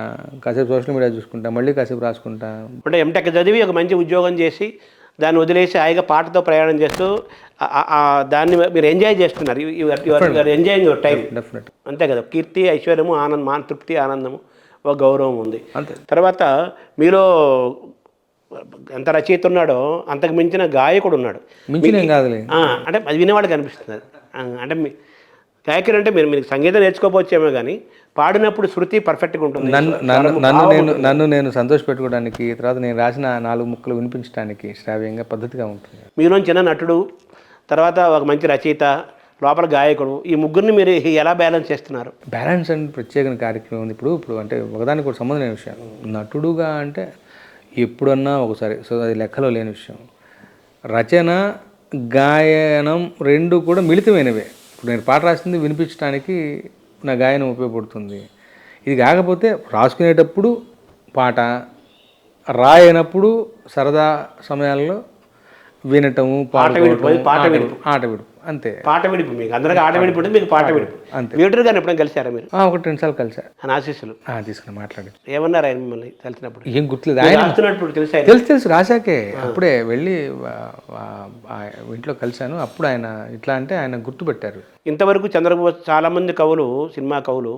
కాసేపు సోషల్ మీడియా చూసుకుంటా, మళ్ళీ కాసేపు రాసుకుంటా. అంటే ఎంటెక్ చదివి ఒక మంచి ఉద్యోగం చేసి దాన్ని వదిలేసి హాయిగా పాటతో ప్రయాణం చేస్తూ దాన్ని మీరు ఎంజాయ్ చేస్తున్నారు. Enjoying your time. డెఫినెట్, అంతే కదా. కీర్తి, ఐశ్వర్యము, తృప్తి, ఆనందము, ఒక గౌరవం ఉంది. అంతే. తర్వాత మీలో ఎంత రచయిత ఉన్నాడో అంతకు మించిన గాయకుడు ఉన్నాడు. మించిన కాదులే, అంటే అది వినేవాళ్ళకి అనిపిస్తుంది. అంటే గాయకుడు అంటే మీకు సంగీతం నేర్చుకోకపోవచ్చేమో కానీ పాడినప్పుడు శృతి పర్ఫెక్ట్గా ఉంటుంది. నన్ను నేను సంతోష పెట్టుకోవడానికి, తర్వాత నేను రాసిన 4 ముక్కలు వినిపించడానికి శ్రావ్యంగా పద్ధతిగా ఉంటుంది. మీలో చిన్న నటుడు, తర్వాత ఒక మంచి రచయిత, లోపల గాయకుడు, ఈ ముగ్గురిని మీరు ఎలా బ్యాలెన్స్ చేస్తున్నారు? బ్యాలెన్స్ అంటే ప్రత్యేక కార్యక్రమం ఉంది. ఇప్పుడు అంటే ఒకదానికి కూడా సంబంధం లేని విషయం. నటుడుగా అంటే ఎప్పుడన్నా ఒకసారి, సో అది లెక్కలో లేని విషయం. రచన, గాయనం 2 కూడా మిళితమైనవే. ఇప్పుడు నేను పాట రాసింది వినిపించడానికి నా గాయనం ఉపయోగపడుతుంది. ఇది కాకపోతే రాసుకునేటప్పుడు పాట, రాయనప్పుడు సరదా సమయాల్లో వినటము, ఆట విడుపు అంతే. పాట విడుపు మీకు అందరికీ ఆట విడుపు ఉంటుంది, మీకు పాట విడుపు అంతే. వీటర్ గారిని ఎప్పుడైనా కలిసారా మీరు? 1-2 సార్లు కలిసా. ఆయన ఆశీస్సులు తీసుకుని మాట్లాడి ఏమన్నారు ఆయన మిమ్మల్ని కలిసినప్పుడు? ఏం గుర్తులేదు. ఆయన తెలుసు రాశాకే, అప్పుడే వెళ్ళి ఇంట్లో కలిశాను. అప్పుడు ఆయన ఇట్లా అంటే ఆయన గుర్తుపెట్టారు. ఇంతవరకు చంద్రబోస్ చాలామంది కవులు, సినిమా కవులు,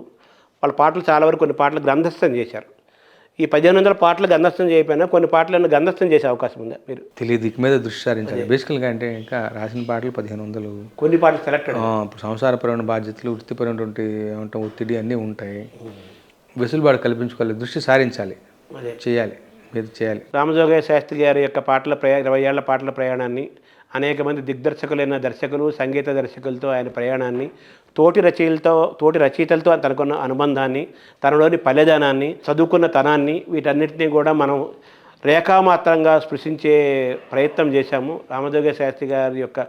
వాళ్ళ పాటలు చాలా వరకు కొన్ని పాటలు గ్రంథస్థం చేశారు. ఈ 1500 పాటలు గంధస్థం చేయకపోయినా కొన్ని పాటలను గంధస్థం చేసే అవకాశం ఉందా మీరు? తెలియదు, దిక్కు మీద దృష్టి సారించాలి. బేసికల్గా అంటే ఇంకా రాసిన పాటలు 1500, కొన్ని పాటలు సెలెక్టెడ్. ఇప్పుడు సంసారపరమైన బాధ్యతలు, వృత్తిపరమైనటువంటి ఏమంటాం ఒత్తిడి అన్నీ ఉంటాయి. వెసులుబాటు కల్పించుకోవాలి, దృష్టి సారించాలి, చేయాలి, మీరు చేయాలి. రామజోగయ్య శాస్త్రి గారి యొక్క 20 ఏళ్ల పాటల ప్రయాణాన్ని, అనేక మంది దిగ్దర్శకులైన దర్శకులు, సంగీత దర్శకులతో ఆయన ప్రయాణాన్ని, తోటి రచయితలతో తనకున్న అనుబంధాన్ని, తనలోని పల్లెదనాన్ని, చదువుకున్న తనాన్ని, వీటన్నిటినీ కూడా మనం రేఖామాత్రంగా స్పృశించే ప్రయత్నం చేశాము. రామజోగయ్య శాస్త్రి గారి యొక్క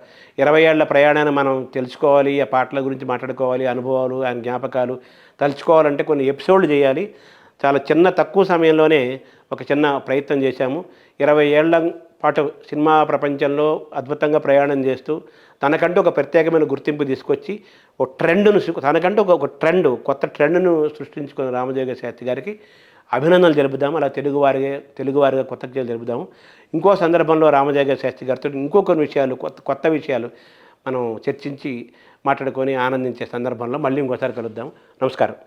20 ఏళ్ల ప్రయాణాన్ని మనం తెలుసుకోవాలి, ఆ పాటల గురించి మాట్లాడుకోవాలి, అనుభవాలు, ఆయన జ్ఞాపకాలు తలుచుకోవాలంటే కొన్ని ఎపిసోడ్లు చేయాలి. చాలా తక్కువ సమయంలోనే ఒక చిన్న ప్రయత్నం చేశాము. 20 ఏళ్ల పాటు సినిమా ప్రపంచంలో అద్భుతంగా ప్రయాణం చేస్తూ తనకంటూ ఒక ప్రత్యేకమైన గుర్తింపు తీసుకొచ్చి ఒక ట్రెండ్ను, తనకంటూ ఒక కొత్త ట్రెండ్ను సృష్టించుకున్న రామజోగయ్య శాస్త్రి గారికి అభినందనలు తెలుపుదాము. అలా తెలుగువారిగా కృతజ్ఞతలు తెలుపుదాము. ఇంకో సందర్భంలో రామజోగయ్య శాస్త్రి గారితో ఇంకొన్ని విషయాలు, కొత్త విషయాలు మనం చర్చించి మాట్లాడుకొని ఆనందించే సందర్భంలో మళ్ళీ ఇంకోసారి కలుద్దాం. నమస్కారం.